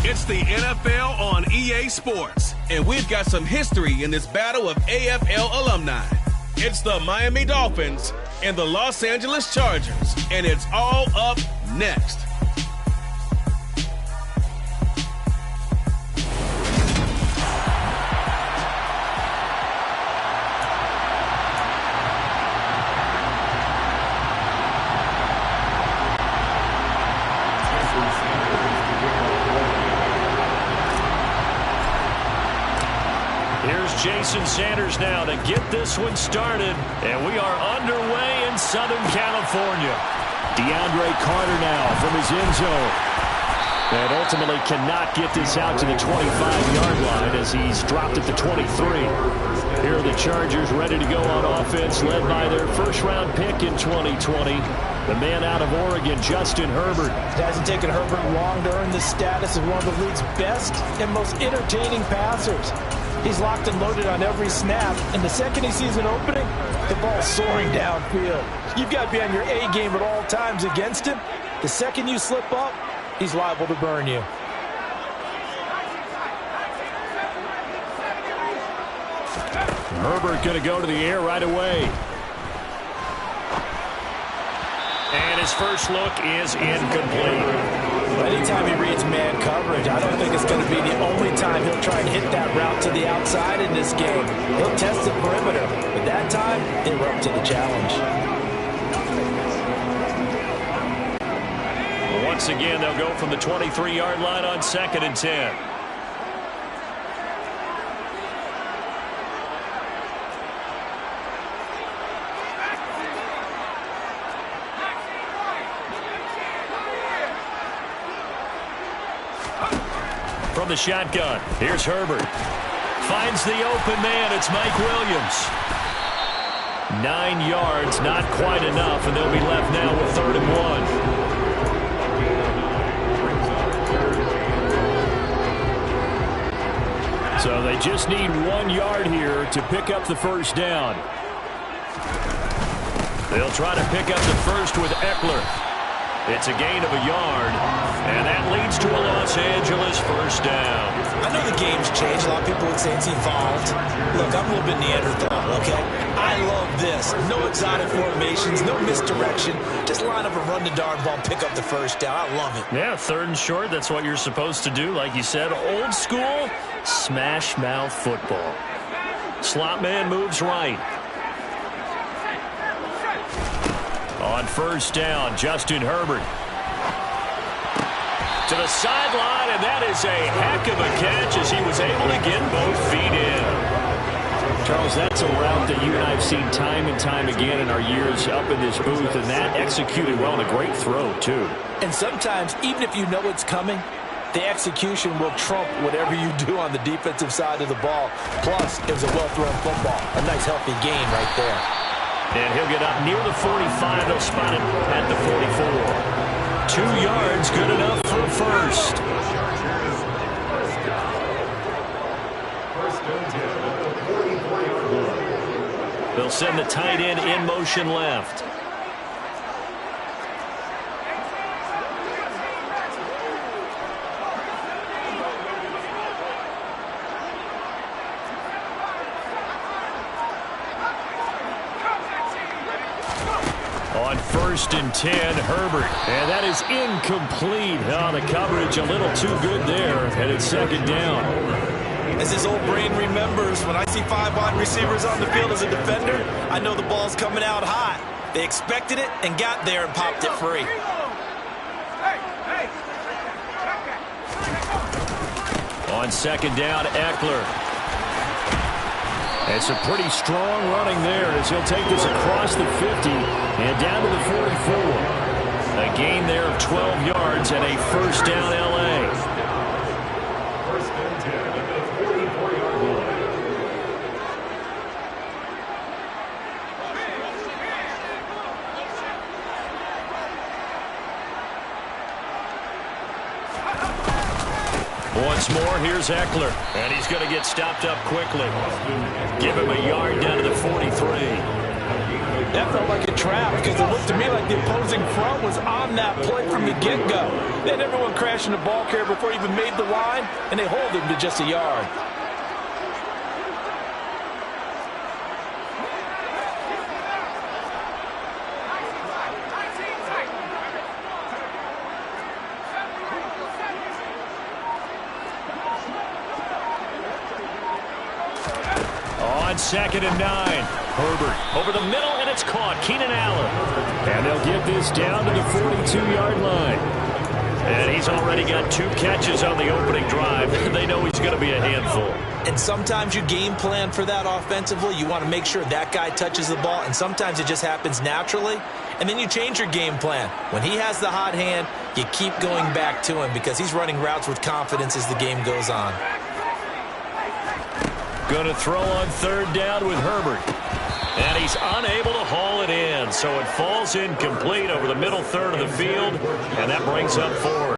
It's the NFL on EA Sports, and we've got some history in this battle of AFL alumni. It's the Miami Dolphins and the Los Angeles Chargers, and it's all up next. Jason Sanders now to get this one started, and we are underway in Southern California. DeAndre Carter now from his end zone, and ultimately cannot get this out to the 25-yard line as he's dropped at the 23. Here are the Chargers ready to go on offense, led by their first-round pick in 2020, the man out of Oregon, Justin Herbert. It hasn't taken Herbert long to earn the status of one of the league's best and most entertaining passers. He's locked and loaded on every snap, and the second he sees an opening, the ball's soaring downfield. You've got to be on your A game at all times against him. The second you slip up, he's liable to burn you. Herbert going to go to the air right away. And his first look is incomplete. Anytime he reads man coverage, I don't think it's going to be the only time he'll try and hit that route to the outside in this game. He'll test the perimeter, but that time, they were up to the challenge. Once again, they'll go from the 23-yard line on 2nd and 10. From the shotgun, here's Herbert. Finds the open man. It's Mike Williams. 9 yards, not quite enough, and they'll be left now with 3rd and 1. So they just need 1 yard here to pick up the first down. They'll try to pick up the first with Eckler. It's a gain of a yard, and that leads to a Los Angeles first down. I know the game's changed. A lot of people would say it's evolved. Look, I'm a little bit Neanderthal, okay? I love this. No exotic formations, no misdirection. Just line up and run the darn ball, pick up the first down. I love it. Yeah, 3rd and short, that's what you're supposed to do. Like you said, old school, smash mouth football. Slot man moves right. On first down, Justin Herbert. To the sideline, and that is a heck of a catch as he was able to get both feet in. Charles, that's a route that you and I have seen time and time again in our years up in this booth, and that executed well, and a great throw, too. And sometimes, even if you know it's coming, the execution will trump whatever you do on the defensive side of the ball. Plus, it was a well-thrown football. A nice, healthy gain right there. And he'll get up near the 45. They'll spot him at the 44. 2 yards, good enough for a first. They'll send the tight end in motion left. On 1st and 10, Herbert. And that is incomplete. Oh, the coverage a little too good there. And it's 2nd down. As his old brain remembers, when I see 5 wide receivers on the field as a defender, I know the ball's coming out hot. They expected it and got there and popped it free. On 2nd down, Eckler. It's a pretty strong running there as he'll take this across the 50 and down to the 44. A gain there of 12 yards and a first down L.A. First and 10 at the 44-yard line. Once more, here's Eckler, and he's going to get stopped up quickly. Give him a yard down to the 43. That felt like a trap because it looked to me like the opposing front was on that play from the get-go. They had everyone crashing the ball carrier before he even made the line, and they hold him to just a yard. On 2nd and 9. Herbert over the middle, and it's caught. Keenan Allen. And they'll get this down to the 42-yard line. And he's already got 2 catches on the opening drive. They know he's going to be a handful. And sometimes you game plan for that offensively. You want to make sure that guy touches the ball, and sometimes it just happens naturally. And then you change your game plan. When he has the hot hand, you keep going back to him because he's running routes with confidence as the game goes on. Going to throw on 3rd down with Herbert. And he's unable to haul it in. So it falls incomplete over the middle third of the field. And that brings up 4th.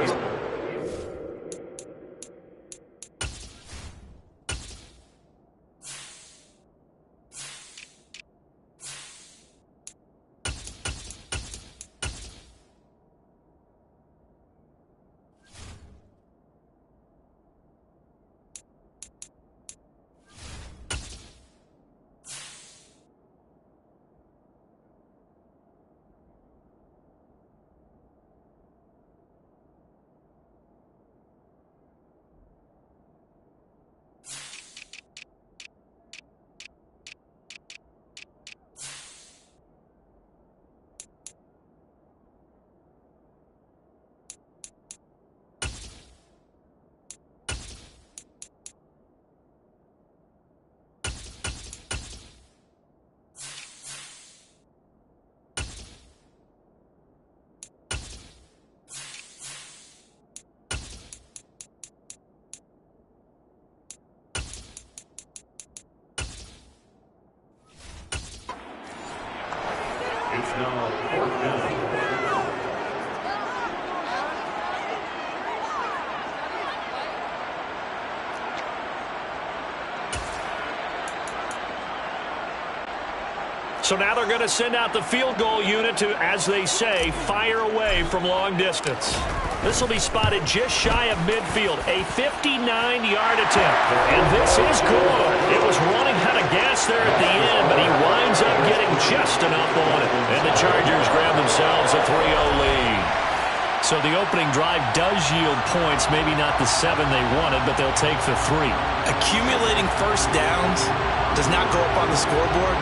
It's now 4th down. So now they're going to send out the field goal unit to, as they say, fire away from long distance. This will be spotted just shy of midfield, a 59-yard attempt. And this is good. It was running out of gas there at the end, but he winds up getting just enough on it. And the Chargers grab themselves a 3-0 lead. So the opening drive does yield points, maybe not the 7 they wanted, but they'll take the 3. Accumulating first downs does not go up on the scoreboard,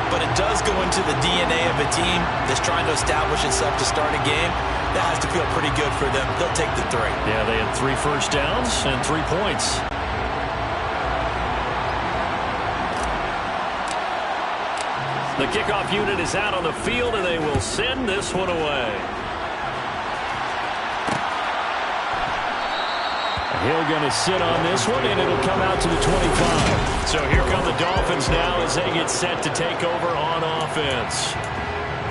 but it does go into the DNA of a team that's trying to establish itself to start a game. That has to feel pretty good for them. They'll take the 3. Yeah, they had 3 first downs and 3 points. The kickoff unit is out on the field, and they will send this one away. Hill going to sit on this one, and it'll come out to the 25. So here come the Dolphins now as they get set to take over on offense.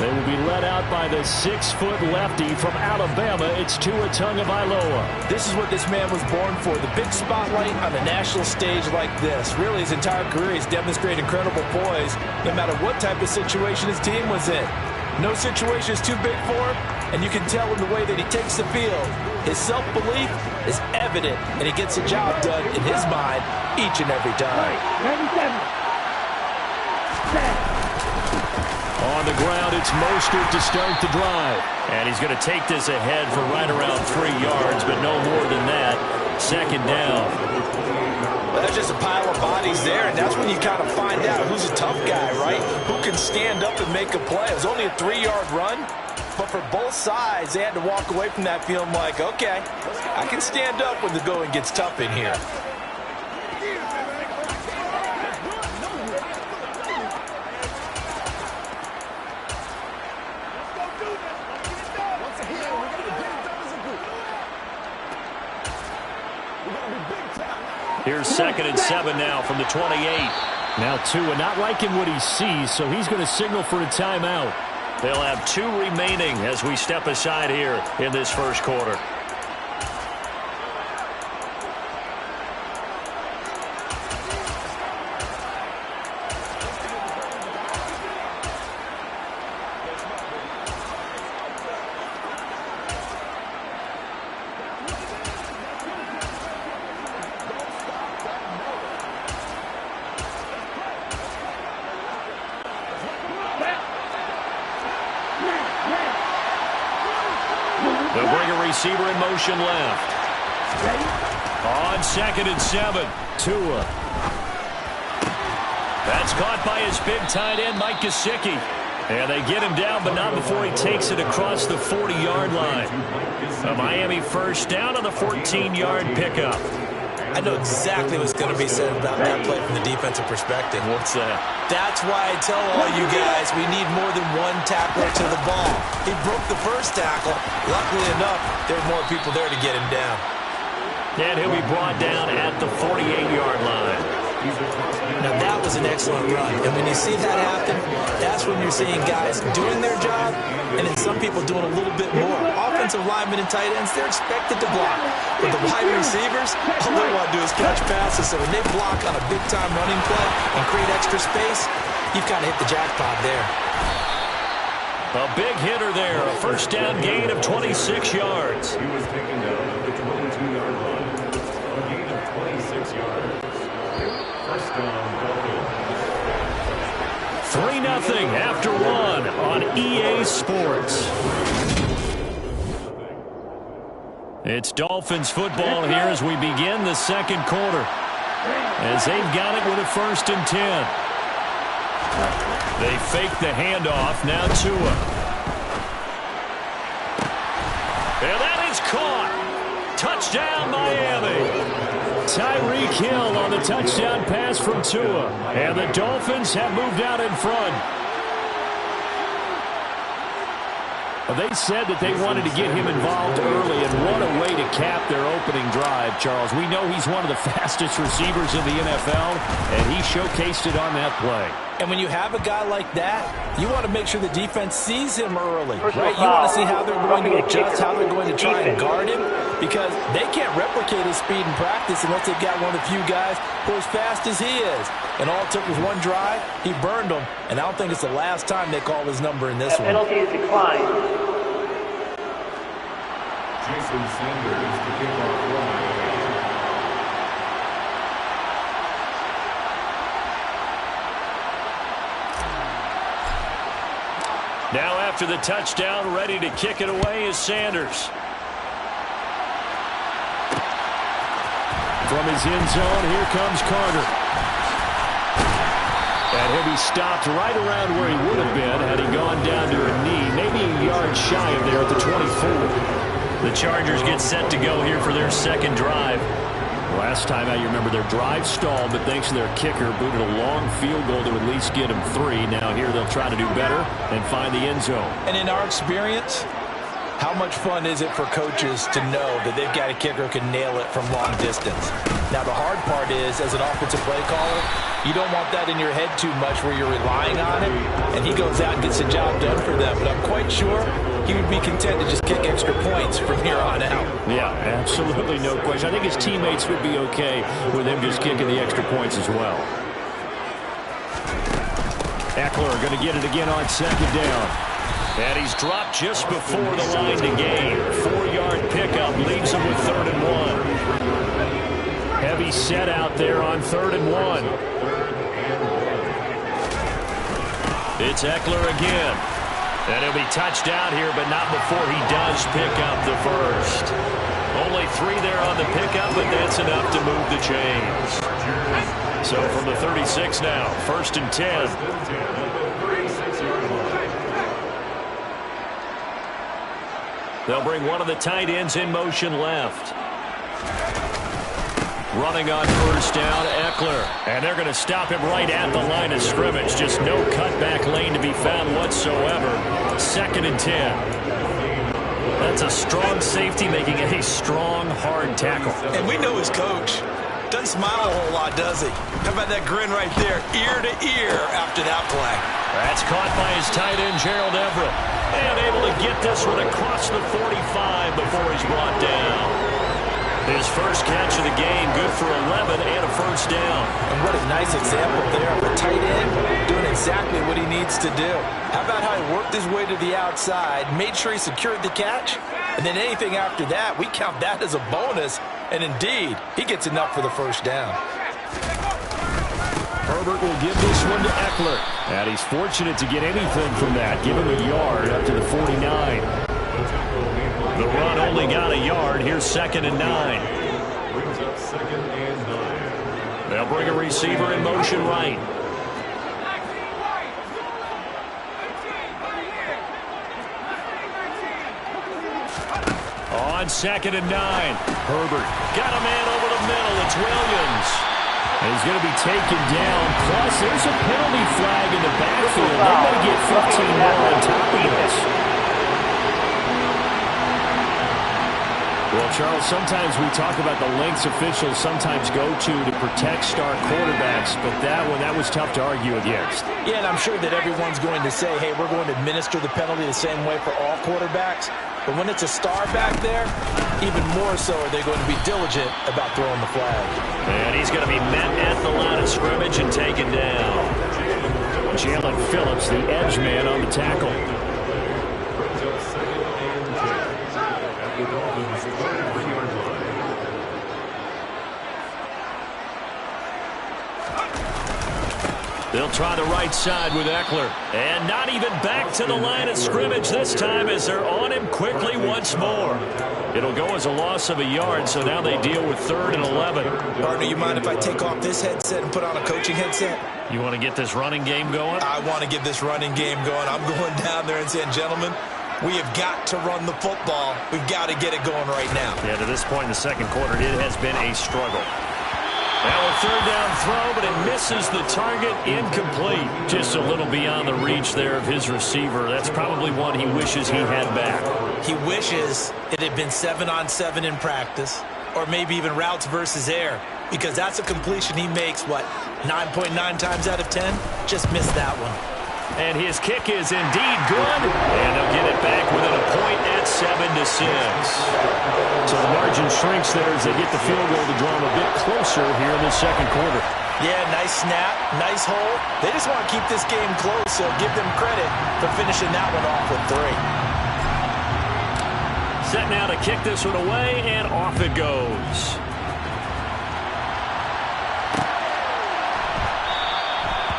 They will be led out by the 6-foot lefty from Alabama. It's Tua Tagovailoa. This is what this man was born for, the big spotlight on a national stage like this. Really, his entire career he's demonstrated incredible poise, no matter what type of situation his team was in. No situation is too big for him, and you can tell in the way that he takes the field. His self-belief is evident, and he gets the job done in his mind each and every time. On the ground, it's Mostert to start the drive. And he's going to take this ahead for right around 3 yards, but no more than that. 2nd down. Well, that's just a pile of bodies there, and that's when you kind of find out who's a tough guy, right? Who can stand up and make a play. It was only a 3-yard run, but for both sides, they had to walk away from that feeling like, okay, I can stand up when the going gets tough in here. Here's 2nd and 7 now from the 28. Now Tua not liking what he sees, so he's going to signal for a timeout. They'll have 2 remaining as we step aside here in this first quarter. bring a receiver in motion left. On 2nd and 7, Tua. That's caught by his big tight end, Mike Gesicki. And they get him down, but not before he takes it across the 40-yard line. A Miami first down on the 14-yard pickup. I know exactly what's going to be said about that play from the defensive perspective. What's that? That's why I tell all you guys we need more than one tackler to the ball. He broke the first tackle. Luckily enough, there were more people there to get him down. And he'll be brought down at the 48-yard line. Now, that was an excellent run. And when you see that happen, that's when you're seeing guys doing their job and then some people doing a little bit more. Offensive linemen and tight ends, they're expected to block. But the wide receivers, all they want to do is catch passes. So when they block on a big-time running play and create extra space, you've kind of hit the jackpot there. A big hitter there. A first down gain of 26 yards. He was taken down at the 22-yard line. A gain of 26 yards. 3-0 after 1 on EA Sports. It's Dolphins football here as we begin the second quarter. As they've got it with a 1st and 10. They fake the handoff. Now Tua. And that is caught. Touchdown, Miami. Tyreek Hill on the touchdown pass from Tua. And the Dolphins have moved out in front. They said that they wanted to get him involved early, and what a way to cap their opening drive, Charles. We know he's one of the fastest receivers in the NFL, and he showcased it on that play. And when you have a guy like that, you want to make sure the defense sees him early, right? You want to see how they're going to adjust, how they're going to try and guard him, because they can't replicate his speed in practice unless they've got one of the few guys who are as fast as he is. And all it took was one drive. He burned them, and I don't think it's the last time they call his number in this one. Penalty is declined. Jason Sanders to kick off line. Now after the touchdown, ready to kick it away is Sanders. From his end zone, here comes Carter. And he'll be stopped right around where he would have been had he gone down to a knee, maybe a yard shy of there at the 24. The Chargers get set to go here for their second drive. Last time out, you remember their drive stalled, but thanks to their kicker, booted a long field goal to at least get them 3. Now here they'll try to do better and find the end zone. And in our experience, how much fun is it for coaches to know that they've got a kicker who can nail it from long distance? Now the hard part is, as an offensive play caller, you don't want that in your head too much where you're relying on him, and he goes out and gets the job done for them. But I'm quite sure he would be content to just kick extra points from here on out. Yeah, absolutely no question. I think his teammates would be okay with him just kicking the extra points as well. Eckler going to get it again on second down. And he's dropped just before the line to gain. 4-yard pickup leaves him with 3rd and 1. Heavy set out there on 3rd and 1. It's Eckler again. And he'll be touched down here, but not before he does pick up the first. Only 3 there on the pickup, but that's enough to move the chains. So from the 36 now, 1st and 10. They'll bring one of the tight ends in motion left. Running on first down, Eckler. And they're going to stop him right at the line of scrimmage. Just no cutback lane to be found whatsoever. 2nd and 10. That's a strong safety making a strong, hard tackle. And we know his coach doesn't smile a whole lot, does he? How about that grin right there, ear to ear after that play? That's caught by his tight end, Gerald Everett. And able to get this one across the 45 before he's brought down. His first catch of the game, good for 11 and a first down. And what a nice example there of a tight end doing exactly what he needs to do. How about how he worked his way to the outside, made sure he secured the catch, and then anything after that, we count that as a bonus. And indeed, he gets enough for the first down. Herbert will give this one to Eckler. And he's fortunate to get anything from that. Give him a yard up to the 49. The run only got a yard. Here's 2nd and 9. Brings up 2nd and 9. They'll bring a receiver in motion right. On 2nd and 9. Herbert got a man over the middle. It's Williams. And he's going to be taken down. Plus, there's a penalty flag in the backfield. They may get 15 more on top of this. Well, Charles, sometimes we talk about the lengths officials sometimes go to protect star quarterbacks, but that was tough to argue against. Yeah, and I'm sure that everyone's going to say, hey, we're going to administer the penalty the same way for all quarterbacks. But when it's a star back there, even more so are they going to be diligent about throwing the flag. And he's going to be met at the line of scrimmage and taken down. Jalen Phillips, the edge man on the tackle. Brings up 2nd and 10. At the Dolphins' 33-yard line. They'll try the right side with Eckler. And not even back to the line of scrimmage this time as they're on him quickly once more. It'll go as a loss of a yard, so now they deal with 3rd and 11. Partner, you mind if I take off this headset and put on a coaching headset? You want to get this running game going? I want to get this running game going. I'm going down there and saying, gentlemen, we have got to run the football. We've got to get it going right now. Yeah, to this point in the second quarter, it has been a struggle. Now a 3rd down throw, but it misses the target, incomplete. Just a little beyond the reach there of his receiver. That's probably one he wishes he had back. He wishes it had been 7-on-7 in practice, or maybe even routes versus air, because that's a completion he makes, what, 9.9 times out of 10? Just missed that one. And his kick is indeed good. And they'll get it back within a point at 7-6. So the margin shrinks there as they get the field goal to draw them a bit closer here in the second quarter. Yeah, nice snap, nice hole. They just want to keep this game close, so give them credit for finishing that one off with 3. Set now to kick this one away, and off it goes.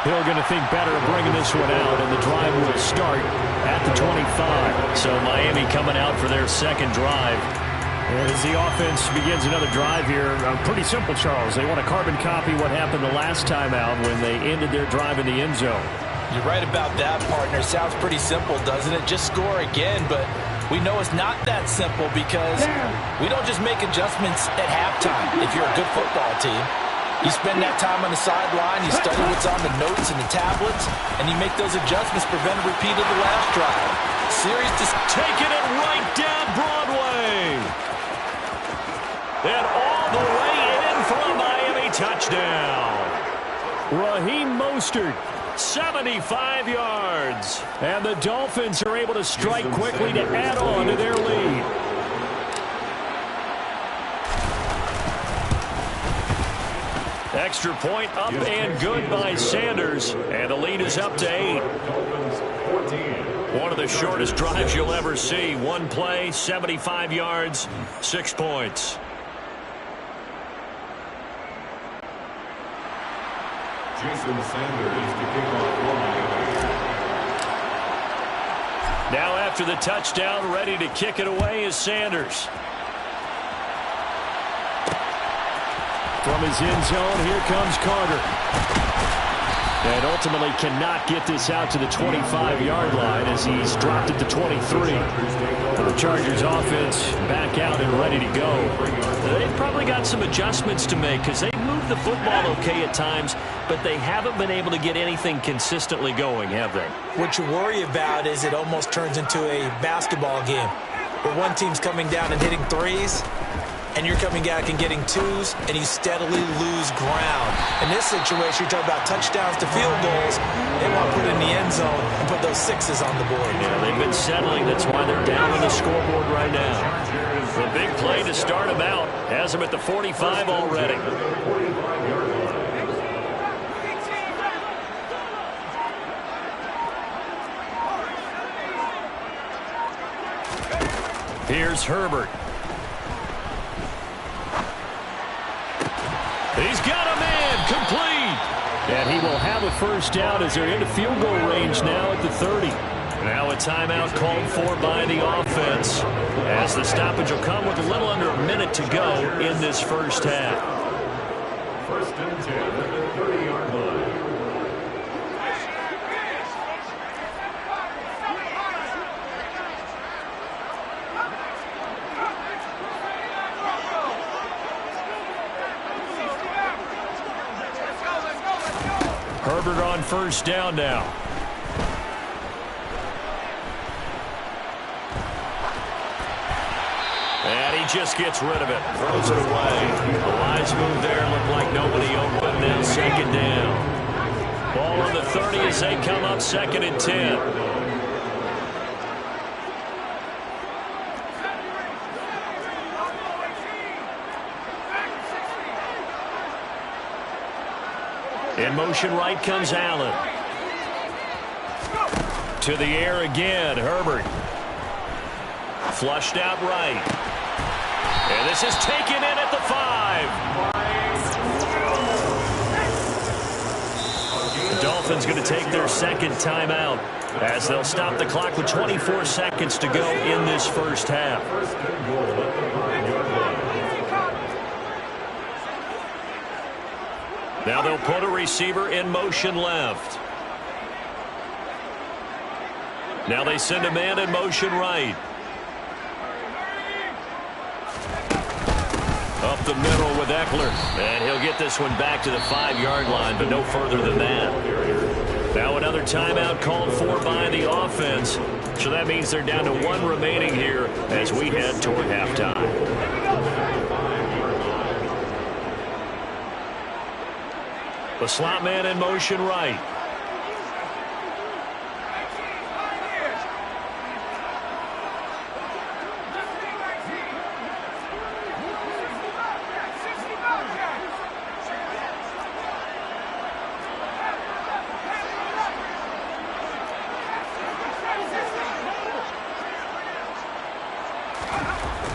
Hill going to think better of bringing this one out, and the drive will start at the 25. So Miami coming out for their second drive. And as the offense begins another drive here, pretty simple, Charles. They want to carbon copy what happened the last time out when they ended their drive in the end zone. You're right about that, partner. Sounds pretty simple, doesn't it? Just score again, but we know it's not that simple because we don't just make adjustments at halftime if you're a good football team. You spend that time on the sideline, you study what's on the notes and the tablets, and you make those adjustments, prevent a repeat of the last drive. Series just taking it right down Broadway. And all the way in for a Miami touchdown. Raheem Mostert, 75 yards. And the Dolphins are able to strike quickly to add on to their lead. Extra point up and good by Sanders. And the lead is up to 8. One of the shortest drives you'll ever see. One play, 75 yards, 6 points. Jason Sanders to kick off for Miami. Now after the touchdown, ready to kick it away is Sanders. From his end zone, here comes Carter. And ultimately cannot get this out to the 25-yard line as he's dropped it to 23. The Chargers offense back out and ready to go. They've probably got some adjustments to make because they've moved the football okay at times, but they haven't been able to get anything consistently going, have they? What you worry about is it almost turns into a basketball game where one team's coming down and hitting threes, and you're coming back and getting twos, and you steadily lose ground. In this situation, you're talking about touchdowns to field goals. They want to put it in the end zone and put those sixes on the board. Yeah, they've been settling. That's why they're down on the scoreboard right now. The big play to start them out has them at the 45 already. Here's Herbert. He's got a man, complete. And he will have a first down as they're into field goal range now at the 30. Now a timeout called for by the offense, as the stoppage will come with a little under a minute to go in this first half. First and 10 at the 30-yard line. Herbert on first down now. And he just gets rid of it. Throws it away. A wise move there. Looked like nobody open. Now second down. Ball on the 30 as they come up second and 10. In motion right comes Allen. To the air again, Herbert. Flushed out right. And this is taken in at the 5. The Dolphins going to take their second timeout as they'll stop the clock with 24 seconds to go in this first half. Now they'll put a receiver in motion left. Now they send a man in motion right. Up the middle with Eckler. And he'll get this one back to the 5-yard line, but no further than that. Now another timeout called for by the offense. So that means they're down to 1 remaining here as we head toward halftime. The slot man in motion right.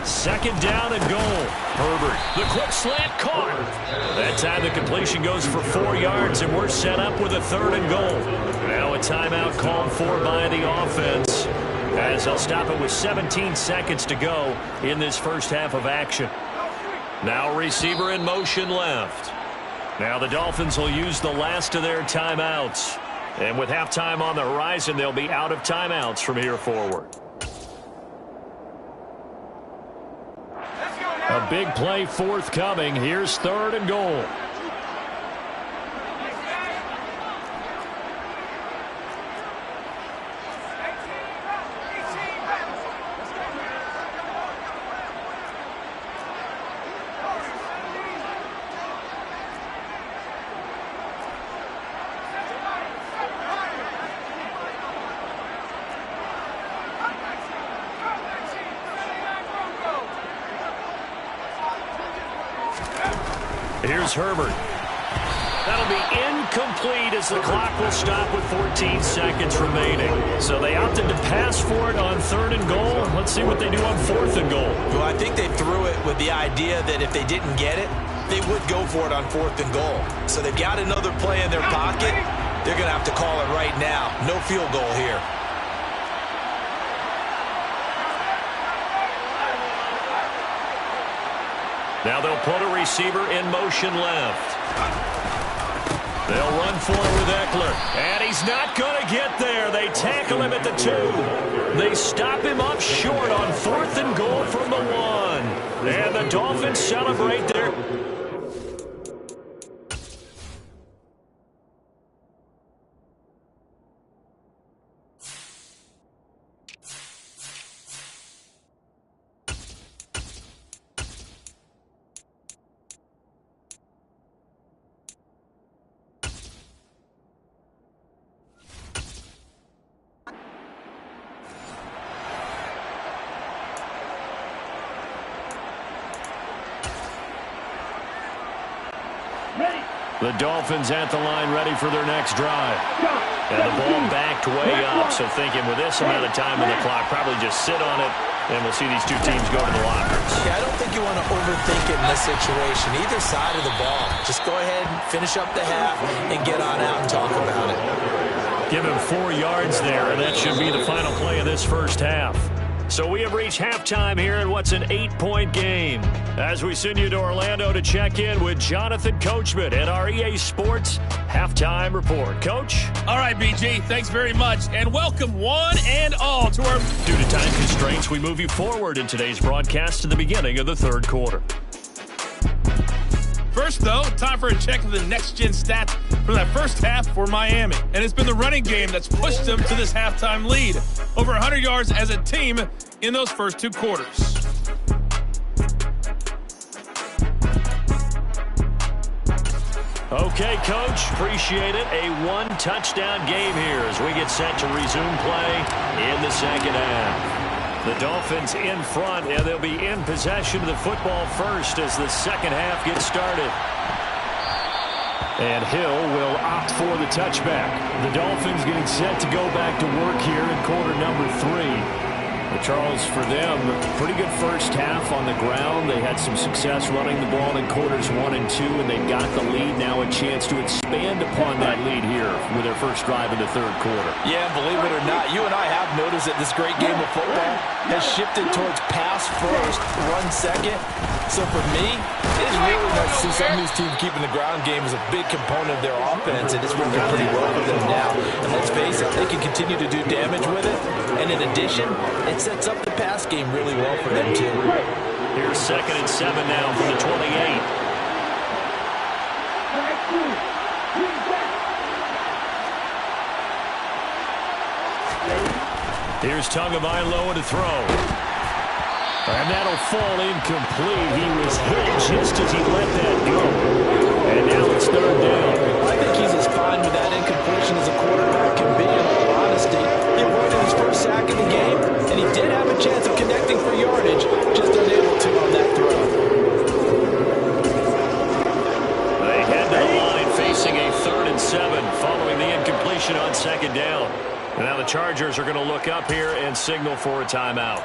Second down and goal. Herbert, the quick slant caught. That time the completion goes for 4 yards, and we're set up with a 3rd and goal. Now a timeout called for by the offense, as they'll stop it with 17 seconds to go in this first half of action. Now receiver in motion left. Now the Dolphins will use the last of their timeouts. And with halftime on the horizon, they'll be out of timeouts from here forward. A big play forthcoming. Here's 3rd and goal. Here's Herbert. That'll be incomplete as the clock will stop with 14 seconds remaining. So they opted to pass for it on 3rd and goal. Let's see what they do on 4th and goal. Well, I think they threw it with the idea that if they didn't get it, they would go for it on 4th and goal. So they've got another play in their pocket. They're going to have to call it right now. No field goal here. Now they'll put a receiver in motion left. They'll run for it with Eckler. And he's not going to get there. They tackle him at the 2. They stop him up short on 4th and goal from the 1. And the Dolphins celebrate there. The Dolphins at the line ready for their next drive. And the ball backed way up, so thinking with this amount of time on the clock, probably just sit on it, and we'll see these two teams go to the lockers. Yeah, I don't think you want to overthink it in this situation. Either side of the ball. Just go ahead and finish up the half and get on out and talk about it. Give him 4 yards there, and that should be the final play of this first half. So we have reached halftime here in what's an 8-point game. As we send you to Orlando to check in with Jonathan Coachman at our EA Sports Halftime Report. Coach? All right, BG, thanks very much, and welcome one and all to our... Due to time constraints, we move you forward in today's broadcast to the beginning of the third quarter. First, though, time for a check of the next-gen stats from that first half for Miami. And it's been the running game that's pushed them to this halftime lead. Over 100 yards as a team in those first 2 quarters. Okay, Coach, appreciate it. A 1-touchdown game here as we get set to resume play in the second half. The Dolphins in front, and they'll be in possession of the football first as the second half gets started. And Hill will opt for the touchback. The Dolphins getting set to go back to work here in quarter number 3. But Charles, for them, pretty good first half on the ground. They had some success running the ball in quarters 1 and 2, and they got the lead. Now a chance to expand upon that lead here with their first drive in the third quarter. Yeah, believe it or not, you and I have noticed that this great game of football has shifted towards pass first, run second. So for me, it's really nice to see some of these teams keeping the ground game as a big component of their offense, and it's working pretty well for them now. And let's face it, they can continue to do damage with it. And in addition, it sets up the pass game really well for them too. Here's 2nd and 7 now from the 28. Here's Tagovailoa to throw. And that'll fall incomplete. He was hit just as he let that go. And now it's 3rd down. I think he's as fine with that incompletion as a quarterback can be, in all honesty. He avoided his first sack of the game, and he did have a chance of connecting for yardage, just unable to on that throw. They head to the line facing a 3rd and 7 following the incompletion on 2nd down. And now the Chargers are going to look up here and signal for a timeout.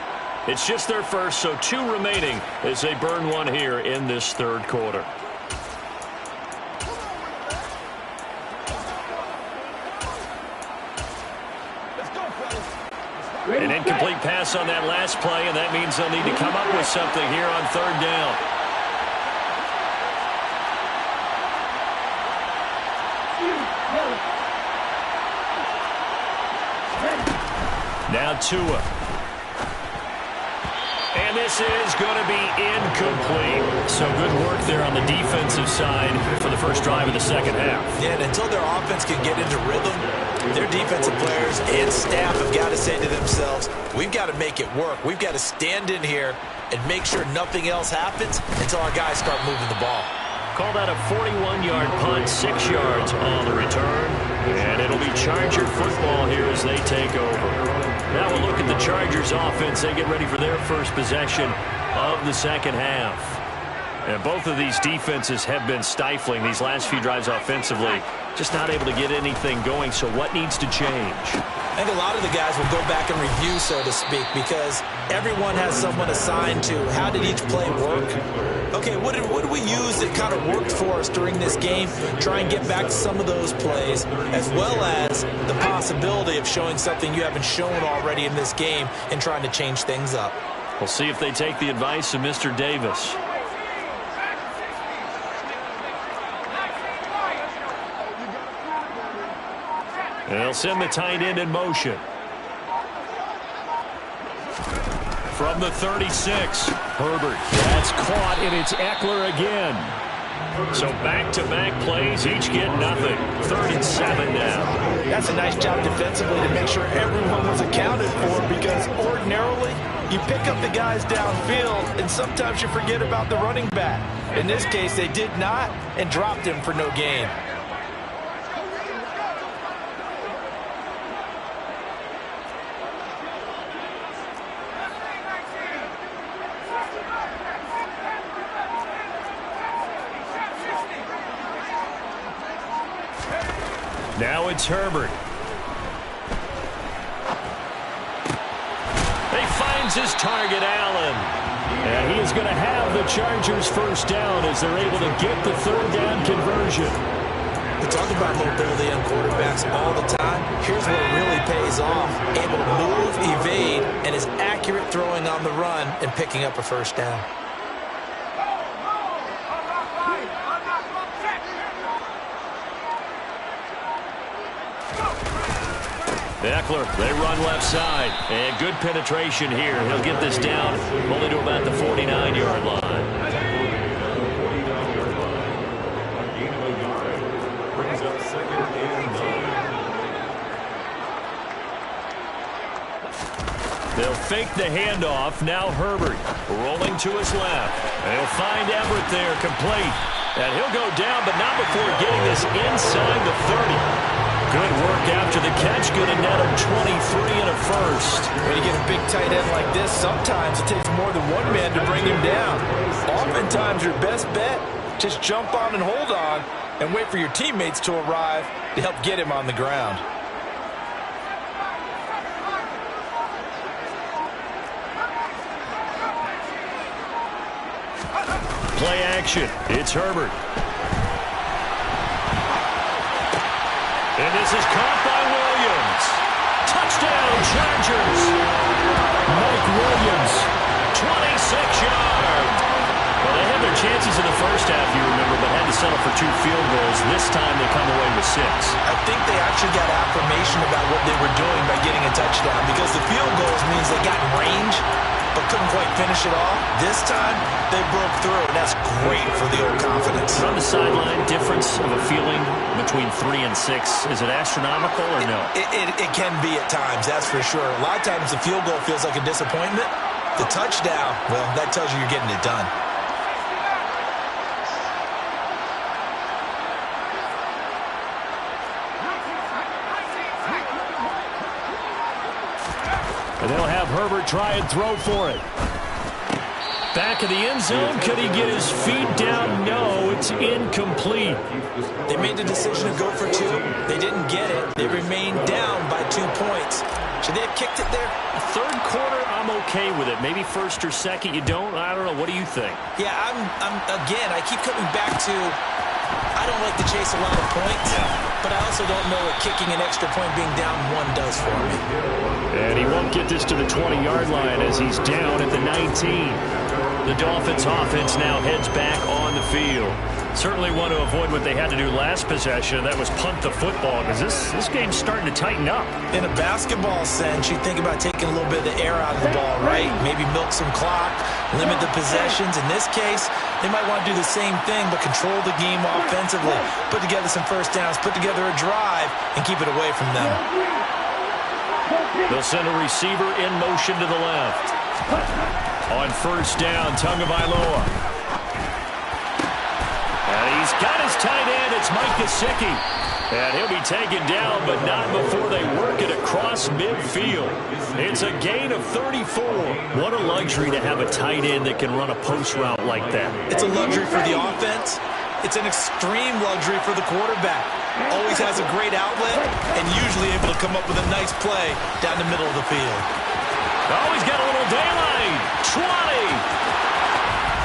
It's just their first, so 2 remaining as they burn 1 here in this third quarter. An incomplete pass on that last play, and that means they'll need to come up with something here on 3rd down. Now Tua. And this is going to be incomplete. So good work there on the defensive side for the first drive of the second half. Yeah, and until their offense can get into rhythm, their defensive players and staff have got to say to themselves, we've got to make it work. We've got to stand in here and make sure nothing else happens until our guys start moving the ball. Call that a 41-yard punt, 6 yards on the return. And it'll be Charger football here as they take over. Now we'll look at the Chargers offense. They get ready for their first possession of the second half. And both of these defenses have been stifling these last few drives offensively. Just not able to get anything going. So what needs to change? I think a lot of the guys will go back and review, so to speak, because everyone has someone assigned to how did each play work. Okay, what did we use that kind of worked for us during this game? Try and get back to some of those plays, as well as the possibility of showing something you haven't shown already in this game and trying to change things up. We'll see if they take the advice of Mr. Davis. And they'll send the tight end in motion. From the 36, Herbert. That's caught, and it's Eckler again. So back-to-back plays, each get nothing. 3rd and 7 now. That's a nice job defensively to make sure everyone was accounted for, because ordinarily you pick up the guys downfield, and sometimes you forget about the running back. In this case, they did not and dropped him for no gain. Now it's Herbert. He finds his target, Allen. And he is going to have the Chargers first down as they're able to get the 3rd down conversion. We talk about mobility on quarterbacks all the time. Here's what really pays off. Able to move, evade, and is accurate throwing on the run and picking up a first down. Eckler, they run left side. And good penetration here. He'll get this down only to about the 49-yard line. They'll fake the handoff. Now Herbert rolling to his left. They'll find Everett there, complete. And he'll go down, but not before getting this inside the 30. Good work after the catch. Going to net him 23 and a first. When you get a big tight end like this, sometimes it takes more than one man to bring him down. Oftentimes, your best bet, just jump on and hold on and wait for your teammates to arrive to help get him on the ground. Play action. It's Herbert. And this is caught by Williams. Touchdown, Chargers. Mike Williams, 26 yards. Well, they had their chances in the first half, you remember, but had to settle for 2 field goals. This time they come away with 6. I think they actually got affirmation about what they were doing by getting a touchdown, because the field goals means they got in range but couldn't quite finish it off. This time, they broke through, and that's great for the old confidence. From the sideline, difference of a feeling between 3 and 6, is it astronomical or no? It can be at times, that's for sure. A lot of times the field goal feels like a disappointment. The touchdown, well, that tells you you're getting it done. And they'll have Herbert try and throw for it. Back of the end zone. Could he get his feet down? No, it's incomplete. They made the decision to go for 2. They didn't get it. They remained down by 2 points. Should they have kicked it there? Third quarter, I'm okay with it. Maybe first or second, you don't? I don't know. What do you think? Yeah, again, I keep coming back to, I don't like to chase a lot of points, but I also don't know what kicking an extra point being down 1 does for me. And he won't get this to the 20-yard line as he's down at the 19. The Dolphins offense now heads back on the field. Certainly want to avoid what they had to do last possession. That was punt the football, because this game's starting to tighten up. In a basketball sense, you think about taking a little bit of the air out of the ball, right? Maybe milk some clock, limit the possessions. In this case, they might want to do the same thing, but control the game offensively. Put together some first downs, put together a drive, and keep it away from them. They'll send a receiver in motion to the left. On first down, Tagovailoa. And he's got his tight end. It's Mike Gesicki. And he'll be taken down, but not before they work it across midfield. It's a gain of 34. What a luxury to have a tight end that can run a post route like that. It's a luxury for the offense. It's an extreme luxury for the quarterback. Always has a great outlet and usually able to come up with a nice play down the middle of the field. Oh, he's got a little daylight. 20.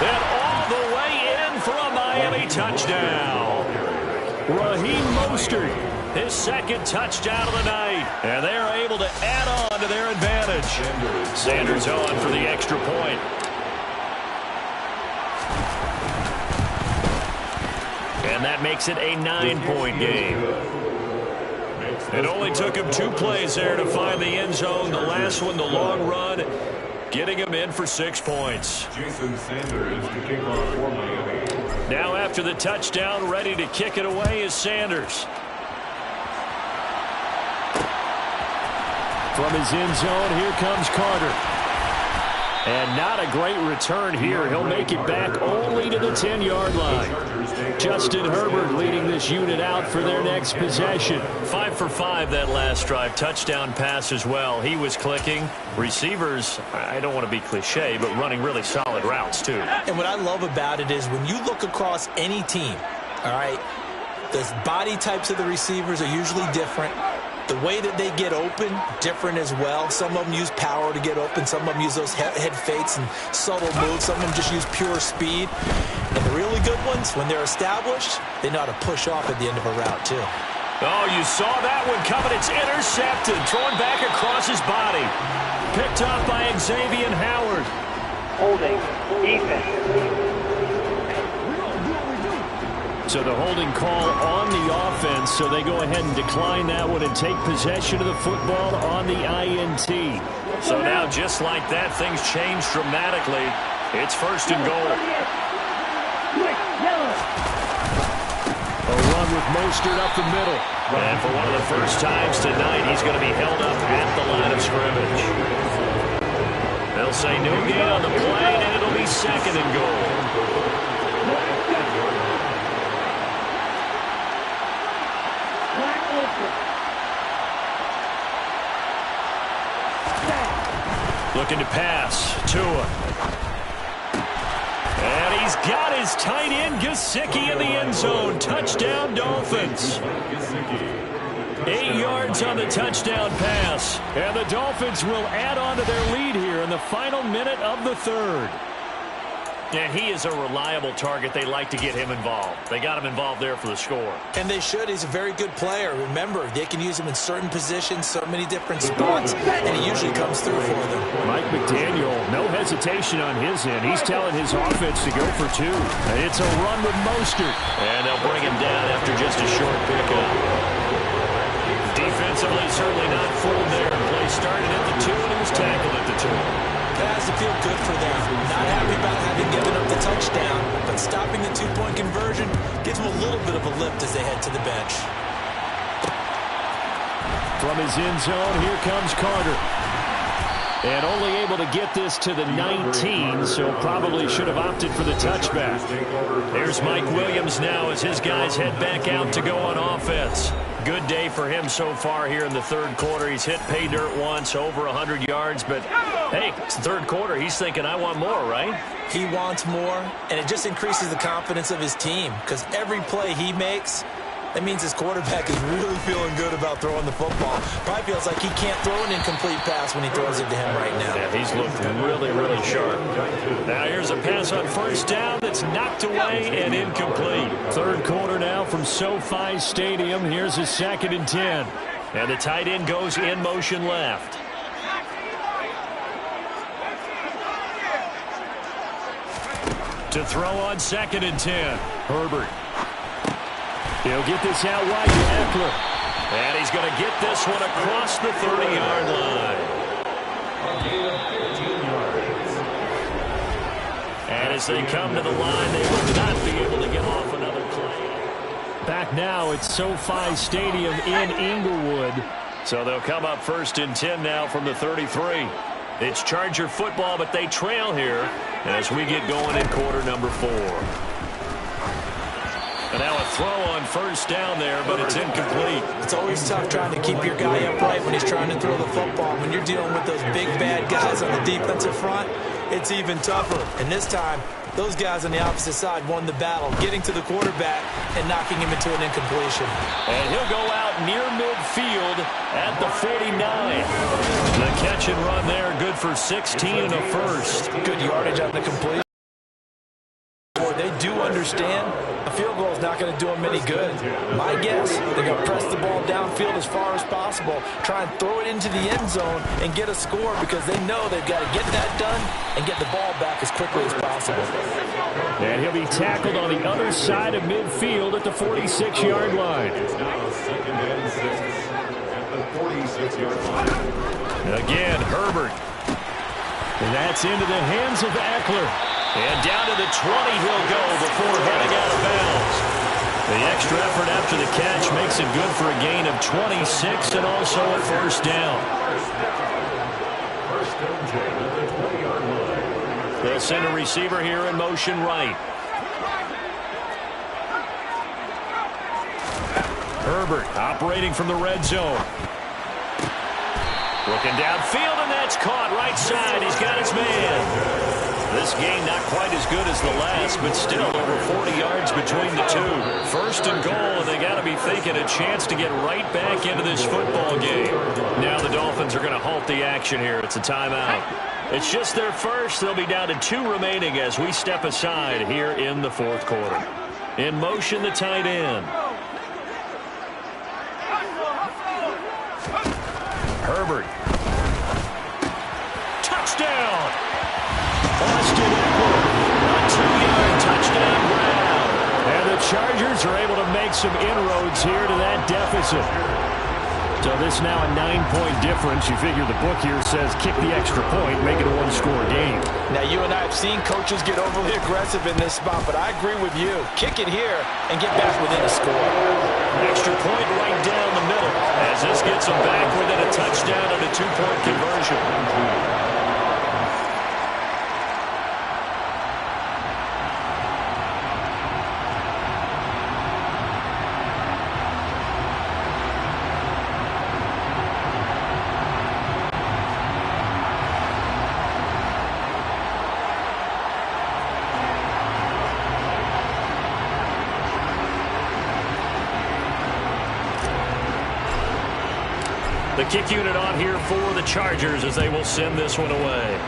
And all the way in for a Miami touchdown. Raheem Mostert, his second touchdown of the night. And they are able to add on to their advantage. Sanders on for the extra point. And that makes it a 9-point game. It only took him 2 plays there to find the end zone. The last one, the long run, getting him in for 6 points. Jason Sanders to kick off for Miami. Now after the touchdown, ready to kick it away is Sanders. From his end zone, here comes Carter. And not a great return here. He'll make it back only to the 10-yard line. Justin Herbert leading this unit out for their next possession. 5 for 5 that last drive. Touchdown pass as well. He was clicking. Receivers, I don't want to be cliche, but running really solid routes too. And what I love about it is when you look across any team, all right, the body types of the receivers are usually different. The way that they get open, different as well. Some of them use power to get open. Some of them use those head fakes and subtle moves. Some of them just use pure speed. And the really good ones, when they're established, they know how to push off at the end of a route, too. Oh, you saw that one coming. It's intercepted. Thrown back across his body. Picked off by Xavier Howard. Holding. Defense. So the holding call on the offense, so they go ahead and decline that one and take possession of the football on the INT. So now, just like that, things change dramatically. It's 1st and goal. A run with Mostert up the middle. And for one of the first times tonight, he's going to be held up at the line of scrimmage. They'll say no gain on the play, and it'll be 2nd and goal. Looking to pass. Tua. And he's got his tight end, Gesicki, in the end zone. Touchdown, Dolphins. 8 yards on the touchdown pass. And the Dolphins will add on to their lead here in the final minute of the 3rd. And he is a reliable target. They like to get him involved. They got him involved there for the score. And they should. He's a very good player. Remember, they can use him in certain positions, so many different spots, and he usually comes through for them. Mike McDaniel, no hesitation on his end. He's telling his offense to go for 2. It's a run with Mostert. And they'll bring him down after just a short pickup. Defensively, certainly not fooled there. Play started at the 2, and he was tackled at the 2. That has to feel good for them. Not happy about having given up the touchdown, but stopping the 2-point conversion gives them a little bit of a lift as they head to the bench. From his end zone, here comes Carter. And only able to get this to the 19, so probably should have opted for the touchback. There's Mike Williams now as his guys head back out to go on offense. Good day for him so far here in the 3rd quarter. He's hit pay dirt once, over 100 yards, but hey, it's the 3rd quarter. He's thinking, I want more, right? He wants more, and it just increases the confidence of his team because every play he makes, that means his quarterback is really feeling good about throwing the football. Probably feels like he can't throw an incomplete pass when he throws it to him right now. Yeah, he's looked really, really sharp. Now here's a pass on 1st down that's knocked away and incomplete. 3rd quarter now from SoFi Stadium. Here's a 2nd and 10. And the tight end goes in motion left. To throw on 2nd and 10. Herbert. He'll get this out wide to Eckler. And he's going to get this one across the 30-yard line. And as they come to the line, they will not be able to get off another play. Back now at SoFi Stadium in Inglewood. So they'll come up 1st and 10 now from the 33. It's Charger football, but they trail here as we get going in quarter number 4. And now a throw on 1st down there, but it's incomplete. It's always tough trying to keep your guy upright when he's trying to throw the football. When you're dealing with those big, bad guys on the defensive front, it's even tougher. And this time, those guys on the opposite side won the battle, getting to the quarterback and knocking him into an incompletion. And he'll go out near midfield at the 49. The catch and run there, good for 16 and a first. Good yardage on the completion. They do understand a field goal is not going to do them any good. My guess, they're going to press the ball downfield as far as possible, try and throw it into the end zone and get a score because they know they've got to get that done and get the ball back as quickly as possible. And he'll be tackled on the other side of midfield at the 46-yard line. Again, Herbert. And that's into the hands of Eckler. And down to the 20 he'll go before heading out of bounds. The extra effort after the catch makes it good for a gain of 26 and also a 1st down. They'll send a receiver here in motion right. Herbert operating from the red zone. Looking downfield, and that's caught right side. He's got his man. This game not quite as good as the last, but still over 40 yards between the two. First and goal, and they got to be thinking a chance to get right back into this football game. Now the Dolphins are going to halt the action here. It's a timeout. It's just their first. They'll be down to 2 remaining as we step aside here in the fourth quarter. In motion, the tight end. Herbert. Touchdown. Austin Eckler. A 2-yard touchdown grab. And the Chargers are able to make some inroads here to that deficit. So this now a 9-point difference. You figure the book here says kick the extra point, make it a 1-score game. Now, you and I have seen coaches get overly aggressive in this spot, but I agree with you. Kick it here and get back within a score. Extra point right down the middle as this gets them back within a touchdown and a 2-point conversion. The kick unit on here for the Chargers as they will send this one away.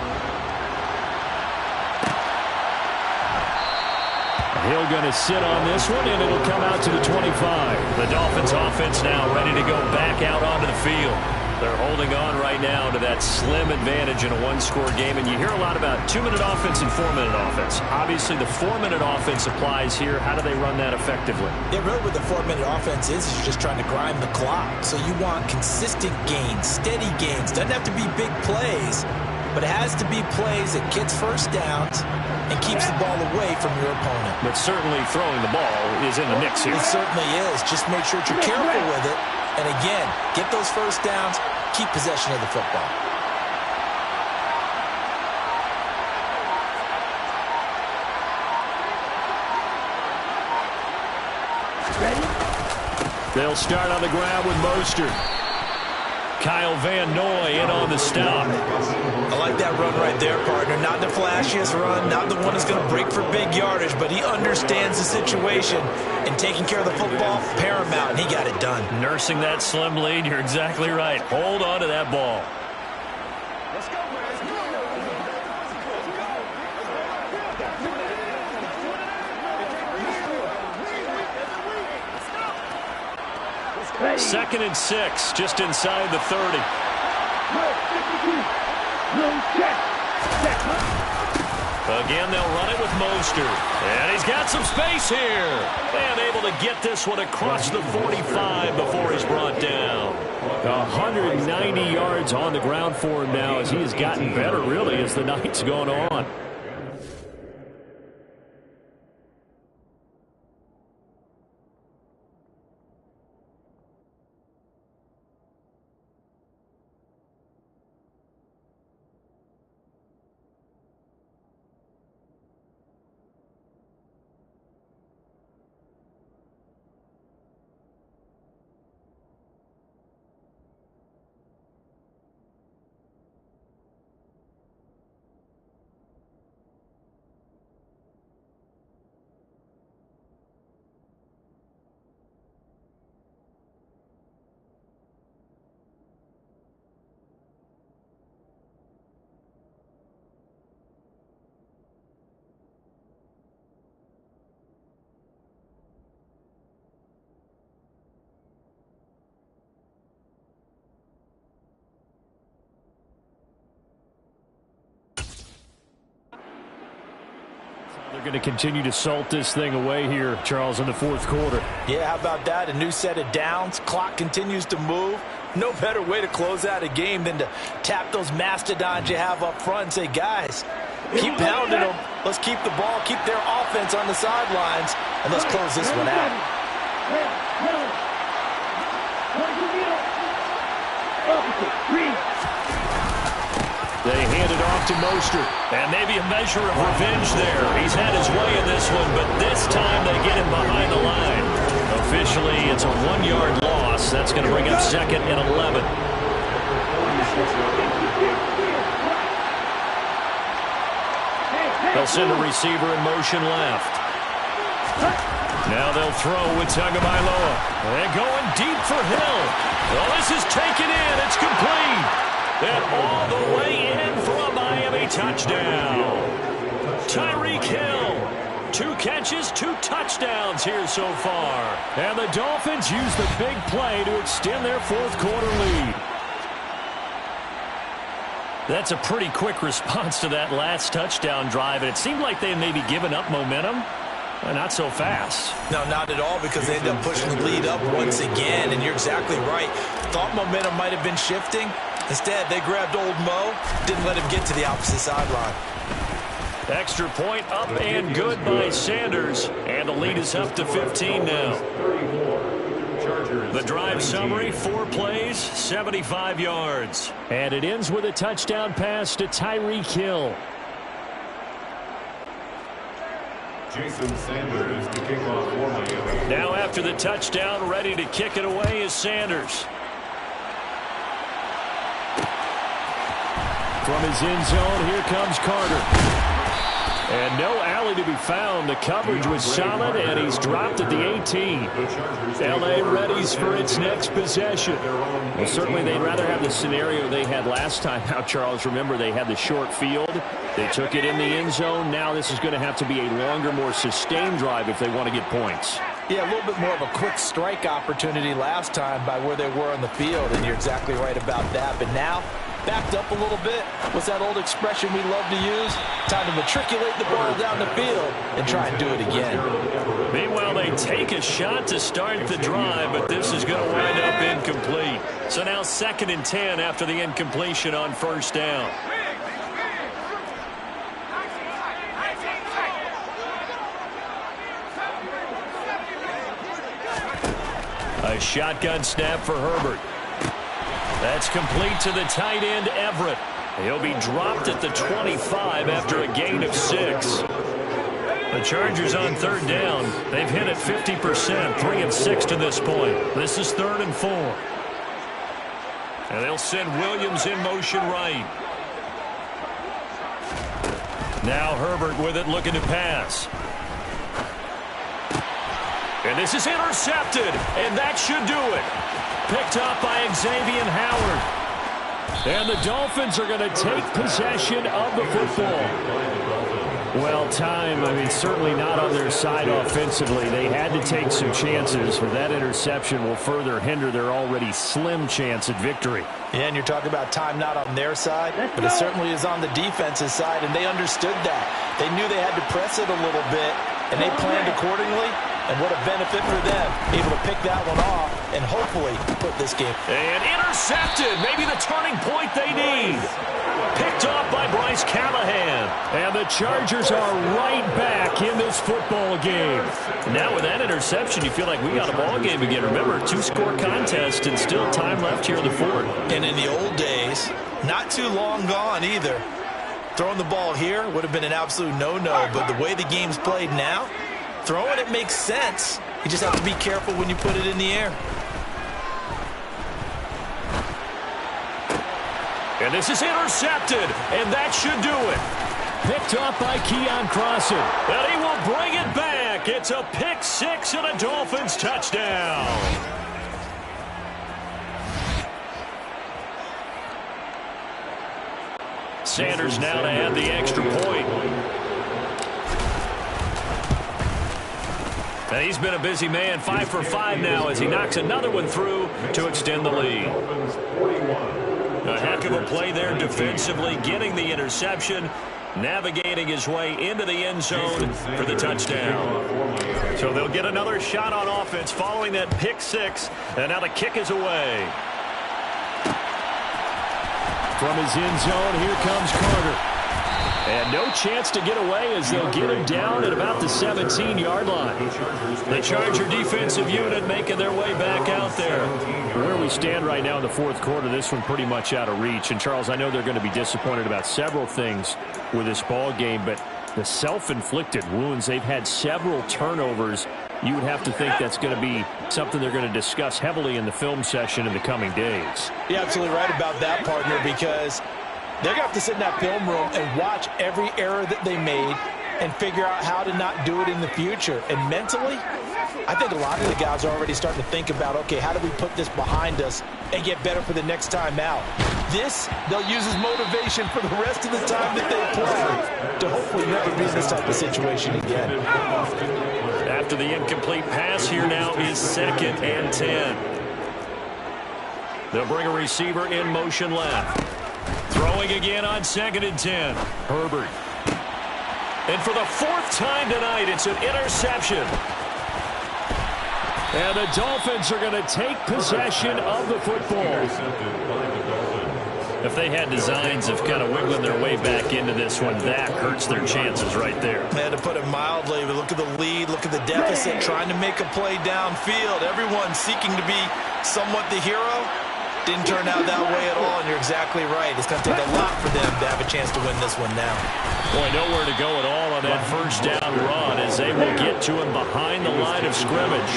Hill going to sit on this one, and it'll come out to the 25. The Dolphins offense now ready to go back out onto the field. They're holding on right now to that slim advantage in a 1-score game, and you hear a lot about 2-minute offense and 4-minute offense. Obviously, the 4-minute offense applies here. How do they run that effectively? Yeah, really what the 4-minute offense is you're just trying to grind the clock. So you want consistent gains, steady gains. Doesn't have to be big plays, but it has to be plays that gets first downs and keeps the ball away from your opponent. But certainly throwing the ball is in the mix here. It certainly is. Just make sure that you're careful with it. And again, get those first downs, keep possession of the football. Ready? They'll start on the ground with Mostert. Kyle Van Noy in on the stop. I like that run right there, partner. Not the flashiest run, not the one that's going to break for big yardage, but he understands the situation, and taking care of the football, paramount, and he got it done. Nursing that slim lead, you're exactly right. Hold on to that ball. Let's go, Second and 6, just inside the 30. Again, they'll run it with Mostert. And he's got some space here. And able to get this one across the 45 before he's brought down. 190 yards on the ground for him now as he has gotten better, really, as the night's gone on. They're going to continue to salt this thing away here, Charles, in the fourth quarter. Yeah, how about that? A new set of downs. Clock continues to move. No better way to close out a game than to tap those mastodons you have up front and say, guys, keep pounding them. Let's keep the ball, keep their offense on the sidelines, and let's close this one out. They hand it off to Mostert. And maybe a measure of revenge there. He's had his way in this one, but this time they get him behind the line. Officially, it's a 1-yard loss. That's going to bring up 2nd and 11. They'll send a receiver in motion left. Now they'll throw with Tagovailoa. They're going deep for Hill. Well, this is taken in. It's complete. And all the way in for a Miami touchdown. Tyreek Hill. 2 catches, 2 touchdowns here so far. And the Dolphins use the big play to extend their fourth quarter lead. That's a pretty quick response to that last touchdown drive. And it seemed like they had maybe given up momentum. Well, not so fast. No, not at all, because they end up pushing the lead up once again. And you're exactly right. Thought momentum might have been shifting. Instead, they grabbed old Mo, didn't let him get to the opposite sideline. Extra point up and good by Sanders. And the lead is up to 15 now. The drive summary, 4 plays, 75 yards. And it ends with a touchdown pass to Tyreek Hill. Jason Sanders to kick off for Miami. Now after the touchdown, ready to kick it away is Sanders. From his end zone, here comes Carter. And no alley to be found. The coverage was solid, and he's dropped at the 18. L.A. readies for its next possession. Well, certainly they'd rather have the scenario they had last time out, Charles. Remember, they had the short field. They took it in the end zone. Now this is going to have to be a longer, more sustained drive if they want to get points. Yeah, a little bit more of a quick strike opportunity last time by where they were on the field, and you're exactly right about that. But now, backed up a little bit. What's that old expression we love to use? Time to matriculate the ball down the field and try and do it again. Meanwhile, they take a shot to start the drive, but this is going to wind up incomplete. So now 2nd and 10 after the incompletion on first down. A shotgun snap for Herbert. That's complete to the tight end, Everett. He'll be dropped at the 25 after a gain of 6. The Chargers on 3rd down. They've hit it 50%, 3 of 6 to this point. This is 3rd and 4. And they'll send Williams in motion right. Now Herbert with it, looking to pass. And this is intercepted, and that should do it. Picked up by Xavier Howard. And the Dolphins are going to take possession of the football. Well, certainly not on their side offensively. They had to take some chances, for that interception will further hinder their already slim chance at victory. Yeah, and you're talking about time not on their side, but it certainly is on the defense's side, and they understood that. They knew they had to press it a little bit, and they planned accordingly. And what a benefit for them, able to pick that one off and hopefully put this game. And intercepted, maybe the turning point they need. Picked off by Bryce Callahan. And the Chargers are right back in this football game. Now with that interception, you feel like we got a ball game again. Remember, 2-score contest and still time left here in the 4th. And in the old days, not too long gone either. Throwing the ball here would have been an absolute no-no, but the way the game's played now, throwing it makes sense. You just have to be careful when you put it in the air. And this is intercepted, and that should do it. Picked off by Keon Crossan. And he will bring it back. It's a pick 6 and a Dolphins touchdown. Sanders now to add the extra point. He's been a busy man, 5 for 5 now as he knocks another one through to extend the lead. A heck of a play there defensively, getting the interception, navigating his way into the end zone for the touchdown. So they'll get another shot on offense following that pick 6, and now the kick is away. From his end zone, here comes Carter. And no chance to get away as they'll get him down at about the 17-yard line. The Charger defensive unit making their way back out there. Where we stand right now in the 4th quarter, this one pretty much out of reach. And, Charles, I know they're going to be disappointed about several things with this ball game, but the self-inflicted wounds, they've had several turnovers. You would have to think that's going to be something they're going to discuss heavily in the film session in the coming days. You're absolutely right about that, partner, because they're going to have to sit in that film room and watch every error that they made, and figure out how to not do it in the future. And mentally, I think a lot of the guys are already starting to think about, okay, how do we put this behind us and get better for the next time out? This, they'll use as motivation for the rest of the time that they play to hopefully never be in this type of situation again. After the incomplete pass, here now is 2nd and 10. They'll bring a receiver in motion left. Throwing again on 2nd and 10. Herbert. And for the 4th time tonight, it's an interception. And the Dolphins are going to take possession of the football. If they had designs of kind of wiggling their way back into this one, that hurts their chances right there. Man, to put it mildly, but look at the lead, look at the deficit, trying to make a play downfield. Everyone seeking to be somewhat the hero. Didn't turn out that way at all, and you're exactly right. It's going to take a lot for them to have a chance to win this one now. Boy, nowhere to go at all on that first down run as they will get to him behind the line of scrimmage.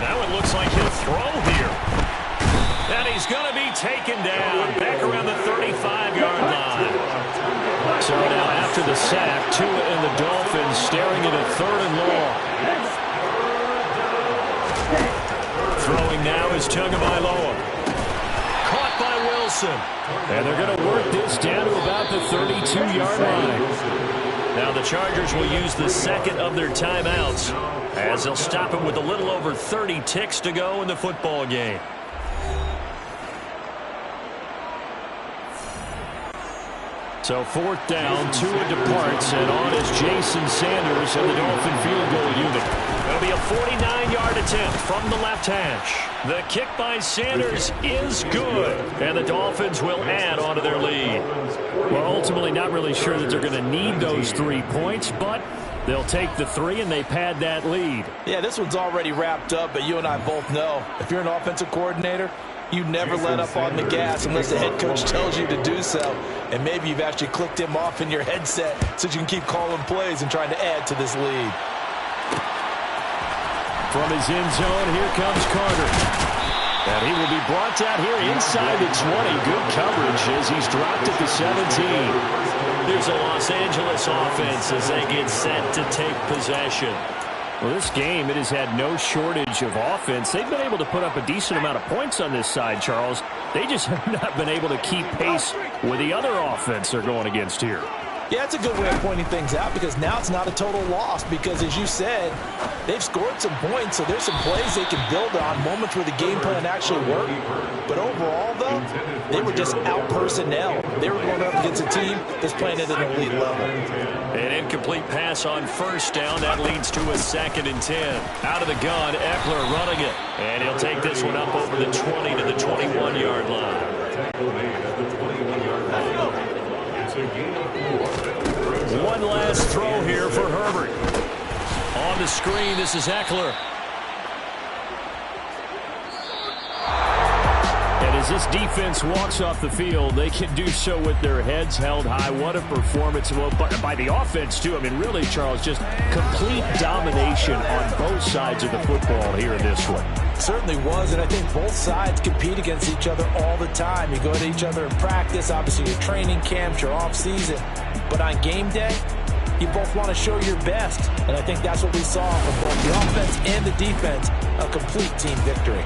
Now it looks like he'll throw here. And he's going to be taken down back around the 35-yard line. So now after the sack, Tua and the Dolphins staring at a 3rd and long. Throwing now is Tagovailoa. Caught by Wilson. And they're going to work this down to about the 32-yard line. Now the Chargers will use the 2nd of their timeouts as they'll stop him with a little over 30 ticks to go in the football game. So 4th down, Tua departs, and on is Jason Sanders and the Dolphin field goal unit. It'll be a 49-yard attempt from the left hash. The kick by Sanders is good, and the Dolphins will add on to their lead. Well, ultimately not really sure that they're going to need those 3 points, but they'll take the 3 and they pad that lead. Yeah, this one's already wrapped up, but you and I both know if you're an offensive coordinator, you never let up on the gas unless the head coach tells you to do so. And maybe you've actually clicked him off in your headset so you can keep calling plays and trying to add to this lead. From his end zone, here comes Carter. And he will be brought down here inside the 20. Good coverage as he's dropped at the 17. Here's a Los Angeles offense as they get set to take possession. Well, this game, it has had no shortage of offense. They've been able to put up a decent amount of points on this side, Charles. They just have not been able to keep pace with the other offense they're going against here. Yeah, it's a good way of pointing things out because now it's not a total loss because, as you said, they've scored some points, so there's some plays they can build on, moments where the game plan actually worked. But overall, though, they were just out-personnel. They were going up against a team that's playing at an elite level. An incomplete pass on 1st down. That leads to a 2nd and 10. Out of the gun, Eckler running it. And he'll take this one up over the 20 to the 21-yard line. One last throw here for Herbert. On the screen, this is Eckler. And as this defense walks off the field, they can do so with their heads held high. What a performance by the offense, too. I mean, really, Charles, just complete domination on both sides of the football here in this one. Certainly was, and I think both sides compete against each other all the time. You go to each other in practice, obviously your training camps, your off-season. But on game day, you both want to show your best. And I think that's what we saw from both the offense and the defense, a complete team victory.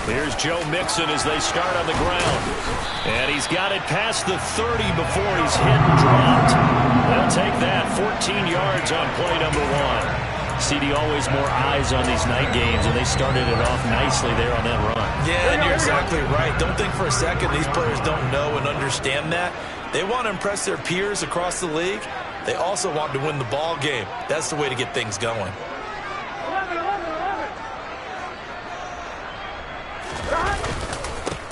Here's Joe Mixon as they start on the ground. And he's got it past the 30 before he's hit and dropped. They'll take that. 14 yards on play number 1. CD, always more eyes on these night games, and they started it off nicely there on that run. Yeah, and you're exactly right. Don't think for a second these players don't know and understand that. They want to impress their peers across the league. They also want to win the ball game. That's the way to get things going.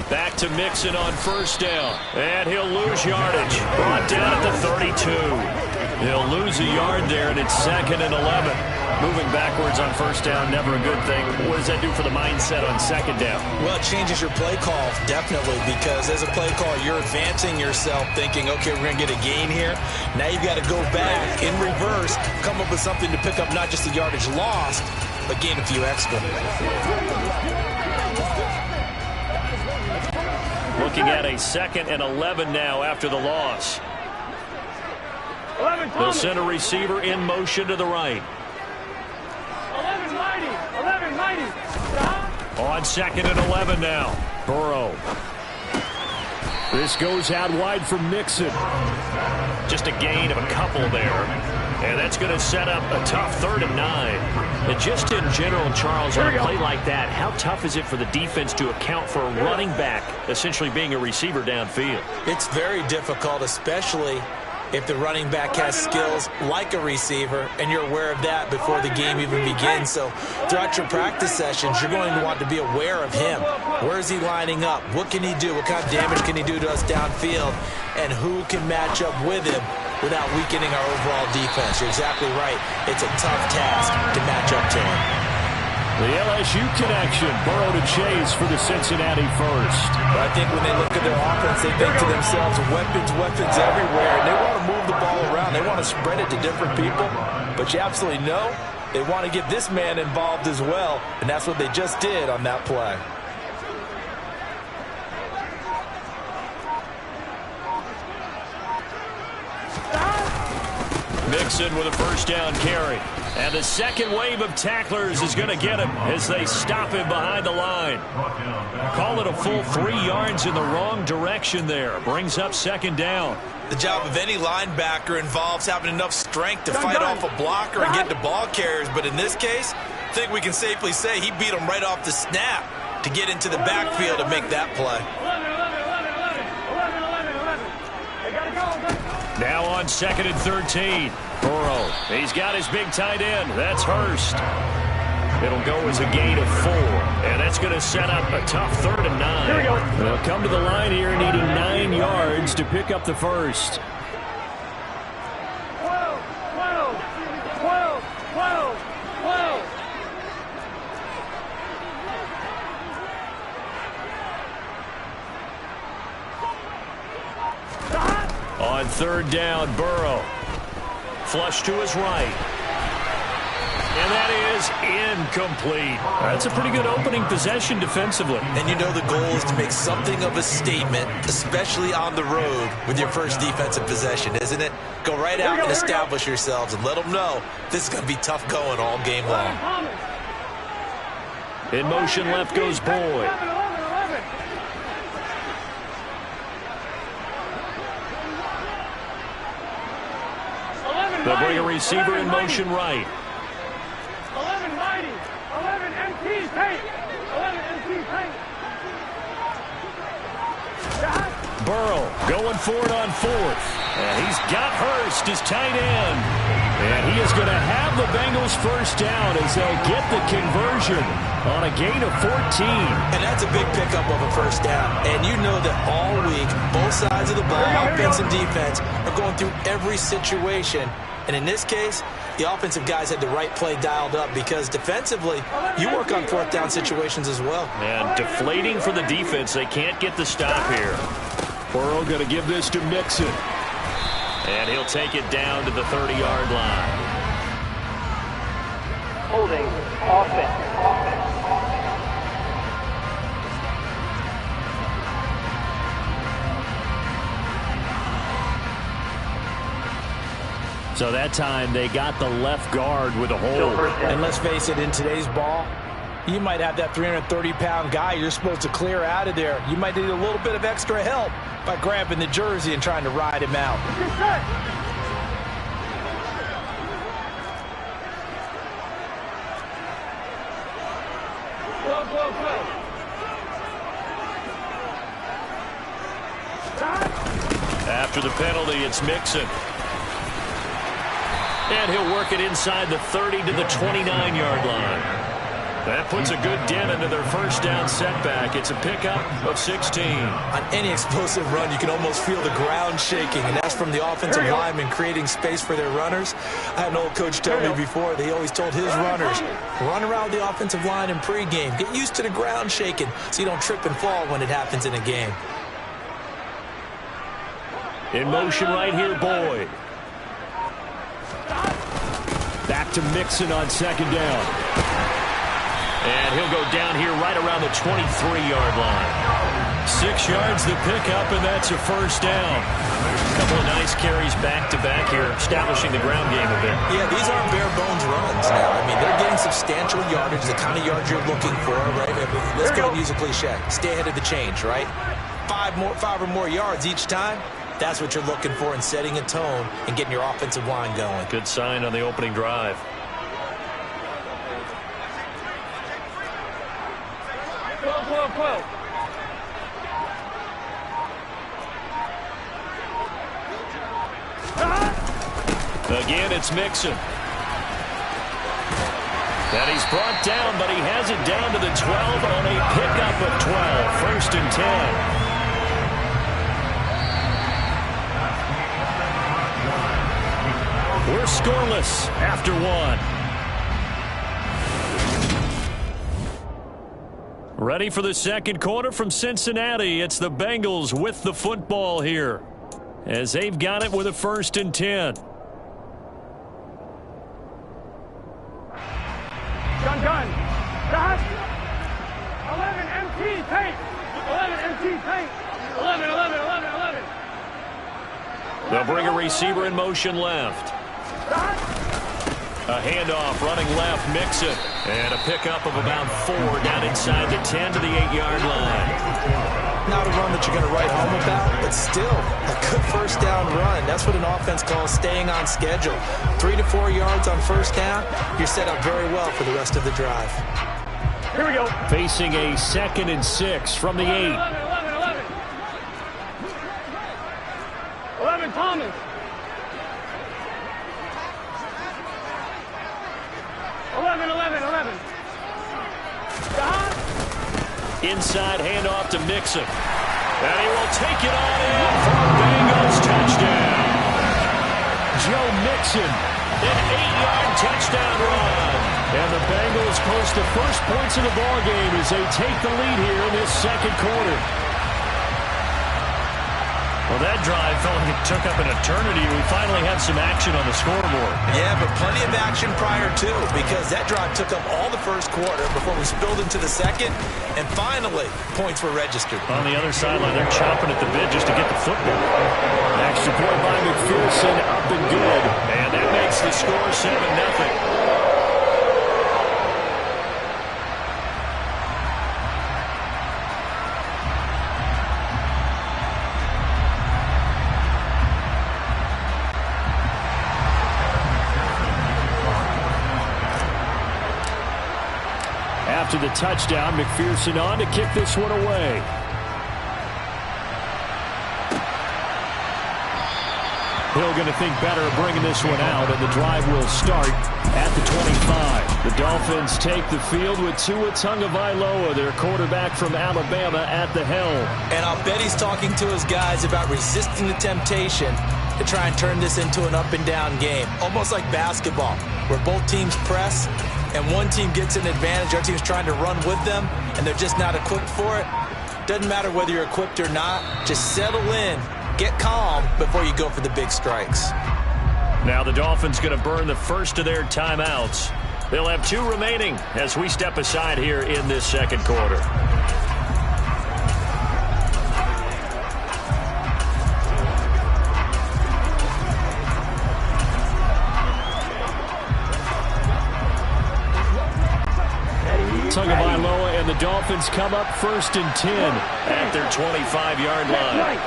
Back to Mixon on first down, and he'll lose yardage. Brought down at the 32. He'll lose a yard there, and it's 2nd and 11. Moving backwards on first down, never a good thing. What does that do for the mindset on second down? Well, it changes your play call, definitely, because as a play call, you're advancing yourself thinking, okay, we're going to get a gain here. Now you've got to go back in reverse, come up with something to pick up not just the yardage lost, but gain a few extra. Looking at a 2nd and 11 now after the loss. They'll send a receiver in motion to the right. 11 mighty. On 2nd and 11 now. Burrow. This goes out wide for Mixon. Just a gain of a couple there. And that's going to set up a tough 3rd and 9. And just in general, Charles, on a play like that, how tough is it for the defense to account for a running back essentially being a receiver downfield? It's very difficult, especially if the running back has skills like a receiver, and you're aware of that before the game even begins. So throughout your practice sessions, you're going to want to be aware of him. Where is he lining up? What can he do? What kind of damage can he do to us downfield? And who can match up with him without weakening our overall defense? You're exactly right. It's a tough task to match up to him. The LSU connection, Burrow to Chase for the Cincinnati first. But I think when they look at their offense, they think to themselves, weapons everywhere. And they want to move the ball around. They want to spread it to different people. But you absolutely know they want to get this man involved as well. And that's what they just did on that play. Mixon with a first down carry. And the second wave of tacklers is going to get him as they stop him behind the line. Call it a full 3 yards in the wrong direction there. Brings up 2nd down. The job of any linebacker involves having enough strength to fight off a blocker and get to ball carriers. But in this case, I think we can safely say he beat him right off the snap to get into the backfield and make that play. Now on 2nd and 13. Burrow, he's got his big tight end. That's Hurst. It'll go as a gain of 4. And that's going to set up a tough 3rd and 9. They'll come to the line here needing 9 yards to pick up the first. 12. On 3rd down, Burrow. Flush to his right. And that is incomplete. That's a pretty good opening possession defensively. And you know the goal is to make something of a statement, especially on the road with your first defensive possession, isn't it? Go right out and establish yourselves and let them know this is going to be tough going all game long. In motion left goes Boyd. They'll bring a receiver in motion right. 11 mighty. 11 MT paint. 11 MT paint. Burrow going for it on 4th. And he's got Hurst, his tight end. And he is going to have the Bengals first down as they'll get the conversion on a gain of 14. And that's a big pickup of a first down. And you know that all week, both sides of the ball, offense and defense, are going through every situation. And in this case, the offensive guys had the right play dialed up because defensively, you work on 4th down situations as well. And deflating for the defense. They can't get the stop here. Burrow going to give this to Mixon. And he'll take it down to the 30-yard line. Holding offense. So that time they got the left guard with a hold. And let's face it, in today's ball, You might have that 330-pound guy you're supposed to clear out of there. You might need a little bit of extra help by grabbing the jersey and trying to ride him out. After the penalty, it's Mixon. And he'll work it inside the 30 to the 29-yard line. That puts a good dent into their first down setback. It's a pickup of 16. On any explosive run, you can almost feel the ground shaking, and that's from the offensive lineman creating space for their runners. I had an old coach tell me before, they always told his runners, run around the offensive line in pregame. Get used to the ground shaking so you don't trip and fall when it happens in a game. In motion right here, Boyd. Back to Mixon on second down. And he'll go down here right around the 23-yard line. 6 yards the pickup, and that's a first down. A couple of nice carries back-to-back here, establishing the ground game a bit. Yeah, these aren't bare-bones runs now. I mean, they're getting substantial yardage, the kind of yards you're looking for, right? Let's go and use a cliche. Stay ahead of the change, right? 5 or more yards each time. That's what you're looking for in setting a tone and getting your offensive line going. Good sign on the opening drive. Again, it's Mixon. And he's brought down, but he has it down to the 12 on a pickup of 12. First and 10. We're scoreless after one. Ready for the second quarter from Cincinnati. It's the Bengals with the football here, as they've got it with a first and 10. Gun. Dot. 11 MT tank. 11 MT tank. 11. They'll bring a receiver in motion left. A handoff running left, Mixon. And a pickup of about 4 down inside the 10 to the 8-yard line. Not a run that you're going to write home about, but still a good first down run. That's what an offense calls staying on schedule. 3 to 4 yards on first down, you're set up very well for the rest of the drive. Here we go. Facing a 2nd and 6 from the 8. 11 Thomas. 11. Inside handoff to Mixon. And he will take it on in for a Bengals touchdown. Joe Mixon, an 8-yard touchdown run. And the Bengals post the first points of the ballgame as they take the lead here in this second quarter. Well, that drive felt like it took up an eternity. We finally had some action on the scoreboard. Yeah, but plenty of action prior to, because that drive took up all the first quarter before we spilled into the second, and finally, points were registered. On the other sideline, they're chomping at the bit just to get the football. Extra point by McPherson, up and good. And that makes the score 7-0. After the touchdown, McPherson on to kick this one away. Hill going to think better of bringing this one out, and the drive will start at the 25. The Dolphins take the field with Tua Tagovailoa, their quarterback from Alabama, at the helm. And I'll bet he's talking to his guys about resisting the temptation to try and turn this into an up-and-down game, almost like basketball, where both teams press, and one team gets an advantage, our team's trying to run with them, and they're just not equipped for it. Doesn't matter whether you're equipped or not. Just settle in, get calm before you go for the big strikes. Now the Dolphins going to burn the first of their timeouts. They'll have 2 remaining as we step aside here in this second quarter. come up 1st and 10 at their 25-yard line.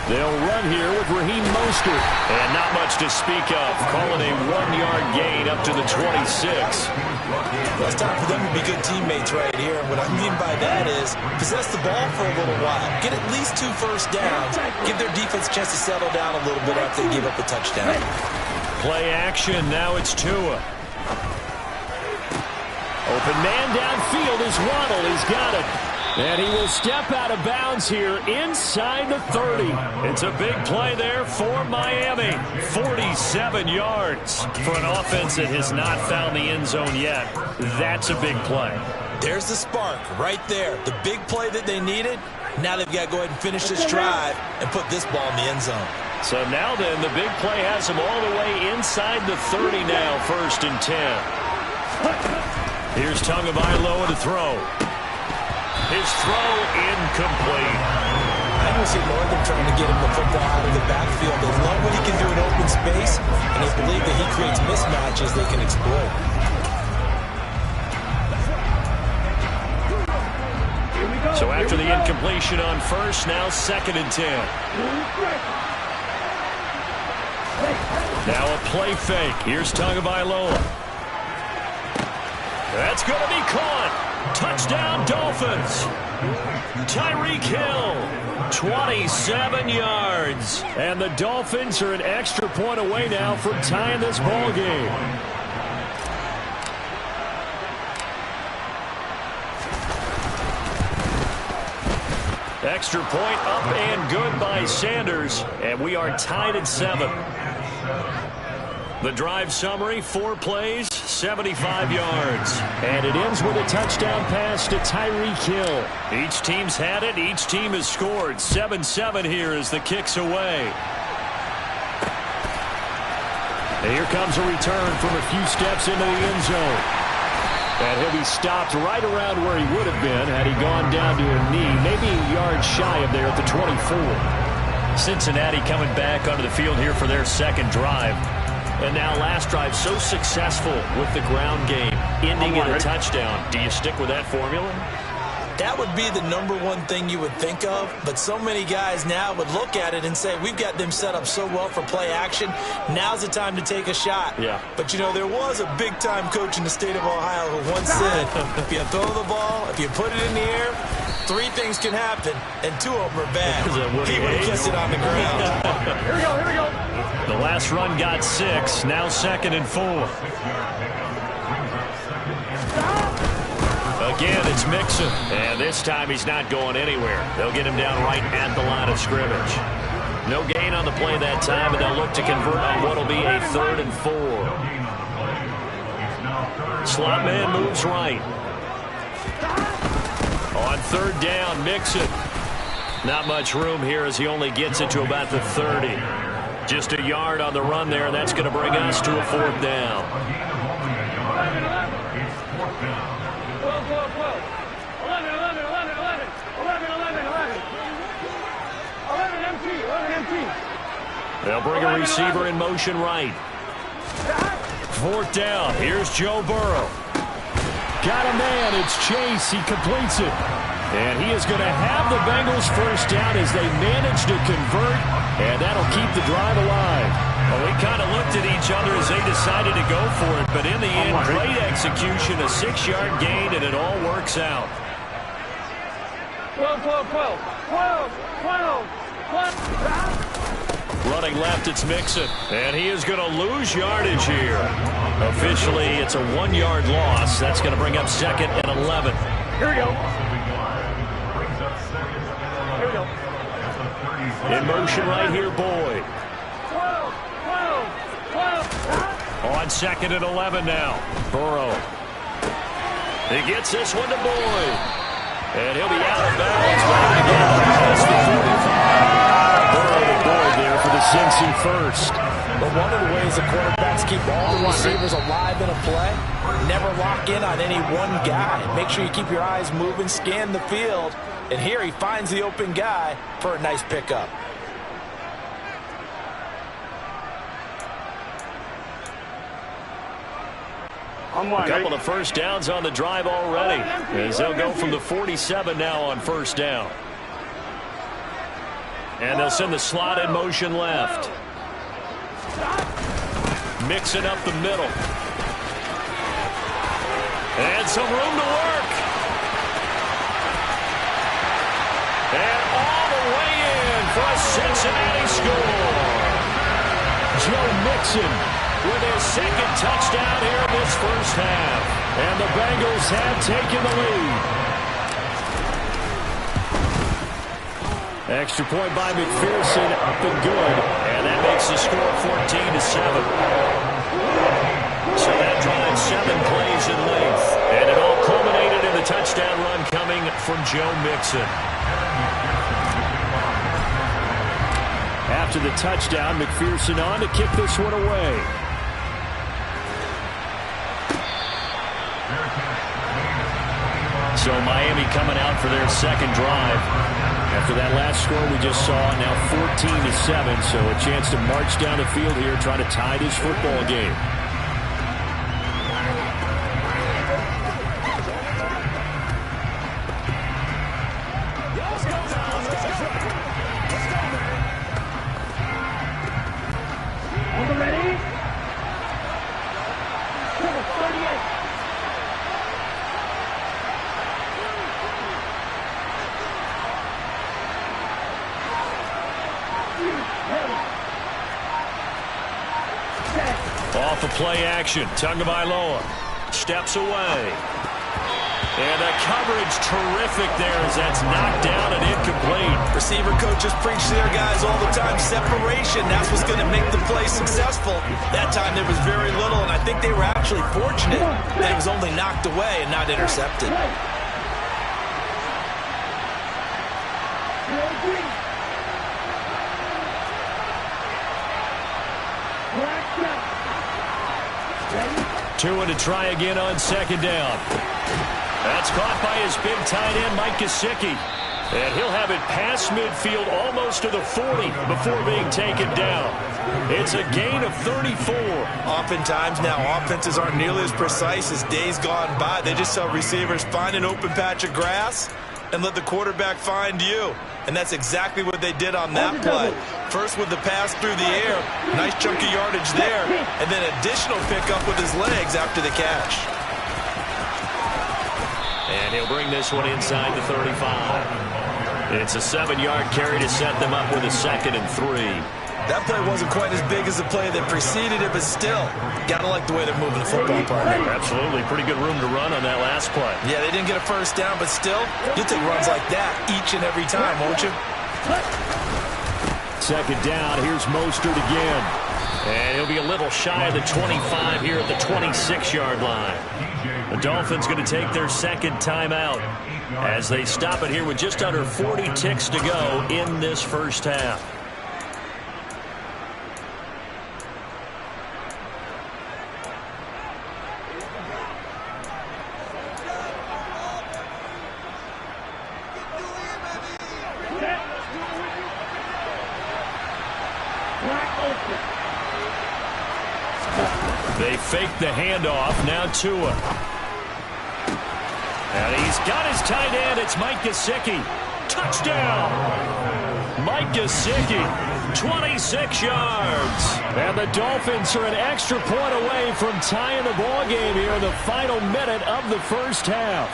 They'll run here with Raheem Mostert. And not much to speak of. Calling a 1-yard gain up to the 26. Well, it's time for them to be good teammates right here. And what I mean by that is possess the ball for a little while. Get at least 2 first downs. Give their defense a chance to settle down a little bit after they give up a touchdown. Play action. Now it's Tua. Open man downfield is Waddle. He's got it. And he will step out of bounds here inside the 30. It's a big play there for Miami. 47 yards for an offense that has not found the end zone yet. That's a big play. There's the spark right there. The big play that they needed. Now they've got to go ahead and finish this drive and put this ball in the end zone. So now then, the big play has him all the way inside the 30 now, 1st and 10. Here's Tagovailoa to throw. His throw incomplete. I don't see more than trying to get him the football out of the backfield. They love what he can do in open space, and they believe that he creates mismatches they can exploit. So after the incompletion on 1st, now 2nd and 10. Now a play fake. Here's Tagovailoa. That's going to be caught. Touchdown, Dolphins. Tyreek Hill, 27 yards. And the Dolphins are an extra point away now from tying this ball game. Extra point up and good by Sanders. And we are tied at 7. The drive summary, 4 plays, 75 yards. And it ends with a touchdown pass to Tyreek Hill. Each team's had it. Each team has scored. 7-7 here as the kick's away. And here comes a return from a few steps into the end zone. And he'll be stopped right around where he would have been had he gone down to a knee, maybe a yard shy of there at the 24. Cincinnati coming back onto the field here for their 2nd drive. And now last drive so successful with the ground game, ending in a touchdown. Do you stick with that formula? That would be the #1 thing you would think of, but so many guys now would look at it and say, we've got them set up so well for play action, now's the time to take a shot. Yeah. But, you know, there was a big-time coach in the state of Ohio who once said, if you throw the ball, if you put it in the air, 3 things can happen, and 2 of them are bad. He would have kissed it on the ground. Here we go, here we go. The last run got 6, now 2nd and 4. Again, it's Mixon. And this time he's not going anywhere. They'll get him down right at the line of scrimmage. No gain on the play that time, and they'll look to convert on what will be a 3rd and 4. Slot man moves right. On 3rd down, Mixon. Not much room here as he only gets it to about the 30. Just a yard on the run there, and that's going to bring us to a 4th down. 11 empty. They'll bring a receiver in motion right. 4th down. Here's Joe Burrow. Got a man. It's Chase. He completes it. And he is going to have the Bengals 1st down as they manage to convert. And that'll keep the drive alive. Well, we kind of looked at each other as they decided to go for it. But in the end, great execution, a 6-yard gain, and it all works out. 12. Running left, it's Mixon. And he is going to lose yardage here. Officially, it's a 1-yard loss. That's going to bring up 2nd and 11. Here we go. In motion right here, Boyd. 12. On 2nd and 11 now. Burrow. He gets this one to Boyd. And he'll be out of bounds. Burrow to Boyd there for the Cincy 1st. But one of the ways the quarterbacks keep all the receivers alive in a play, never lock in on any one guy. Make sure you keep your eyes moving, scan the field. And here he finds the open guy for a nice pickup. A couple of first downs on the drive already, as they'll go from the 47 now on first down. And they'll send the slot in motion left. Mixing up the middle. And some room to work. And all the way in for a Cincinnati score. Joe Mixon with his second touchdown here in this first half. And the Bengals have taken the lead. Extra point by McPherson, up and good. And that makes the score 14-7. So that drives 7 plays in length. And it all culminated in the touchdown run coming from Joe Mixon. After the touchdown, McPherson on to kick this one away. So Miami coming out for their second drive. After that last score we just saw, now 14-7. So a chance to march down the field here, trying to tie this football game. Off of play action, Tagovailoa steps away. And the coverage terrific there as that's knocked down and incomplete. Receiver coaches preach to their guys all the time. Separation, that's what's going to make the play successful. That time there was very little, and I think they were actually fortunate that it was only knocked away and not intercepted. Tua to try again on second down. That's caught by his big tight end, Mike Gesicki. And he'll have it past midfield almost to the 40 before being taken down. It's a gain of 34. Oftentimes now, offenses aren't nearly as precise as days gone by. They just tell receivers, find an open patch of grass and let the quarterback find you. And that's exactly what they did on that play. First with the pass through the air, nice chunk of yardage there, and then additional pickup with his legs after the catch. And he'll bring this one inside the 35. It's a 7-yard carry to set them up with a 2nd and 3. That play wasn't quite as big as the play that preceded it, but still, gotta like the way they're moving the football, partner. Absolutely, pretty good room to run on that last play. Yeah, they didn't get a first down, but still, you'll take runs like that each and every time, won't you? Second down, here's Mostert again. And he'll be a little shy of the 25 here at the 26-yard line. The Dolphins going to take their second timeout as they stop it here with just under 40 ticks to go in this first half. They fake the handoff. Now Tua. And he's got his tight end. It's Mike Gesicki. Touchdown. Mike Gesicki, 26 yards. And the Dolphins are an extra point away from tying the ball game here in the final minute of the first half.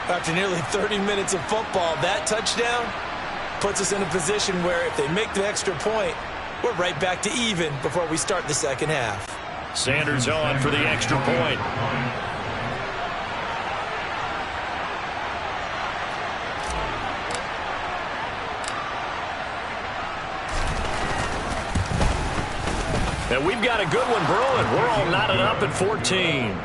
After nearly 30 minutes of football, that touchdown puts us in a position where if they make the extra point, we're right back to even before we start the second half. Sanders on for the extra point. And we've got a good one brewing. We're all knotted up at 14.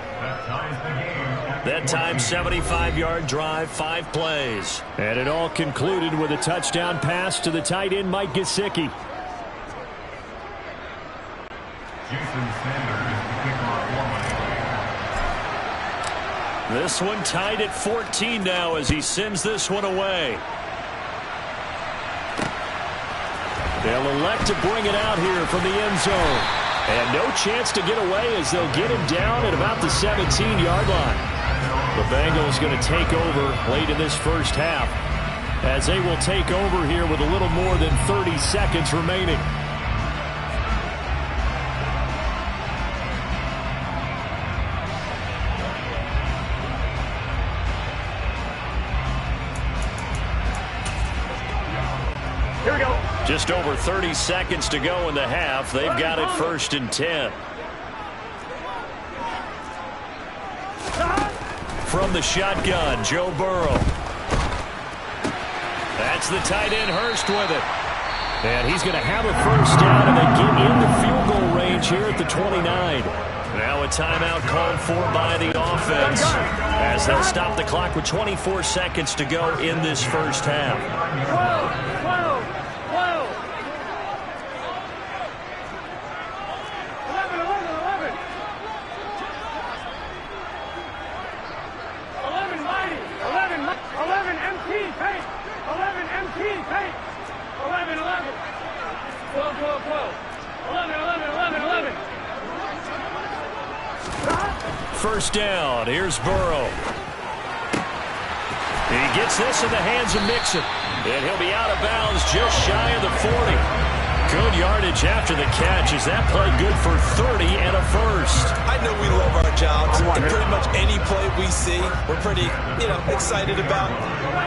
That time, 75-yard drive, 5 plays. And it all concluded with a touchdown pass to the tight end, Mike Gesicki. This one tied at 14 now as he sends this one away. They'll elect to bring it out here from the end zone. And no chance to get away as they'll get him down at about the 17-yard line. The Bengals going to take over late in this first half as they will take over here with a little more than 30 seconds remaining. Here we go. Just over 30 seconds to go in the half. They've got it 1st and 10. From the shotgun, Joe Burrow. That's the tight end, Hurst, with it. And he's going to have a first down and then get in the field goal range here at the 29. Now a timeout called for by the offense as they'll stop the clock with 24 seconds to go in this first half. 11 MT, paint. 11 MT, paint. 11, 11. 12, 12, 12. 11, 11, 11, 11. First down. Here's Burrow. He gets this in the hands of Mixon. And he'll be out of bounds just shy of the 40. Good yardage after the catch. Is that play good for 30 and a first? I know we love our jobs. And pretty much any play we see, we're pretty, excited about.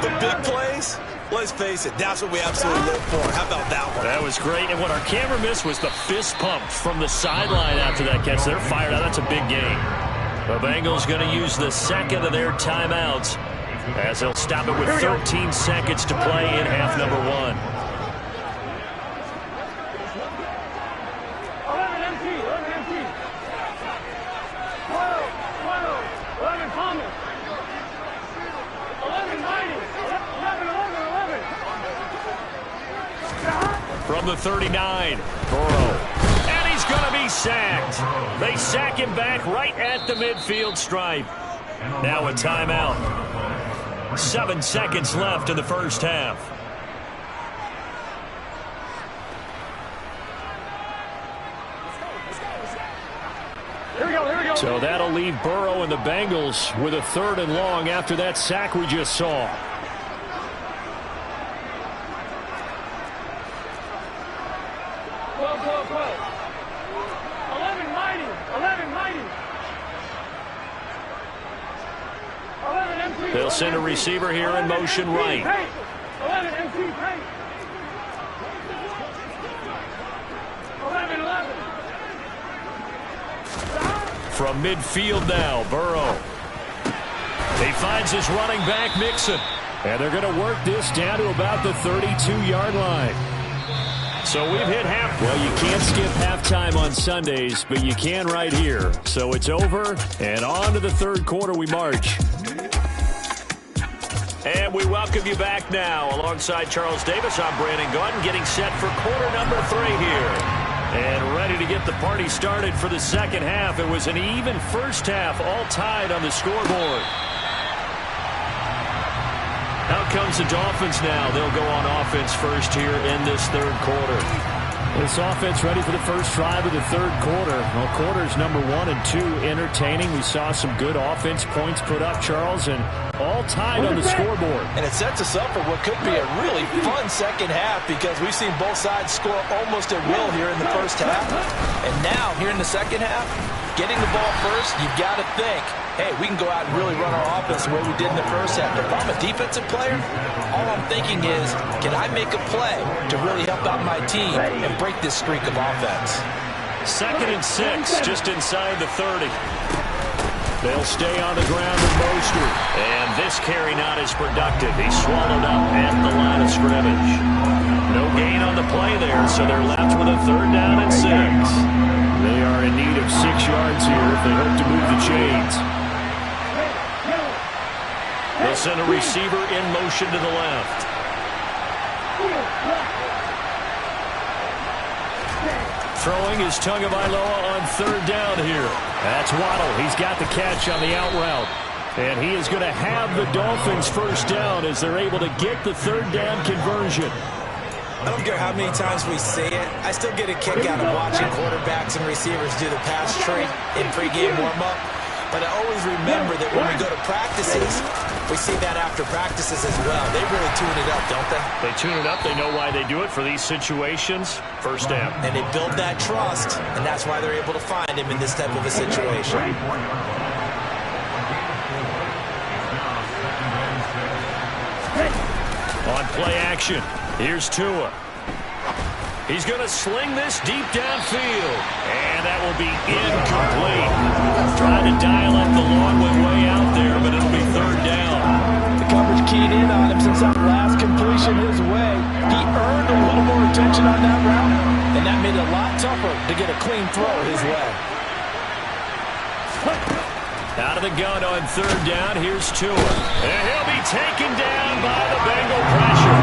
But big plays, let's face it, that's what we absolutely live for. How about that one? That was great. And what our camera missed was the fist pump from the sideline after that catch. They're fired out. That's a big game. The Bengals going to use the second of their timeouts as they'll stop it with 13 seconds to play in half number 1. 39, Burrow, and he's going to be sacked. They sack him back right at the midfield stripe. Now a timeout. 7 seconds left in the first half. Here we go. So that'll leave Burrow and the Bengals with a 3rd and long after that sack we just saw. They'll send a receiver here in motion right. 11 MT, paint. 11, 11. From midfield now, Burrow. He finds his running back, Mixon. And they're going to work this down to about the 32-yard line. So we've hit half. Well, you can't skip halftime on Sundays, but you can right here. So it's over, and on to the 3rd quarter we march. And we welcome you back now. Alongside Charles Davis, I'm Brandon Gordon, getting set for quarter number 3 here. And ready to get the party started for the second half. It was an even first half, all tied on the scoreboard. Out comes the Dolphins now. They'll go on offense first here in this 3rd quarter. This offense ready for the first drive of the 3rd quarter. Well, quarters number 1 and 2 entertaining. We saw some good offense points put up, Charles, and all tied on the scoreboard. And it sets us up for what could be a really fun second half because we've seen both sides score almost at will here in the first half. And now, here in the second half, getting the ball first, you've got to think, hey, we can go out and really run our offense the way we did in the first half. If I'm a defensive player, all I'm thinking is, can I make a play to really help out my team and break this streak of offense? 2nd and 6, just inside the 30. They'll stay on the ground with Mostert. And this carry not as productive. He's swallowed up at the line of scrimmage. No gain on the play there, so they're left with a 3rd down and 6. They are in need of 6 yards here if they hope to move the chains. They'll send a receiver in motion to the left. Throwing is Tagovailoa on 3rd down here. That's Waddle. He's got the catch on the out route. And he is going to have the Dolphins first down as they're able to get the 3rd down conversion. I don't care how many times we see it. I still get a kick out of watching quarterbacks and receivers do the pass tree in pregame warm-up. But I always remember that when we go to practices, we see that after practices as well. They really tune it up, don't they? They tune it up. They know why they do it for these situations. First down. And they build that trust, and that's why they're able to find him in this type of a situation. On play action, here's Tua. He's going to sling this deep downfield. And that will be incomplete. Trying to dial up the long way out there, but it'll be third down. The coverage keyed in on him since that last completion his way. He earned a little more attention on that route, and that made it a lot tougher to get a clean throw his way. Out of the gun on third down, here's Tua. And he'll be taken down by the Bengal pressure.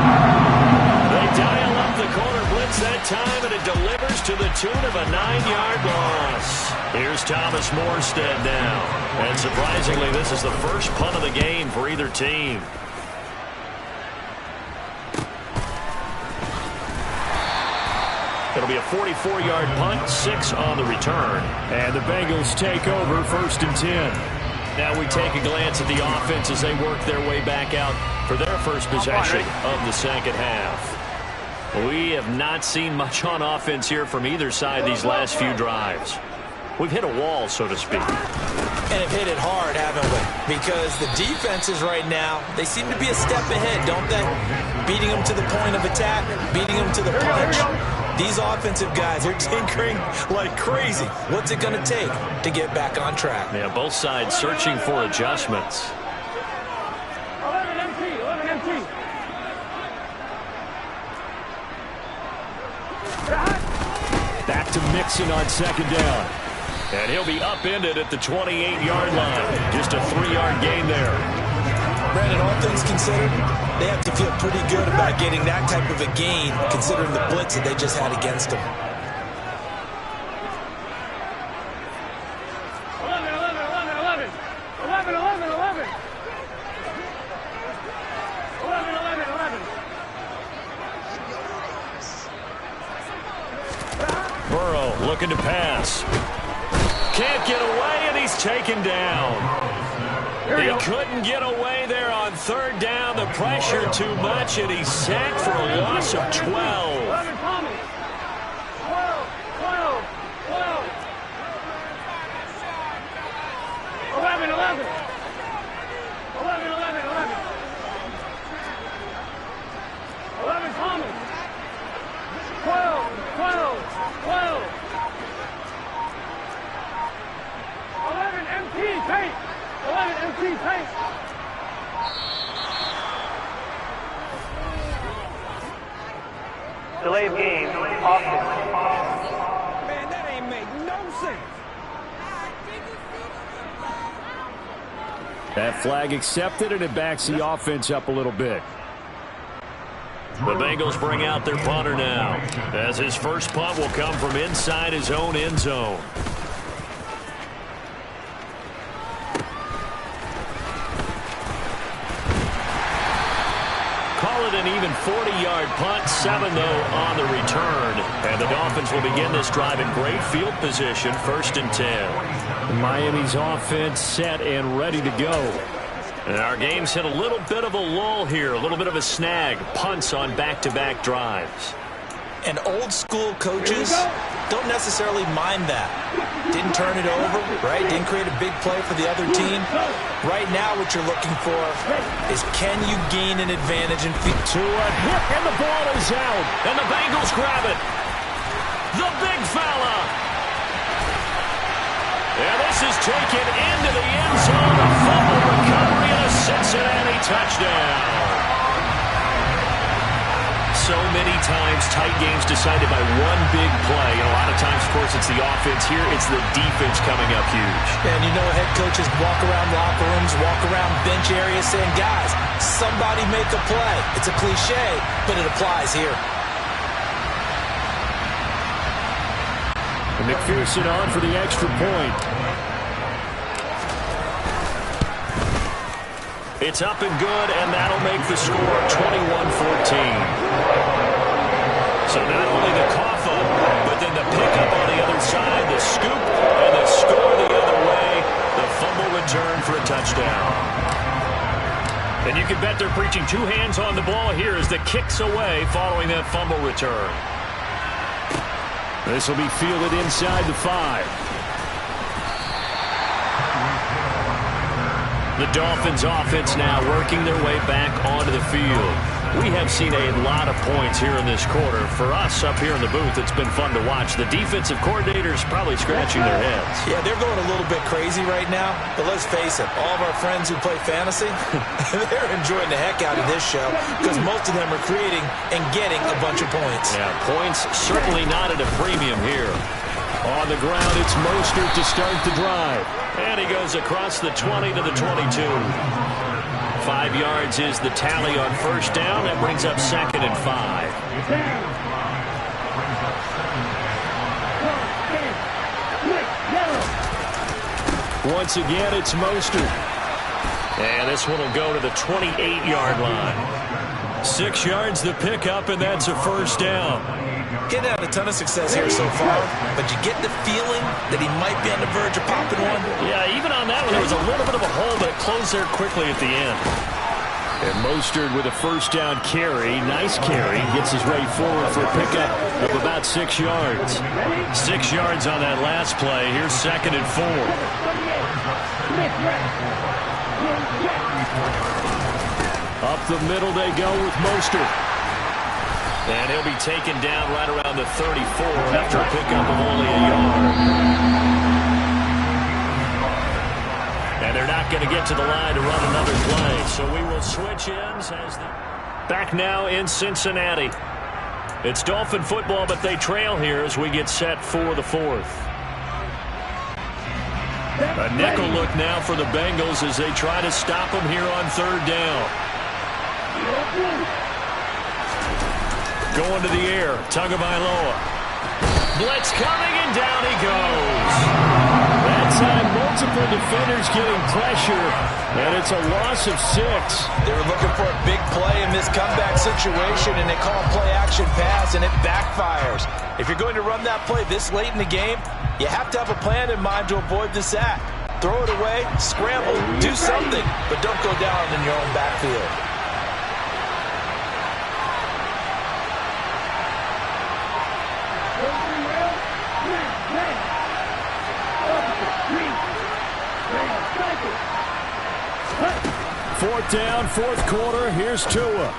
They dial up the corner blitz that time, and it delivers to the tune of a 9-yard loss. Here's Thomas Morstead now. And surprisingly, this is the first punt of the game for either team. It'll be a 44-yard punt, 6 on the return. And the Bengals take over 1st and 10. Now we take a glance at the offense as they work their way back out for their first possession of the second half. We have not seen much on offense here from either side these last few drives. We've hit a wall, so to speak. And have hit it hard, haven't we? Because the defenses right now, they seem to be a step ahead, don't they? Beating them to the point of attack, beating them to the punch. These offensive guys are tinkering like crazy. What's it going to take to get back on track? Yeah, both sides searching for adjustments. 11 empty. Back to Mixon on second down. And he'll be upended at the 28-yard line. Just a 3-yard gain there. Brandon, all things considered, they have to feel pretty good about getting that type of a gain, considering the blitz that they just had against them. 11. Burrow looking to pass. Can't get away, and he's taken down. He couldn't get away there on third down. The pressure too much, and he's sacked for a loss of 12. 11, Thomas. 12. 11. 11, Thomas. 12. 11, MT, paint. 11, MT, paint. Delay of game, offense. Man, that ain't make no sense. That flag accepted, and it backs the offense up a little bit. The Bengals bring out their punter now, as his first punt will come from inside his own end zone. Call it an even 40-yard punt, 7 though on the return. And the Dolphins will begin this drive in great field position, 1st and 10. Miami's offense set and ready to go. And our game's hit a little bit of a lull here, a little bit of a snag. Punts on back-to-back drives. And old-school coaches don't necessarily mind that. Didn't turn it over, right? Didn't create a big play for the other team. Right now what you're looking for is, can you gain an advantage in field? To a hit, and the ball is out. And the Bengals grab it. The big fella. And this is taken into the end zone. A fumble recovery and a Cincinnati touchdown. So many times tight games decided by one big play. And a lot of times, of course, it's the offense. Here, it's the defense coming up huge. And you know, head coaches walk around locker rooms, walk around bench areas saying, guys, somebody make a play. It's a cliche, but it applies here. And McPherson on for the extra point. It's up and good, and that'll make the score 21-14. So not only the cough up, but then the pickup on the other side, the scoop, and the score the other way. The fumble return for a touchdown. And you can bet they're preaching two hands on the ball here as the kick's away following that fumble return. This will be fielded inside the 5. The Dolphins offense now working their way back onto the field. We have seen a lot of points here in this quarter. For us up here in the booth, it's been fun to watch. The defensive coordinators probably scratching their heads. Yeah, they're going a little bit crazy right now. But let's face it, all of our friends who play fantasy, they're enjoying the heck out of this show because most of them are creating and getting a bunch of points. Yeah, points certainly not at a premium here. On the ground, it's Mostert to start the drive. And he goes across the 20 to the 22. 5 yards is the tally on first down. That brings up 2nd and 5. Once again, it's Mostert. And this one will go to the 28-yard line. 6 yards the pickup, and that's a first down. Getting had a ton of success here so far, but you get the feeling that he might be on the verge of popping one. Yeah, even on that one, there was a little bit of a hole, but it closed there quickly at the end. And Mostert with a first down carry. Nice carry. Gets his way forward for a pickup of about 6 yards. 6 yards on that last play. Here's 2nd and 4. Up the middle they go with Mostert. And he'll be taken down right around the 34 after a pickup of only a yard. And they're not going to get to the line to run another play. So we will switch ends as the... Back now in Cincinnati. It's Dolphin football, but they trail here as we get set for the 4th. A nickel look now for the Bengals as they try to stop them here on 3rd down. Going to the air, Tagovailoa. Blitz coming, and down he goes. That time, multiple defenders getting pressure, and it's a loss of 6. They were looking for a big play in this comeback situation, and they call a play-action pass, and it backfires. If you're going to run that play this late in the game, you have to have a plan in mind to avoid the sack. Throw it away, scramble, do something, but don't go down in your own backfield. Fourth down, 4th quarter. Here's Tua.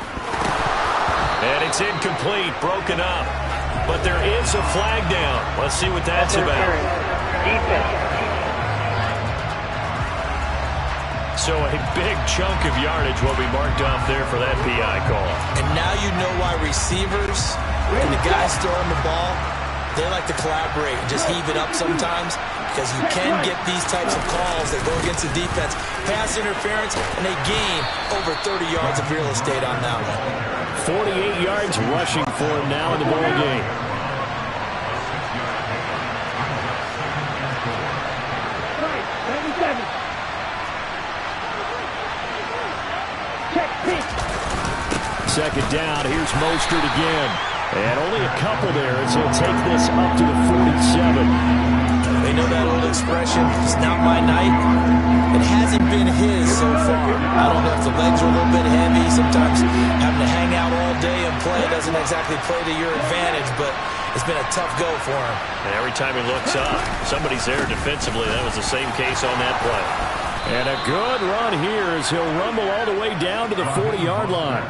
And it's incomplete, broken up. But there is a flag down. Let's see what that's about. So a big chunk of yardage will be marked off there for that PI call. And now you know why receivers and the guys throwing the ball, they like to collaborate and just heave it up sometimes, because you can get these types of calls that go against the defense. Pass interference, and they gain over 30 yards of real estate on that one. 48 yards rushing for him now in the ball game. Second down, here's Mostert again. And only a couple there as he'll take this up to the 47. They know that old expression, it's not my night. It hasn't been his so far. I don't know if the legs are a little bit heavy. Sometimes having to hang out all day and play doesn't exactly play to your advantage, but it's been a tough go for him. And every time he looks up, somebody's there defensively. That was the same case on that play. And a good run here as he'll rumble all the way down to the 40-yard line.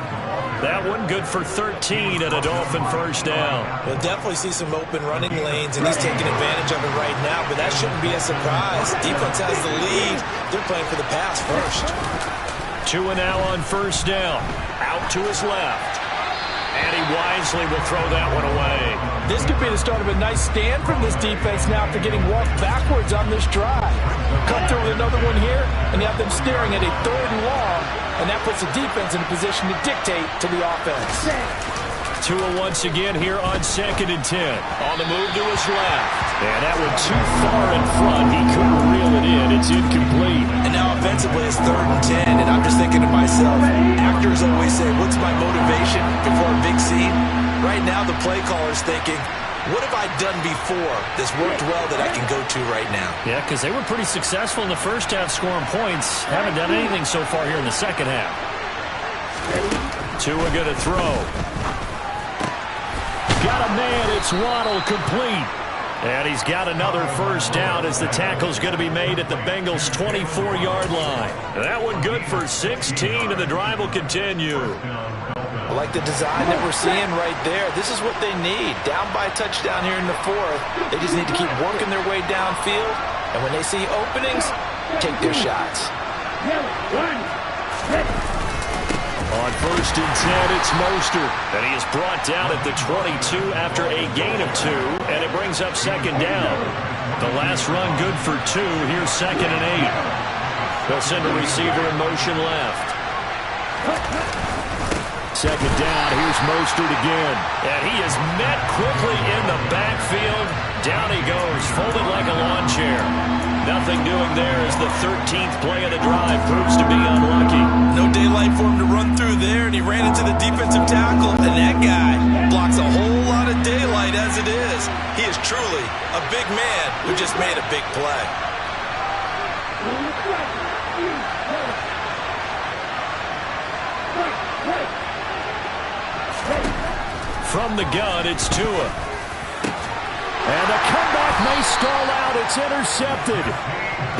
That one good for 13 and a Dolphin first down. We'll definitely see some open running lanes, and he's taking advantage of it right now, but that shouldn't be a surprise. Defense has the lead. They're playing for the pass first. Tua now on first down. Out to his left. And he wisely will throw that one away. This could be the start of a nice stand from this defense now after getting walked backwards on this drive. Cut through with another one here, and you have them staring at a 3rd and long, and that puts the defense in a position to dictate to the offense. Tua once again here on 2nd and 10. On the move to his left. And that one too far in front. He couldn't reel it in. It's incomplete. And now offensively it's 3rd and 10, and I'm just thinking to myself, actors always say, what's my motivation before a big scene? Right right now the play caller's thinking, what have I done before that's worked well that I can go to right now? Yeah, because they were pretty successful in the first half scoring points. Haven't done anything so far here in the second half. Tua going to throw. Got a man. It's Waddle complete. And he's got another first down as the tackle's going to be made at the Bengals' 24-yard line. That one good for 16, and the drive will continue. I like the design that we're seeing right there. This is what they need. Down by a touchdown here in the fourth. They just need to keep working their way downfield. And when they see openings, take their shots. On 1st and 10, it's Mostert. And he is brought down at the 22 after a gain of 2. And it brings up second down. The last run good for 2. Here's 2nd and 8. They'll send a receiver in motion left. Second down, here's Mostert again. And he is met quickly in the backfield. Down he goes, folded like a lawn chair. Nothing doing there as the 13th play of the drive proves to be unlucky. No daylight for him to run through there, and he ran into the defensive tackle, and that guy blocks a whole lot of daylight as it is. He is truly a big man who just made a big play. From the gun, it's Tua. And the comeback may stall out. It's intercepted.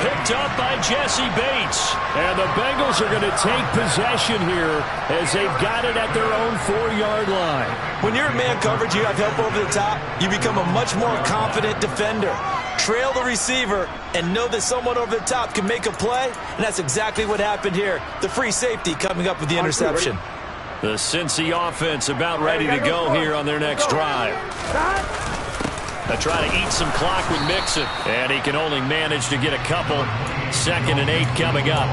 Picked up by Jesse Bates. And the Bengals are going to take possession here as they've got it at their own 4-yard line. When you're in man coverage, you have help over the top, you become a much more confident defender. Trail the receiver and know that someone over the top can make a play, and that's exactly what happened here. The free safety coming up with the interception. The Cincy offense about ready to go here on their next drive. They try to eat some clock with Mixon, and he can only manage to get a couple. 2nd and 8 coming up.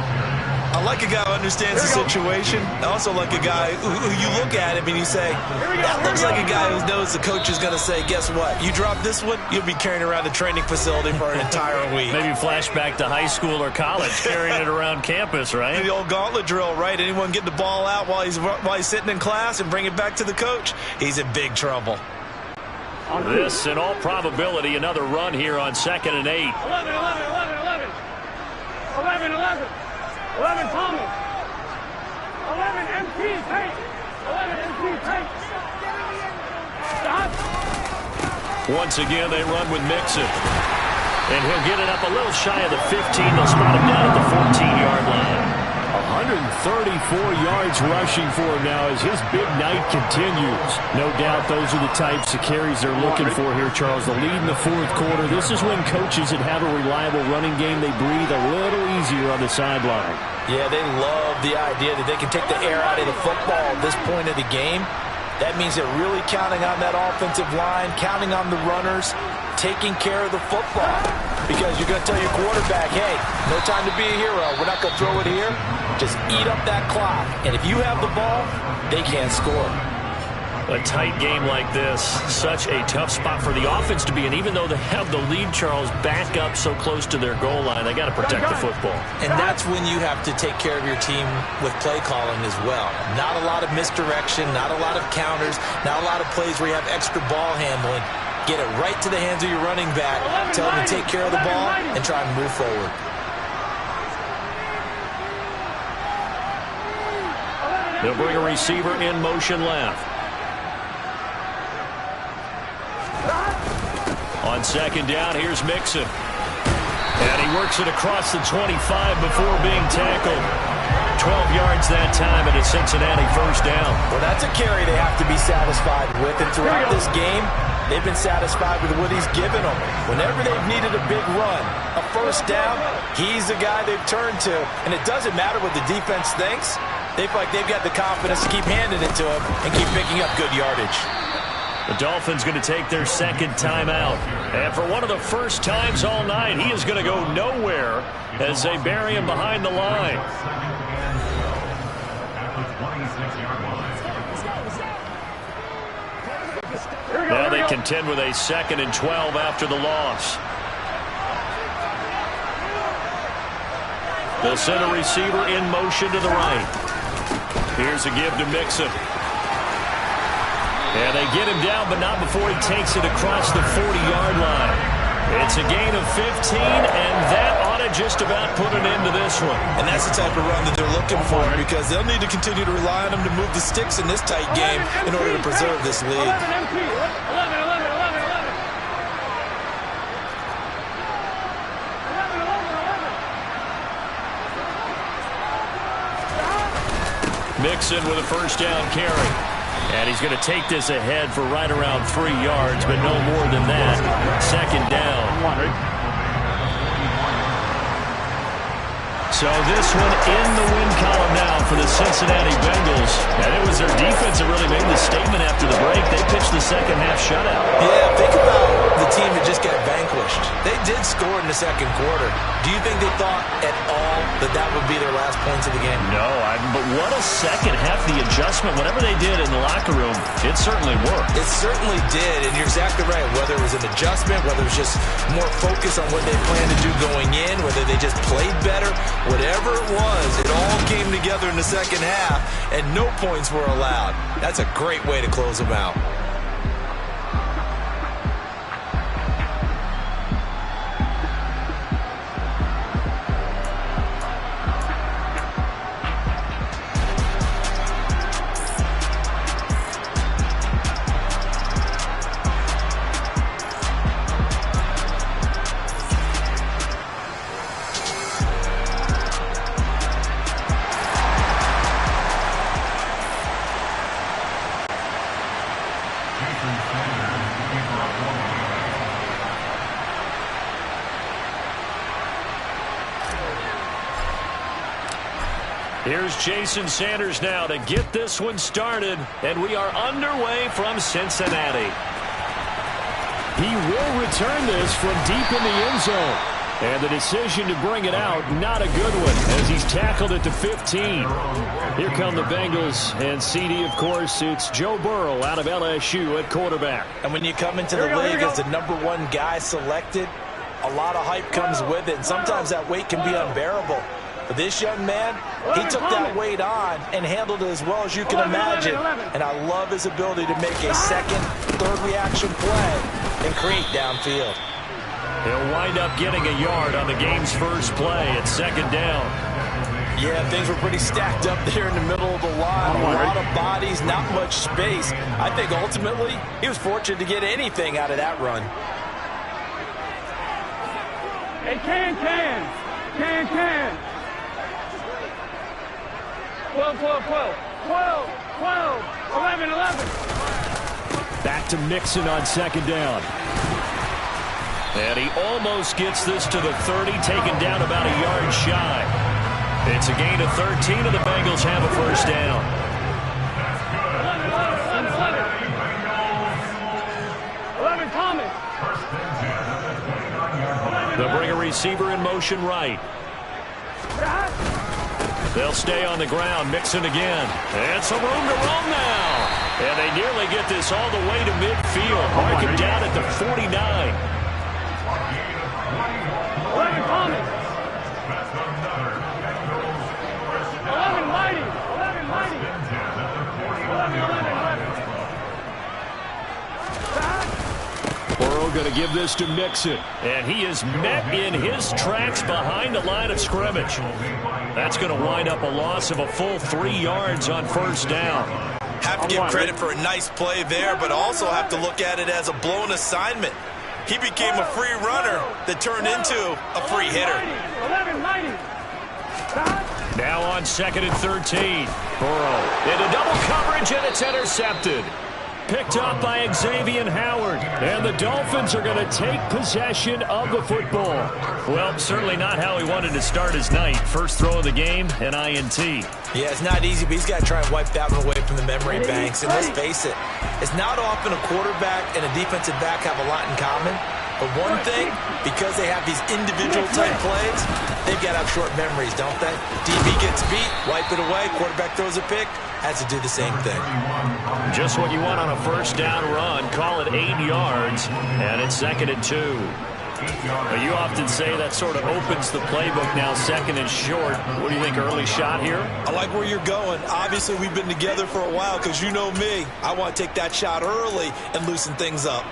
I like a guy who understands the situation. I also like a guy who you look at him and you say, that looks like a guy who knows the coach is going to say, guess what? You drop this one, you'll be carrying around the training facility for an entire week. Maybe flashback to high school or college, carrying it around campus, right? The old gauntlet drill, right? Anyone get the ball out while he's sitting in class and bring it back to the coach, he's in big trouble. This, in all probability, another run here on 2nd and 8. 11, 11, 11, 11. 11, 11. 11 Thomas. 11 MT Tate. 11 MT Tate. Stop. Once again, they run with Mixon. And he'll get it up a little shy of the 15. They'll spot him down at the 14-yard line. 134 yards rushing for him now as his big night continues. No doubt those are the types of carries they're looking for here, Charles. The lead in the 4th quarter. This is when coaches that have a reliable running game, they breathe a little easier on the sideline. Yeah, they love the idea that they can take the air out of the football at this point of the game. That means they're really counting on that offensive line, counting on the runners, taking care of the football. Because you're going to tell your quarterback, hey, no time to be a hero. We're not going to throw it here. Just eat up that clock. And if you have the ball, they can't score. A tight game like this, such a tough spot for the offense to be in. Even though they have the lead, Charles, back up so close to their goal line, they got to protect the football. And that's when you have to take care of your team with play calling as well. Not a lot of misdirection, not a lot of counters, not a lot of plays where you have extra ball handling. Get it right to the hands of your running back, tell them to take care of the ball, and try and move forward. They'll bring a receiver in motion left. On 2nd down, here's Mixon. And he works it across the 25 before being tackled. 12 yards that time, and it's Cincinnati 1st down. Well, that's a carry they have to be satisfied with. And throughout this game, they've been satisfied with what he's given them. Whenever they've needed a big run, a 1st down, he's the guy they've turned to. And it doesn't matter what the defense thinks. They feel like they've got the confidence to keep handing it to him and keep picking up good yardage. The Dolphins going to take their 2nd timeout. And for one of the first times all night, he is going to go nowhere as they bury him behind the line. Now they contend with a 2nd and 12 after the loss. They'll send a receiver in motion to the right. Here's a give to Mixon. And they get him down, but not before he takes it across the 40-yard line. It's a gain of 15, and that ought to just about put an end to this one. And that's the type of run that they're looking for, because they'll need to continue to rely on him to move the sticks in this tight game in order to preserve this lead. 11 MT. 11. Mixon with a first down carry. And he's going to take this ahead for right around 3 yards, but no more than that. Second down. So this one in the win column now for the Cincinnati Bengals. And it was their defense that really made the statement after the break. They pitched the second half shutout. Yeah, think about the team that just got vanquished. They did score in the second quarter. Do you think they thought at all that that would be their last points of the game? No, but what a second half. The adjustment, whatever they did in the locker room, it certainly worked. It certainly did, and you're exactly right. Whether it was an adjustment, whether it was just more focus on what they planned to do going in, whether they just played better, whatever it was, it all came together in the second half, and no points were allowed. That's a great way to close them out. Here's Jason Sanders now to get this one started, and we are underway from Cincinnati. He will return this from deep in the end zone. And the decision to bring it out, not a good one, as he's tackled at the 15. Here come the Bengals, and CD, of course, it's Joe Burrow out of LSU at quarterback. And when you come into the league as the #1 guy selected, a lot of hype comes with it, and sometimes that weight can be unbearable. But this young man, he took that weight on and handled it as well as you can imagine. And I love his ability to make a second, third reaction play and create downfield. He'll wind up getting a yard on the game's first play at second down. Yeah, things were pretty stacked up there in the middle of the line. A lot of bodies, not much space. I think ultimately he was fortunate to get anything out of that run. Hey, can. 12, 11. Back to Mixon on second down. And he almost gets this to the 30, taken down about a yard shy. It's a gain of 13, and the Bengals have a first down. 11, Thomas. They'll bring a receiver in motion right. They'll stay on the ground. Mixon again. And some room to roam now. And they nearly get this all the way to midfield. Mark him down at the 49. 11, Thomas. 11, Mighty. 11. Burrow going to give this to Mixon. And he is met in his tracks behind the line of scrimmage. That's going to wind up a loss of a full 3 yards on first down. Have to give credit for a nice play there, but also have to look at it as a blown assignment. He became a free runner that turned into a free hitter. 11, Mighty. Now on second and 13. Burrow into double coverage, and it's intercepted. Picked up by Xavier Howard. And the Dolphins are going to take possession of the football. Well, certainly not how he wanted to start his night. First throw of the game, an INT. Yeah, it's not easy, but he's got to try and wipe that one away from the memory banks. And let's face it, it's not often a quarterback and a defensive back have a lot in common. But one thing, because they have these individual type plays, they've got to have short memories, don't they? DB gets beat, wipe it away, quarterback throws a pick, has to do the same thing. Just what you want on a first down run. Call it 8 yards, and it's second and 2. Well, you often say that sort of opens the playbook now, second and short. What do you think, early shot here? I like where you're going. Obviously, we've been together for a while because you know me. I want to take that shot early and loosen things up.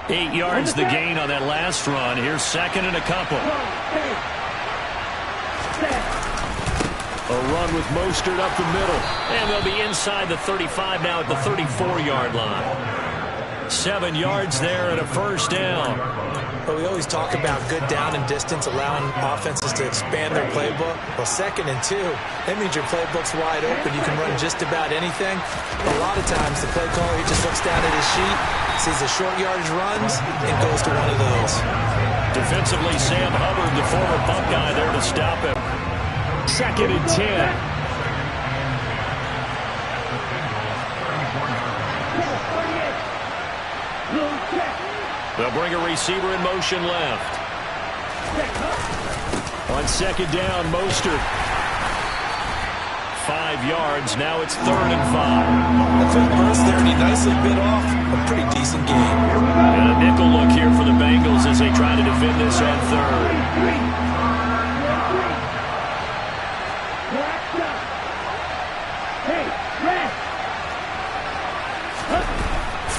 8 yards the gain on that last run. Here's second and a couple. A run with Mostert up the middle. And they'll be inside the 35 now at the 34-yard line. 7 yards there and a first down. But we always talk about good down and distance, allowing offenses to expand their playbook. Well, 2nd and 2, that means your playbook's wide open. You can run just about anything. A lot of times, the play caller, he just looks down at his sheet, sees the short yardage runs, and goes to one of those. Defensively, Sam Hubbard, the former Buckeye, there to stop him. 2nd and 10. They'll bring a receiver in motion left. On 2nd down, Mostert. 5 yards. Now it's 3rd and 5. The fifth burst there, and he nicely bit off a pretty decent game. And a nickel look here for the Bengals as they try to defend this on 3rd.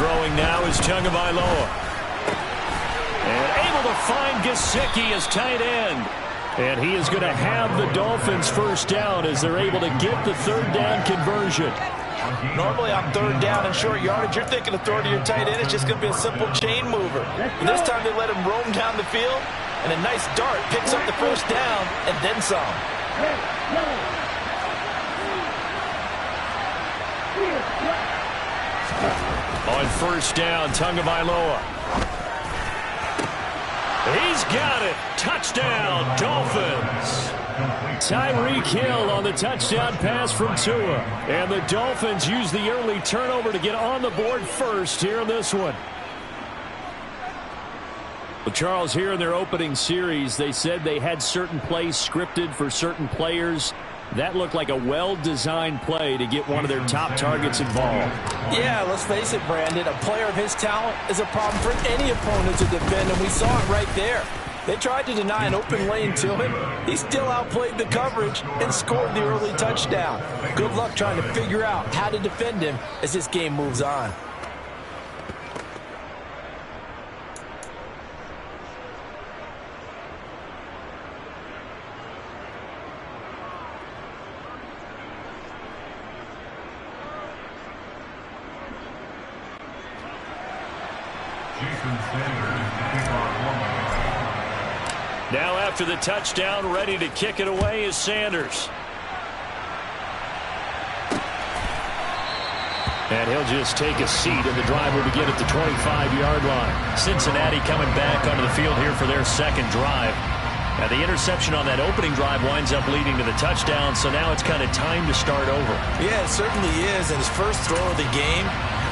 Throwing now is Tagovailoa. And able to find Gesicki as tight end. And he is going to have the Dolphins first down as they're able to get the 3rd down conversion. Normally on 3rd down and short yardage, you're thinking of throwing to your tight end. It's just going to be a simple chain mover. And this time they let him roam down the field, and a nice dart picks up the first down and then some. On 1st down, Tagovailoa. He's got it. Touchdown, Dolphins. Tyreek Hill on the touchdown pass from Tua. And the Dolphins use the early turnover to get on the board first here in this one. Well, Charles, here in their opening series, they said they had certain plays scripted for certain players. That looked like a well-designed play to get one of their top targets involved. Yeah, let's face it, Brandon. A player of his talent is a problem for any opponent to defend, and we saw it right there. They tried to deny an open lane to him. He still outplayed the coverage and scored the early touchdown. Good luck trying to figure out how to defend him as this game moves on. Now after the touchdown, ready to kick it away is Sanders. And he'll just take a seat, and the drive will begin at the 25-yard line. Cincinnati coming back onto the field here for their 2nd drive. Now the interception on that opening drive winds up leading to the touchdown, so now it's kind of time to start over. Yeah, it certainly is, and his first throw of the game.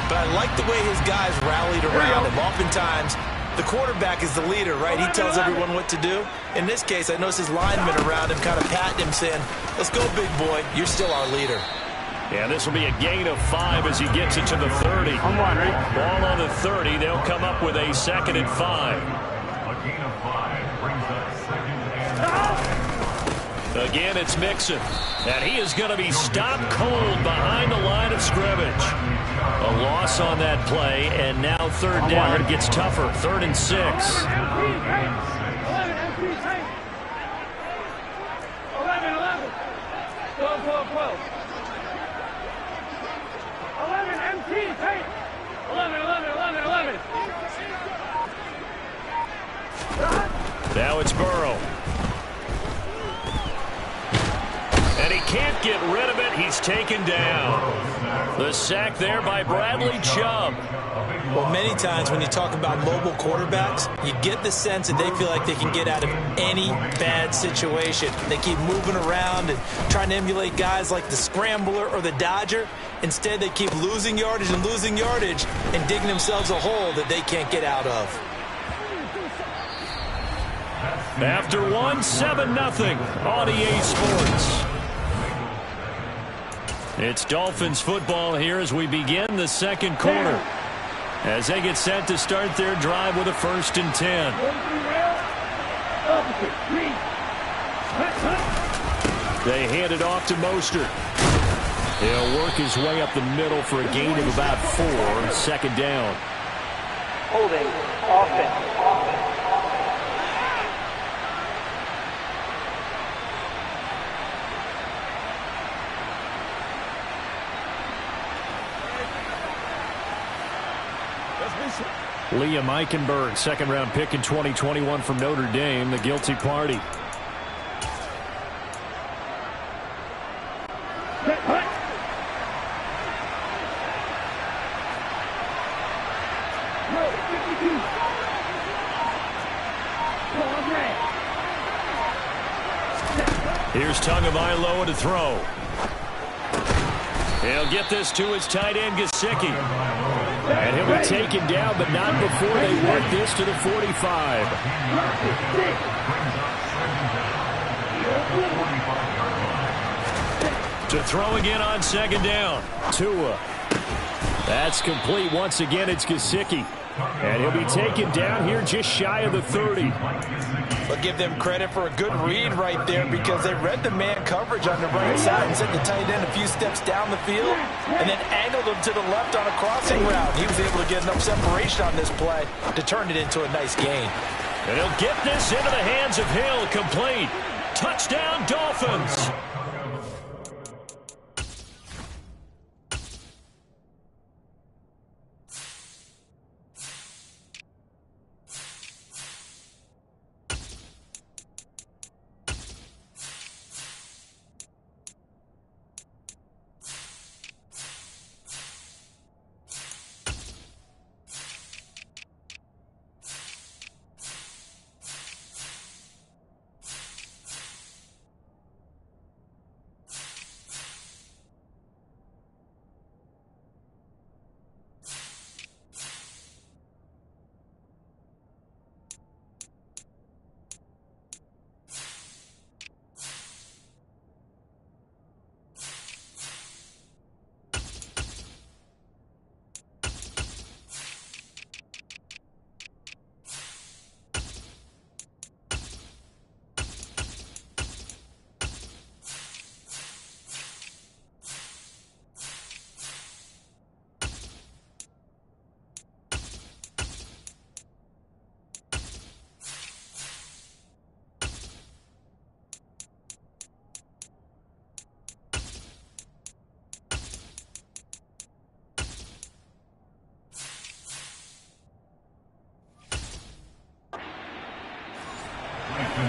But I like the way his guys rallied around him. Oftentimes, the quarterback is the leader, right? He tells everyone what to do. In this case, I noticed his linemen around him kind of patting him, saying, let's go, big boy. You're still our leader. Yeah, this will be a gain of 5 as he gets it to the 30. Ball on the 30. They'll come up with a 2nd and 5. A gain of 5 brings up 2nd and 5. Again, it's Mixon. And he is going to be stopped cold behind the line of scrimmage. A loss on that play, and now 3rd down gets tougher. 3rd and 6. 11 empty, hey! 11. Now it's Burrow. And he can't get rid of it. He's taken down. The sack there by Bradley Chubb. Well, many times when you talk about mobile quarterbacks, you get the sense that they feel like they can get out of any bad situation. They keep moving around and trying to emulate guys like the Scrambler or the Dodger. Instead, they keep losing yardage and digging themselves a hole that they can't get out of. After one, 7-0 on EA Sports. It's Dolphins football here as we begin the 2nd quarter. as they get set to start their drive with a 1st and 10. They hand it off to Mostert. He'll work his way up the middle for a gain of about 4, 2nd down. Holding offense. Liam Eichenberg, 2nd-round pick in 2021 from Notre Dame, the guilty party. Here's Tagovailoa to throw. He'll get this to his tight end, Gesicki. And he'll be taken down, but not before they work this to the 45. To throw again on 2nd down. Tua. That's complete. Once again, it's Gesicki. And he'll be taken down here just shy of the 30. But give them credit for a good read right there because they read the man coverage on the right side and sent the tight end a few steps down the field and then angled him to the left on a crossing route. He was able to get enough separation on this play to turn it into a nice gain. And he'll get this into the hands of Hill, complete. Touchdown, Dolphins.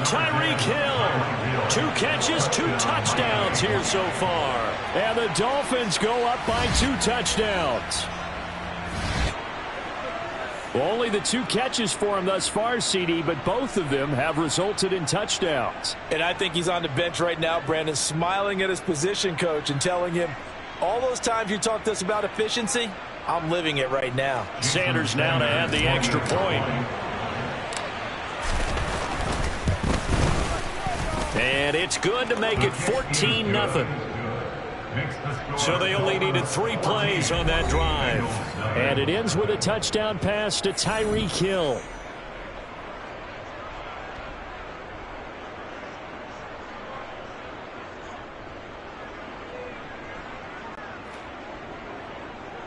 Tyreek Hill, 2 catches, 2 touchdowns here so far. And the Dolphins go up by 2 touchdowns. Well, only the 2 catches for him thus far, CD, but both of them have resulted in touchdowns. And I think he's on the bench right now, Brandon, smiling at his position coach and telling him, all those times you talked to us about efficiency, I'm living it right now. Sanders now to add the extra point. And it's good to make it 14-0. So they only needed 3 plays on that drive. And it ends with a touchdown pass to Tyreek Hill.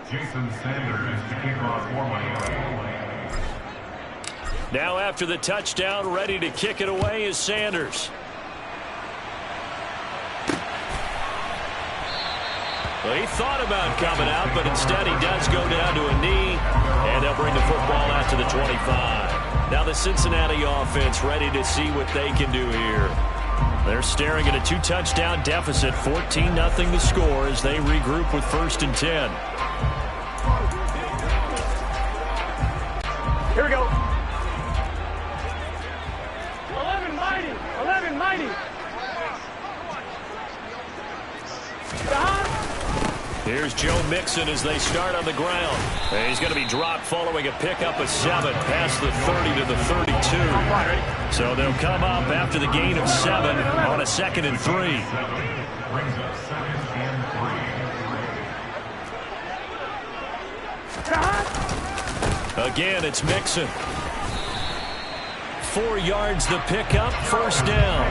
Jason Sanders to kick off for Miami. Now after the touchdown, ready to kick it away is Sanders. Well, he thought about coming out, but instead he does go down to a knee, and they'll bring the football out to the 25. Now the Cincinnati offense ready to see what they can do here. They're staring at a 2-touchdown deficit, 14-0 the score as they regroup with 1st and 10. Here we go. 11 mighty. 11 mighty. Here's Joe Mixon as they start on the ground. And he's going to be dropped following a pickup of 7 past the 30 to the 32. So they'll come up after the gain of 7 on a 2nd and 3. Brings up 2nd and 3. Again, it's Mixon. 4 yards the pickup, first down.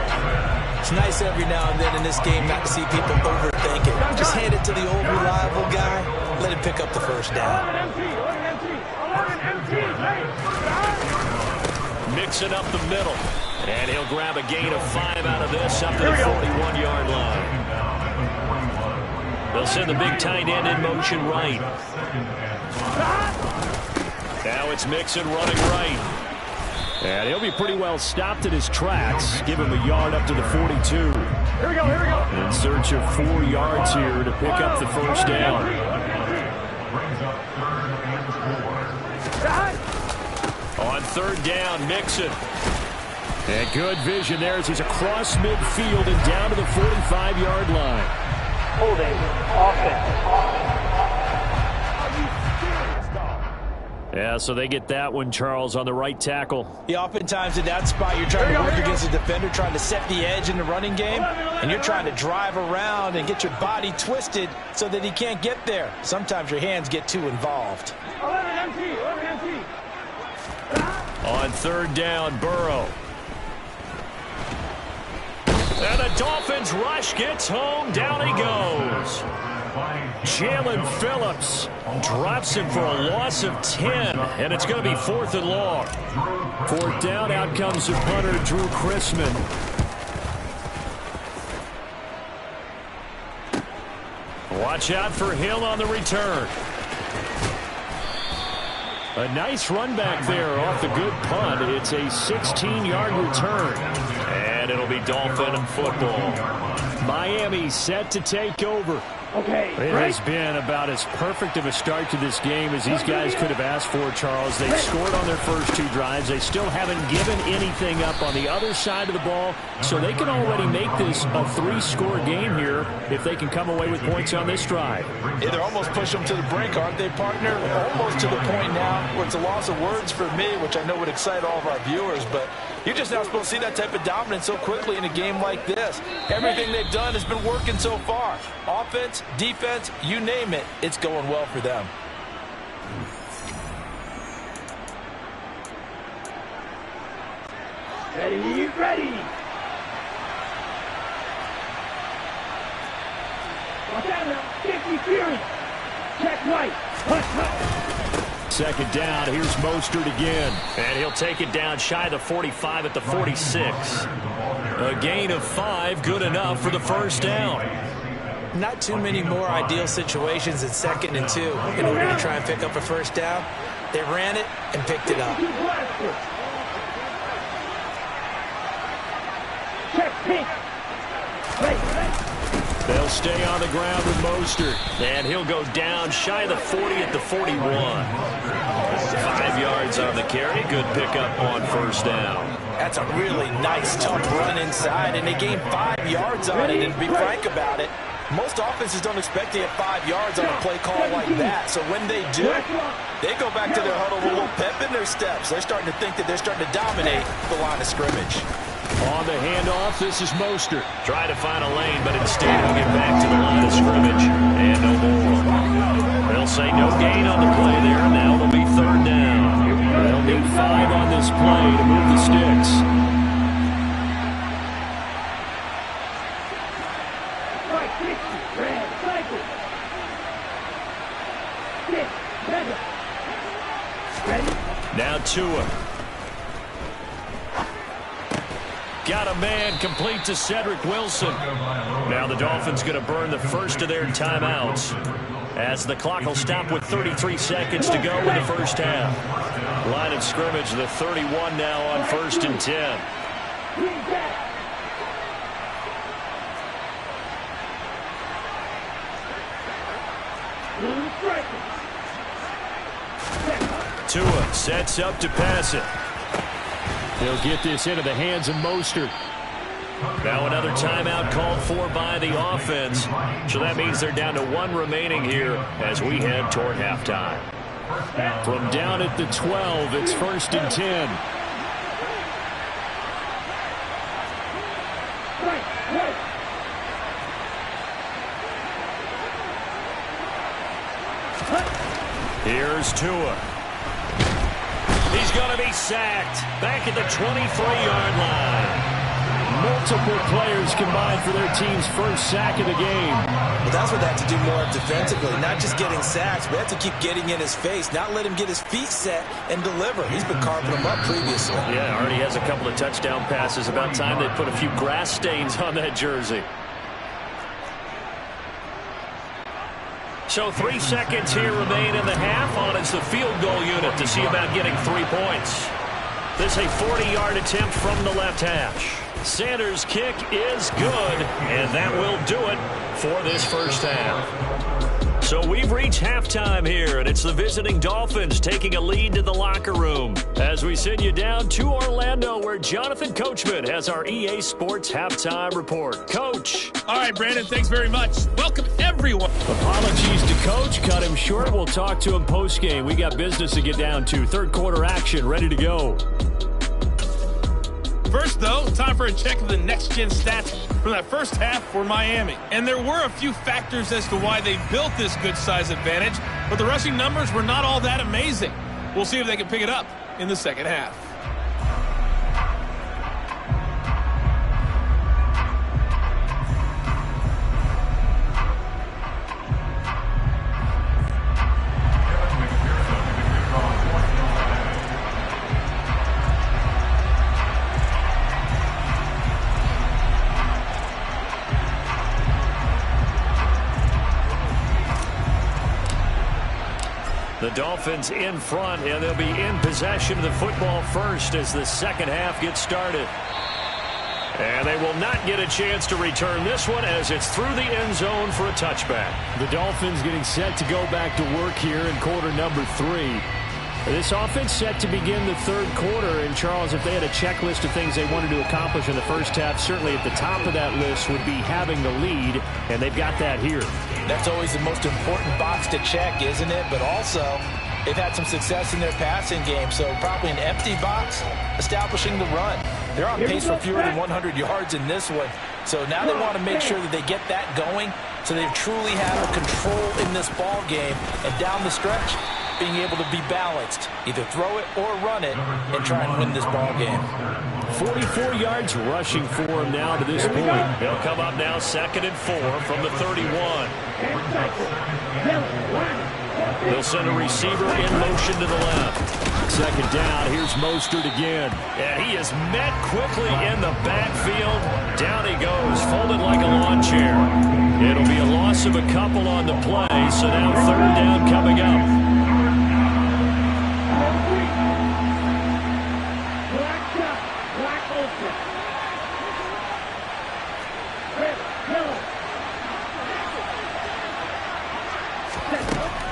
It's nice every now and then in this game not to see people overthink it. Just hand it to the old reliable guy. Let him pick up the first down. Mixon up the middle. And he'll grab a gain of 5 out of this up to the 41-yard line. They'll send the big tight end in motion right. Now it's Mixon running right. And he'll be pretty well stopped in his tracks. Give him a yard up to the 42. Here we go. In search of 4 yards here to pick up the first down. On third down, Mixon. And good vision there as he's across midfield and down to the 45-yard line. Holding offense. Yeah, so they get that one, Charles, on the right tackle. Yeah, oftentimes in that spot, you're trying to work against a defender, trying to set the edge in the running game, and you're trying to drive around and get your body twisted so that he can't get there. Sometimes your hands get too involved. 11 MT. On third down, Burrow. And the Dolphins rush gets home. Down he goes. Jalen Phillips drops him for a loss of 10, and it's going to be 4th and long. 4th down, out comes the punter, Drew Chrisman. Watch out for Hill on the return. A nice run back there off the good punt. It's a 16-yard return. And it'll be Dolphin football. Miami set to take over. Okay, it has been about as perfect of a start to this game as these guys could have asked for, Charles. They've scored on their first 2 drives. They still haven't given anything up on the other side of the ball, so they can already make this a 3-score game here if they can come away with points on this drive. Yeah, they're almost pushing them to the brink, aren't they, partner? Almost to the point now where it's a loss of words for me, which I know would excite all of our viewers, but you're just not supposed to see that type of dominance so quickly in a game like this. Everything they've done has been working so far. Offense, defense, you name it, it's going well for them. Ready. Watch out now. 50 Fury. Check right. Second down, here's Mostert again. And he'll take it down shy of the 45 at the 46. A gain of 5, good enough for the first down. Not too many more ideal situations in 2nd and 2 in order to try and pick up a first down. They ran it and picked it up. They'll stay on the ground with Mostert. And he'll go down shy of the 40 at the 41. 5 yards on the carry. Good pickup on first down. That's a really nice, tough run inside, and they gained 5 yards on it. And to be frank about it, most offenses don't expect to get 5 yards on a play call like that. So when they do, they go back to their huddle with a little pep in their steps. They're starting to think that they're starting to dominate the line of scrimmage. On the handoff, this is Mostert. Trying to find a lane, but instead he'll get back to the line of scrimmage. And no more. They'll say no gain on the play there. Now it'll be 3rd down. They'll need 5 on this play to move the sticks. Now Tua. Got a man complete to Cedric Wilson. Now the Dolphins going to burn the first of their timeouts as the clock will stop with 33 seconds to go in the first half. Line of scrimmage, the 31 now on 1st and 10. 2 sets up to pass it. He'll get this into the hands of Mostert. Now another timeout called for by the offense. So that means they're down to 1 remaining here as we head toward halftime. From down at the 12, it's 1st and 10. Here's Tua. He's going to be sacked back at the 23-yard line. Multiple players combined for their team's first sack of the game. But that's what they have to do more of defensively, not just getting sacks, but they have to keep getting in his face, not let him get his feet set and deliver. He's been carving them up previously. Yeah, already has a couple of touchdown passes. About time they put a few grass stains on that jersey. So 3 seconds here remain in the half. On is the field goal unit to see about getting 3 points. This is a 40-yard attempt from the left hash. Sanders' kick is good, and that will do it for this first half. So we've reached halftime here, and it's the visiting Dolphins taking a lead to the locker room as we send you down to Orlando, where Jonathan Coachman has our EA Sports halftime report. Coach. All right, Brandon, thanks very much. Welcome, everyone. Apologies to Coach. Cut him short. We'll talk to him post-game. We got business to get down to. Third quarter action, ready to go. First, though, time for a check of the next-gen stats from that first half for Miami. And there were a few factors as to why they built this good-size advantage, but the rushing numbers were not all that amazing. We'll see if they can pick it up in the second half. The Dolphins in front, and they'll be in possession of the football first as the second half gets started. And they will not get a chance to return this one as it's through the end zone for a touchback. The Dolphins getting set to go back to work here in quarter number 3. This offense set to begin the third quarter. And, Charles, if they had a checklist of things they wanted to accomplish in the first half, certainly at the top of that list would be having the lead, and they've got that here. That's always the most important box to check, isn't it? But also, they've had some success in their passing game, so probably an empty box establishing the run. They're on pace for fewer than 100 yards in this one. So now they want to make sure that they get that going so they truly have control in this ball game. And down the stretch, being able to be balanced, either throw it or run it, and try and win this ball game. 44 yards rushing for him now to this point. They'll come up now 2nd and 4 from the 31. They'll send a receiver in motion to the left. Second down, here's Mostert again. And he is met quickly in the backfield. Down he goes, folded like a lawn chair. It'll be a loss of a couple on the play, so now third down coming up.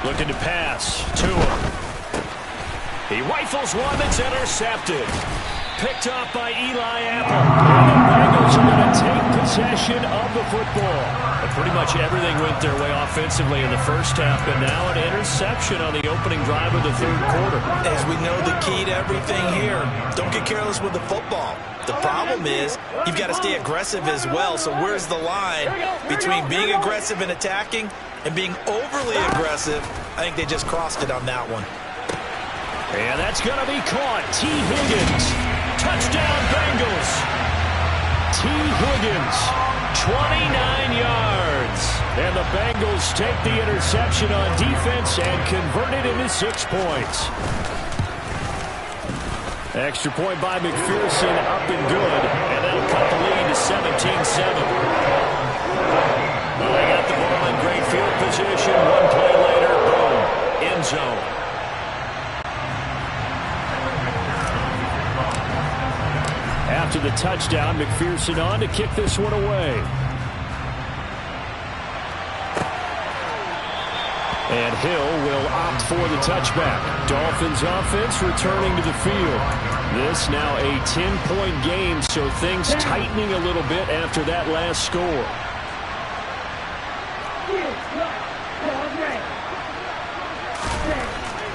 Looking to pass. Tua. He rifles one that's intercepted. Picked off by Eli Apple. And the Bengals are going to take possession of the football. But pretty much everything went their way offensively in the first half, but now an interception on the opening drive of the third quarter. As we know, the key to everything here, don't get careless with the football. The problem is you've got to stay aggressive as well. So where's the line between being aggressive and attacking and being overly aggressive? I think they just crossed it on that one. And that's going to be caught. T. Higgins. Touchdown, Bengals. T. Higgins, 29 yards. And the Bengals take the interception on defense and convert it into 6 points. Extra point by McPherson, up and good. And that'll cut the lead to 17-7. Well, they got the ball in great field position. One play later, boom, end zone. After the touchdown, McPherson on to kick this one away. And Hill will opt for the touchback. Dolphins offense returning to the field. This now a 10-point game, so things tightening a little bit after that last score.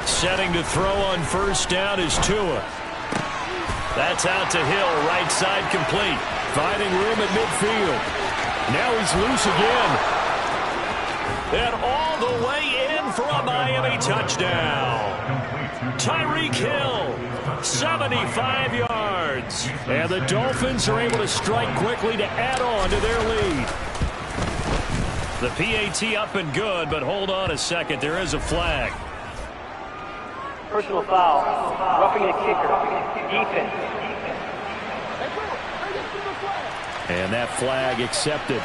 Setting to throw on first down is Tua. That's out to Hill, right side complete. Finding room at midfield. Now he's loose again. And all the way in for a Miami touchdown. Tyreek Hill, 75 yards. And the Dolphins are able to strike quickly to add on to their lead. The PAT up and good, but hold on a second. There is a flag. Personal foul. Roughing the kicker. Defense. And that flag accepted.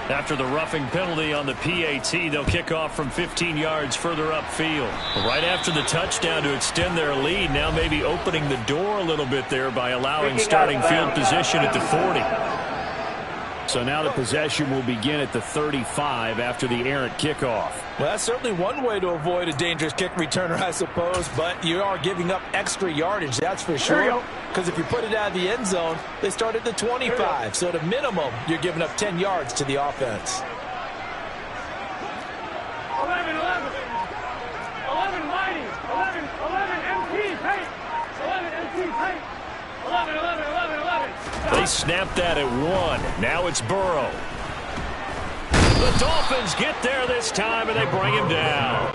After the roughing penalty on the PAT, they'll kick off from 15 yards further upfield. Right after the touchdown to extend their lead, now maybe opening the door a little bit there by allowing starting field position at the 40. So now the possession will begin at the 35 after the errant kickoff. Well, that's certainly one way to avoid a dangerous kick returner, I suppose, but you are giving up extra yardage, that's for sure. Because if you put it out of the end zone, they start at the 25. So at a minimum, you're giving up 10 yards to the offense. 11, 11. 11 mighty. 11 MT paint. 11 MT paint. 11, 11, 11, 11. They snapped that at 1. Now it's Burrow. The Dolphins get there this time, and they bring him down.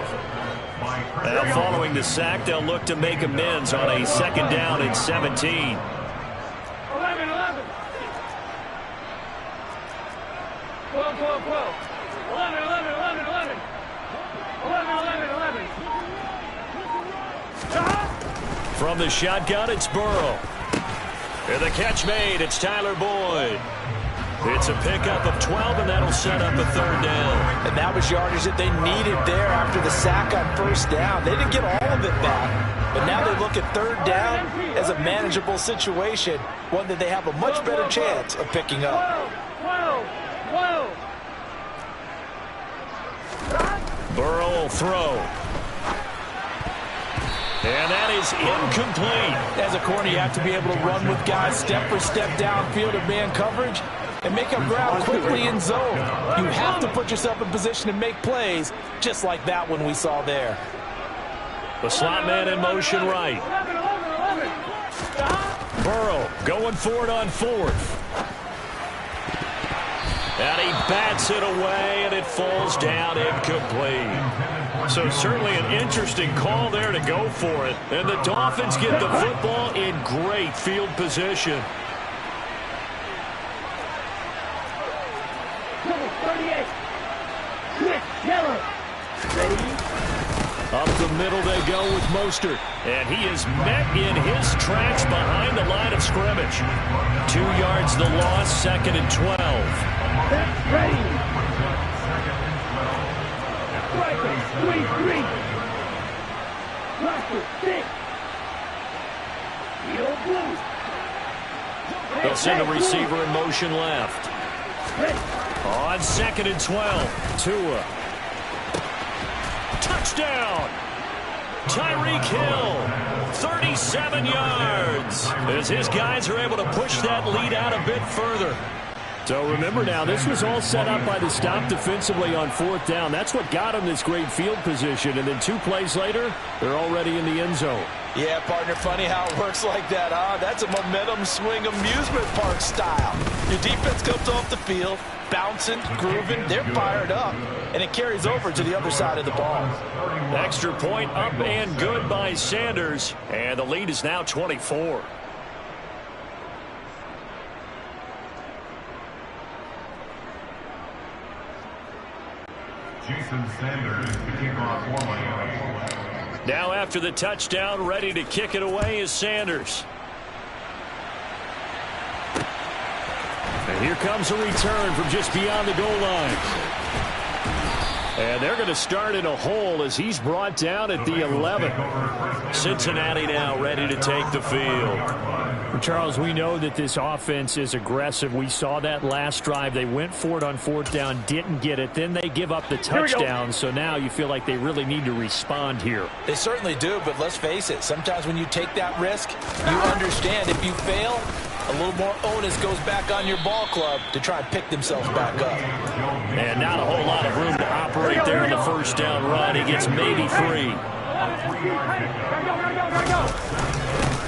Now, following the sack, they'll look to make amends on a second down and 17. 11, 11. 11, 12, 12, 12. 11, 11, 11, 11. 11, 11, 11. From the shotgun, it's Burrow. And the catch made, it's Tyler Boyd. It's a pickup of 12, and that'll set up a third down. And that was yardage that they needed there after the sack on first down. They didn't get all of it back, but now they look at third down as a manageable situation, one that they have a much better chance of picking up. 12, 12. Burrow will throw. And that is incomplete. As a corner, you have to be able to run with guys step for step downfield in man coverage and make up ground quickly in zone. You have to put yourself in position to make plays, just like that one we saw there. The slot man in motion right. 11, 11, 11. Burrow going for it on fourth. And he bats it away, and it falls down incomplete. So certainly an interesting call there to go for it. And the Dolphins get the football in great field position. Number 38. Quick, yellow. Ready? Up the middle they go with Mostert. And he is met in his tracks behind the line of scrimmage. 2 yards the loss, second and 12. Ready. Striker, 3-3. Cluster, 6. Field blue. They'll send a receiver in motion left. On second and 12, Tua. Touchdown! Tyreek Hill, 37 yards, as his guys are able to push that lead out a bit further. So remember now, this was all set up by the stop defensively on fourth down. That's what got them this great field position. And then 2 plays later, they're already in the end zone. Yeah, partner, funny how it works like that, huh? That's a momentum swing amusement park style. Your defense comes off the field, bouncing, grooving, they're fired up, and it carries over to the other side of the ball. Extra point up and good by Sanders, and the lead is now 24. Jason Sanders, the kickoff for Miami. Now after the touchdown, ready to kick it away is Sanders. And here comes a return from just beyond the goal line. And they're going to start in a hole as he's brought down at the 11. Cincinnati now ready to take the field. Charles, we know that this offense is aggressive. We saw that last drive. They went for it on fourth down, didn't get it. Then they give up the touchdown. So now you feel like they really need to respond here. They certainly do, but let's face it. Sometimes when you take that risk, you understand if you fail, a little more onus goes back on your ball club to try and pick themselves back up. And not a whole lot of room to operate there in the first down run. He gets maybe 3.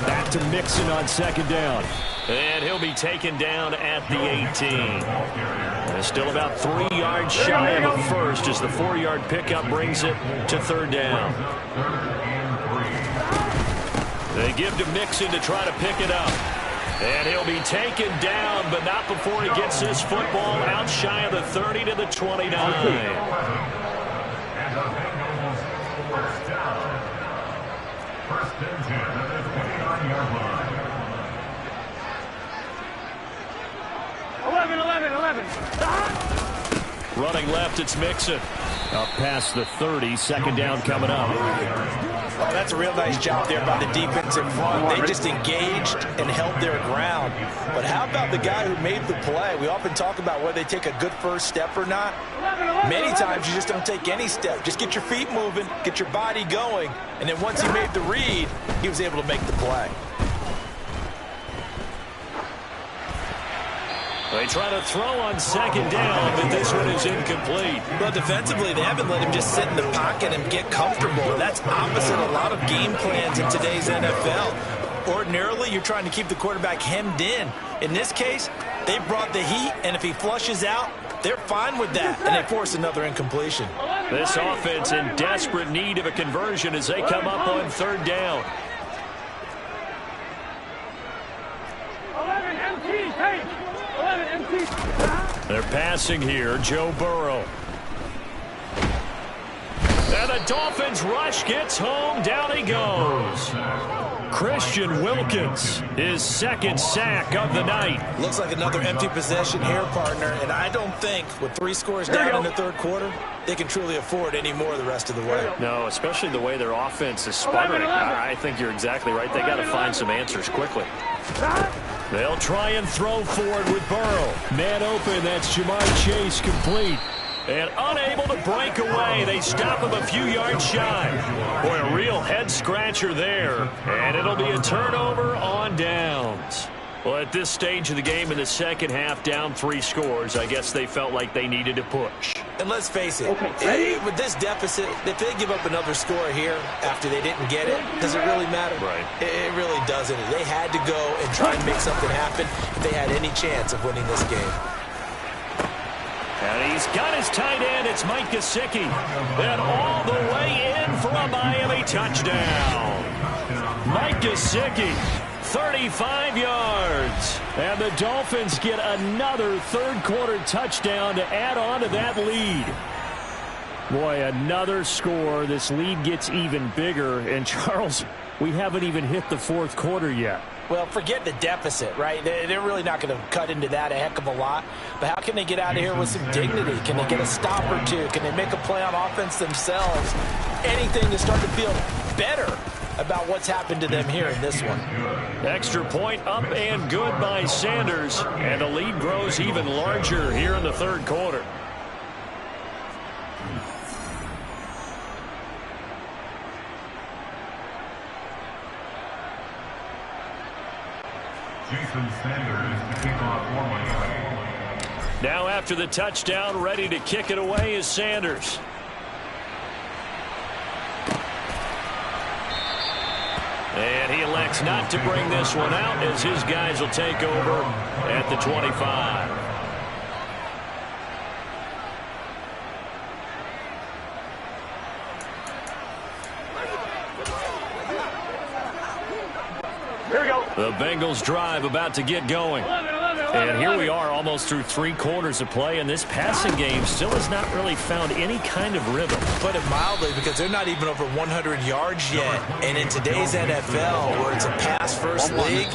That back to Mixon on second down. And he'll be taken down at the 18. And still about 3 yards shy of a first as the 4-yard pickup brings it to third down. They give to Mixon to try to pick it up. And he'll be taken down, but not before he gets this football out shy of the 30 to the 29. First and 10 at the 29-yard line. 11. Running left, it's Mixon. Up past the 30, second down coming up. Oh, that's a real nice job there by the defensive front. They just engaged and held their ground. But how about the guy who made the play? We often talk about whether they take a good first step or not. Many times you just don't take any step. Just get your feet moving, get your body going, and then once he made the read, he was able to make the play. They try to throw on second down, but this one is incomplete. Well, defensively, they haven't let him just sit in the pocket and get comfortable. And that's opposite a lot of game plans in today's NFL. Ordinarily, you're trying to keep the quarterback hemmed in. In this case, they brought the heat, and if he flushes out, they're fine with that, and they force another incompletion. This offense in desperate need of a conversion as they come up on third down. 11 MT, hey! 11 MT. They're passing here, Joe Burrow. And the Dolphins rush gets home, down he goes. Christian Wilkins, his second sack of the night. Looks like another empty possession here, partner, and I don't think with 3 scores down in the third quarter, they can truly afford any more the rest of the way. No, especially the way their offense is sputtering. I think you're exactly right. They got to find some answers quickly. They'll try and throw forward with Burrow. Man open, that's Jamar Chase complete. And unable to break away, they stop him a few yards shy. Boy, a real head-scratcher there. And it'll be a turnover on downs. Well, at this stage of the game in the second half, down 3 scores, I guess they felt like they needed to push. And let's face it, with this deficit, if they give up another score here after they didn't get it, does it really matter? Right. It really doesn't. They had to go and try and make something happen if they had any chance of winning this game. And he's got his tight end. It's Mike Gesicki. And all the way in for a Miami touchdown. Mike Gesicki, 35 yards. And the Dolphins get another third-quarter touchdown to add on to that lead. Boy, another score. This lead gets even bigger. And, Charles, we haven't even hit the fourth quarter yet. Well, forget the deficit, right? They're really not going to cut into that a heck of a lot. But how can they get out of here with some dignity? Can they get a stop or two? Can they make a play on offense themselves? Anything to start to feel better about what's happened to them here in this one. Extra point up and good by Sanders. And the lead grows even larger here in the third quarter. Jason Sanders to kick off for Miami. Now after the touchdown, ready to kick it away is Sanders. And he elects not to bring this one out as his guys will take over at the 25. Here we go. The Bengals drive about to get going. 11. And here we are almost through 3 quarters of play, and this passing game still has not really found any kind of rhythm. Put it mildly, because they're not even over 100 yards yet. And in today's NFL, where it's a pass-first league,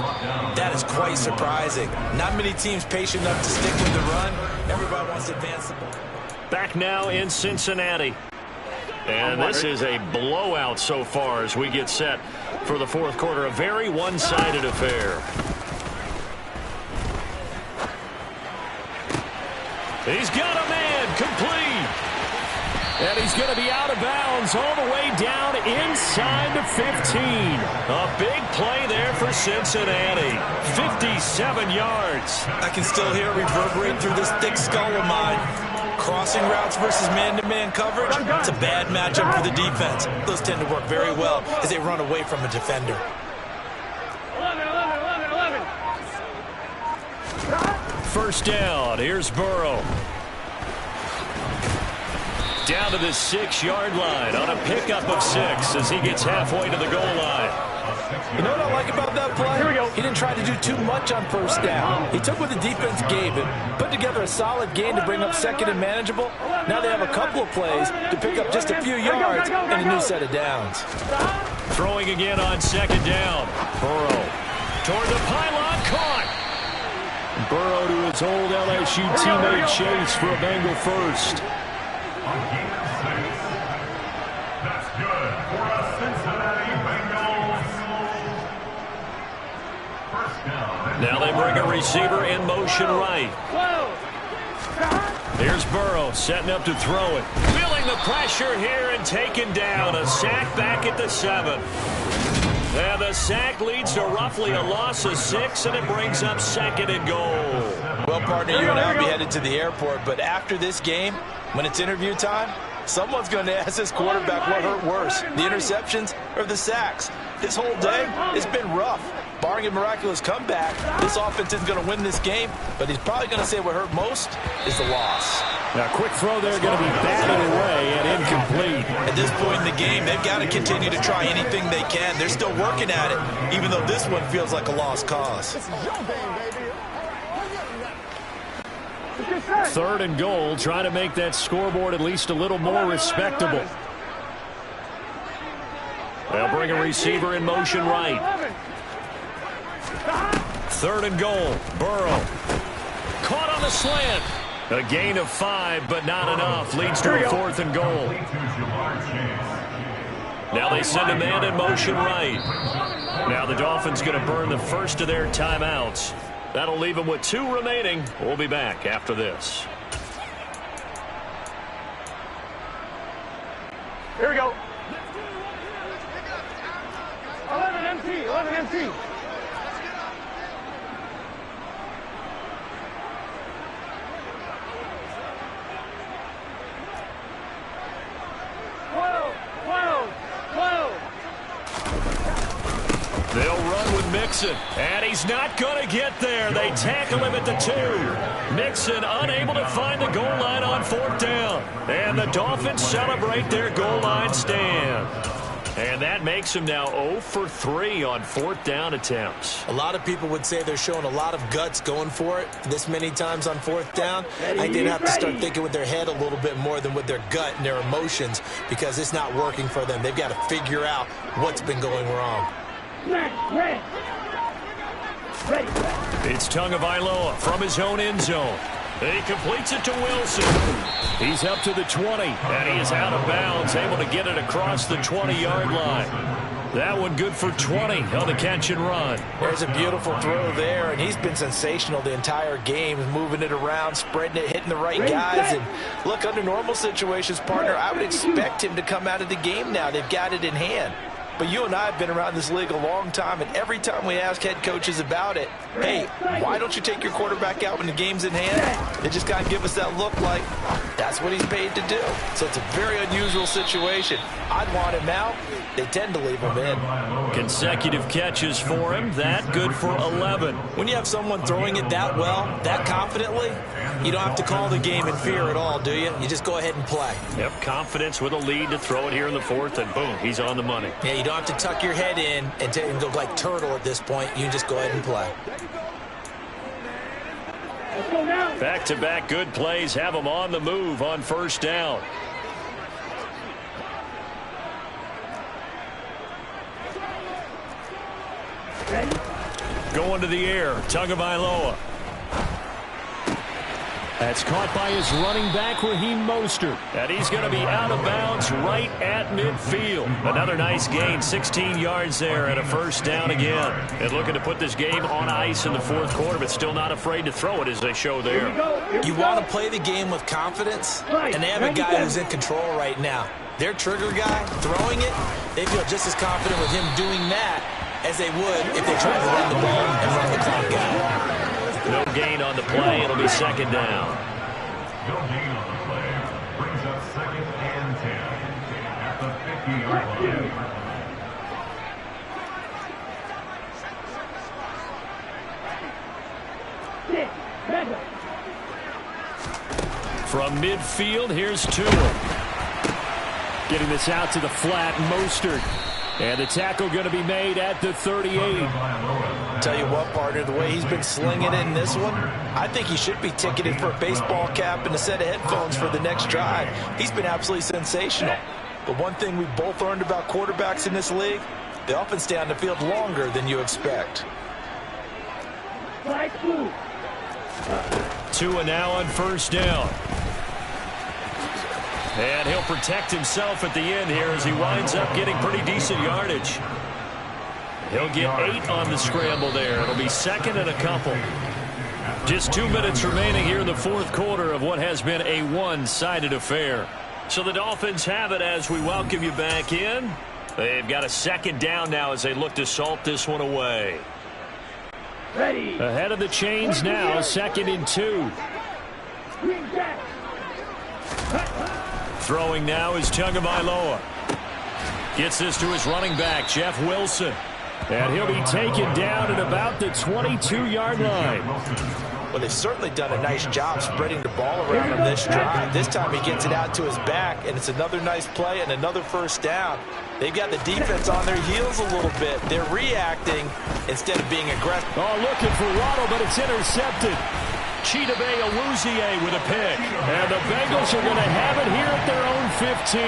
that is quite surprising. Not many teams patient enough to stick with the run. Everybody wants to advance the ball. Back now in Cincinnati. And this is a blowout so far as we get set for the fourth quarter. A very one-sided affair. He's got a man complete. And he's going to be out of bounds all the way down inside the 15. A big play there for Cincinnati. 57 yards. I can still hear it reverberate through this thick skull of mine. Crossing routes versus man-to-man coverage, it's a bad matchup for the defense. Those tend to work very well as they run away from a defender. first down. Here's Burrow. Down to the 6-yard line on a pickup of 6 as he gets halfway to the goal line. You know what I like about that play? Here we go. He didn't try to do too much on first down. He took what the defense gave him, put together a solid gain to bring up second and manageable. Now they have a couple of plays to pick up just a few yards and a new set of downs. Throwing again on second down. Burrow toward the pylon, caught. Burrow to his old LSU teammate Chase for a Bengal first. That's good for a Cincinnati Bengals. First down. Now they bring a receiver in motion right. Here's Burrow setting up to throw it. Feeling the pressure here and taken down. A sack back at the 7. And the sack leads to roughly a loss of 6, and it brings up second and goal. Well, partner, you and I will be headed to the airport, but after this game, when it's interview time, someone's going to ask this quarterback what hurt worse, the interceptions or the sacks. This whole day has been rough. Barring a miraculous comeback, this offense isn't going to win this game, but he's probably going to say what hurt most is the loss. Now, quick throw there, going to be batted away and incomplete. At this point in the game, they've got to continue to try anything they can. They're still working at it, even though this one feels like a lost cause. Third and goal, trying to make that scoreboard at least a little more respectable. They'll bring a receiver in motion right. Third and goal, Burrow. Caught on the slant. A gain of 5, but not enough. Leads to a fourth and goal. Now they send a man in motion right. Now the Dolphins going to burn the first of their timeouts. That'll leave them with 2 remaining. We'll be back after this. Here we go. 11 MT, 11 MT. They'll run with Mixon, and he's not going to get there. They tackle him at the 2. Mixon unable to find the goal line on 4th down. And the Dolphins celebrate their goal line stand. And that makes him now 0 for 3 on 4th down attempts. A lot of people would say they're showing a lot of guts going for it this many times on 4th down. I think they'd have to start thinking with their head a little bit more than with their gut and their emotions, because it's not working for them. They've got to figure out what's been going wrong. It's Tagovailoa from his own end zone. And he completes it to Wilson. He's up to the 20, and he is out of bounds, able to get it across the 20-yard line. That one good for 20 on the catch and run. There's a beautiful throw there, and he's been sensational the entire game, moving it around, spreading it, hitting the right guys. And look, under normal situations, partner, I would expect him to come out of the game now. They've got it in hand. But you and I have been around this league a long time, and every time we ask head coaches about it, hey, why don't you take your quarterback out when the game's in hand? They just got to give us that look like that's what he's paid to do. So it's a very unusual situation. I'd want him out. They tend to leave him in. Consecutive catches for him. That good for 11. When you have someone throwing it that well, that confidently, you don't have to call the game in fear at all, do you? You just go ahead and play. Yep, confidence with a lead to throw it here in the 4th, and boom, he's on the money. Yeah, you don't have to tuck your head in and go like turtle at this point. You just go ahead and play. Back-to-back good plays have him on the move on 1st down. Going to the air, Tagovailoa. That's caught by his running back, Raheem Mostert. And he's going to be out of bounds right at midfield. Another nice gain, 16 yards there and a 1st down again. And looking to put this game on ice in the 4th quarter, but still not afraid to throw it as they show there. You want to play the game with confidence, and they have a guy who's in control right now. Their trigger guy, throwing it, they feel just as confident with him doing that as they would if they tried to run the ball and run the clock out. No gain on the play. It'll be 2nd down. No gain on the play. Brings up 2nd and 10 at the 50-yard line. From midfield, here's Tua. Getting this out to the flat, Mostert. And the tackle going to be made at the 38. Tell you what, partner, the way he's been slinging it in this one, I think he should be ticketed for a baseball cap and a set of headphones for the next drive. He's been absolutely sensational. But one thing we both learned about quarterbacks in this league, they often stay on the field longer than you expect. Tua now on first down. And he'll protect himself at the end here as he winds up getting pretty decent yardage. He'll get 8 on the scramble there. It'll be second and a couple. Just 2 minutes remaining here in the fourth quarter of what has been a one-sided affair. So the Dolphins have it as we welcome you back in. They've got a second down now as they look to salt this one away. Ready. Ahead of the chains now, 2nd and 2. Throwing now is Tagovailoa. Gets this to his running back, Jeff Wilson. And he'll be taken down at about the 22-yard line. Well, they've certainly done a nice job spreading the ball around on this drive. This time he gets it out to his back, and it's another nice play and another first down. They've got the defense on their heels a little bit. They're reacting instead of being aggressive. Oh, looking for Waddle, but it's intercepted. Chidobe Awuzie with a pick. And the Bengals are going to have it here at their own 15.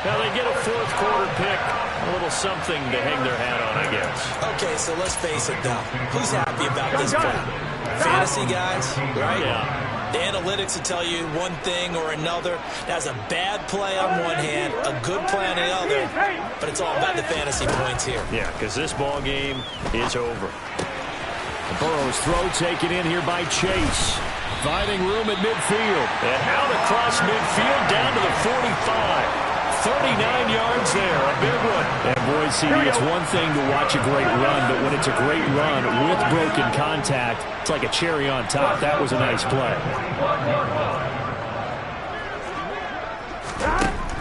Now they get a fourth quarter pick. A little something to hang their hat on, I guess. Okay, so let's face it, though. Who's happy about this play? Fantasy guys, right? Yeah. The analytics will tell you one thing or another. That's a bad play on one hand, a good play on the other. But it's all about the fantasy points here. Yeah, because this ball game is over. Burrow's throw taken in here by Chase. Finding room at midfield. And out across midfield down to the 45. 39 yards there, a big one. And boy, CD, it's one thing to watch a great run, but when it's a great run with broken contact, it's like a cherry on top. That was a nice play.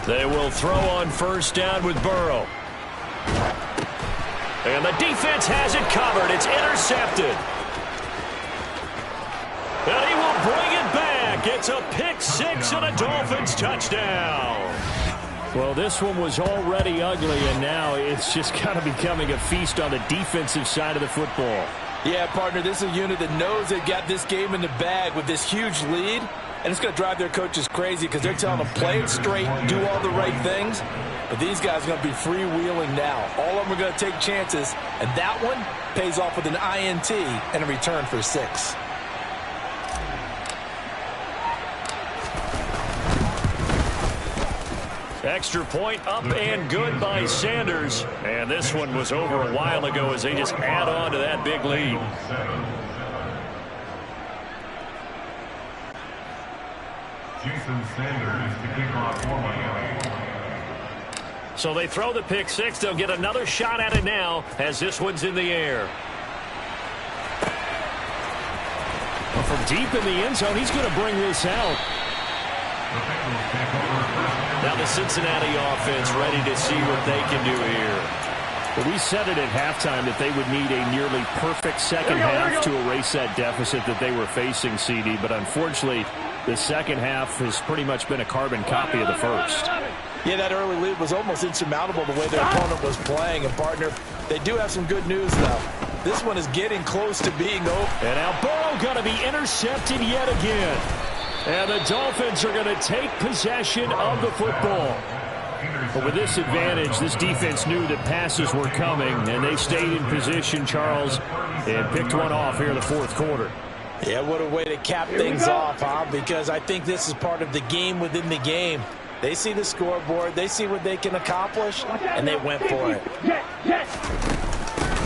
They will throw on first down with Burrow. And the defense has it covered. It's intercepted. And he will bring it back. It's a pick six and a Dolphins touchdown. Well, this one was already ugly, and now it's just kind of becoming a feast on the defensive side of the football. Yeah, partner, this is a unit that knows they've got this game in the bag with this huge lead, and it's going to drive their coaches crazy because they're telling them play it straight, do all the right things. But these guys are going to be freewheeling now. All of them are going to take chances, and that one pays off with an INT and a return for 6. Extra point up and good by Sanders. And this one was over a while ago as they just add on to that big lead. Jason Sanders to kick off for Miami. So they throw the pick six. They'll get another shot at it now as this one's in the air. Well, from deep in the end zone, he's going to bring this out. Now the Cincinnati offense ready to see what they can do here. Well, we said it at halftime that they would need a nearly perfect second half to erase that deficit that they were facing, CD. But unfortunately, the second half has pretty much been a carbon copy of the first. Yeah, that early lead was almost insurmountable the way their opponent was playing. And, partner, they do have some good news, though. This one is getting close to being over. And now Burrow going to be intercepted yet again. And the Dolphins are going to take possession of the football. But with this advantage, this defense knew that passes were coming, and they stayed in position, Charles, and picked one off here in the fourth quarter. Yeah, what a way to cap things off, huh? Because I think this is part of the game within the game. They see the scoreboard, they see what they can accomplish, and they went for it.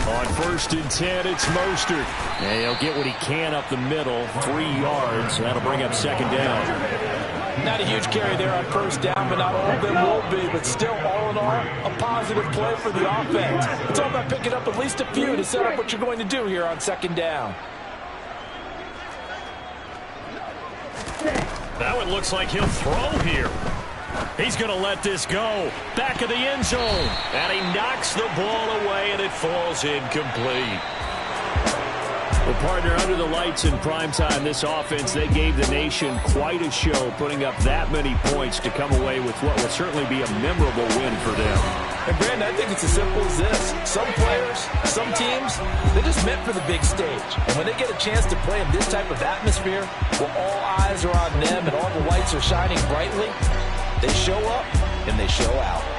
On 1st and 10, it's Mostert. And he'll get what he can up the middle, 3 yards. That'll bring up second down. Not a huge carry there on first down, but not all of them will be. But still, all in all, a positive play for the offense. It's all about picking up at least a few to set up what you're going to do here on second down. Now it looks like he'll throw here. He's going to let this go. Back of the end zone. And he knocks the ball away, and it falls incomplete. Well, partner, under the lights in primetime, this offense, they gave the nation quite a show, putting up that many points to come away with what will certainly be a memorable win for them. And, Brandon, I think it's as simple as this. Some players, some teams, they're just meant for the big stage. And when they get a chance to play in this type of atmosphere, where all eyes are on them and all the lights are shining brightly, they show up and they show out.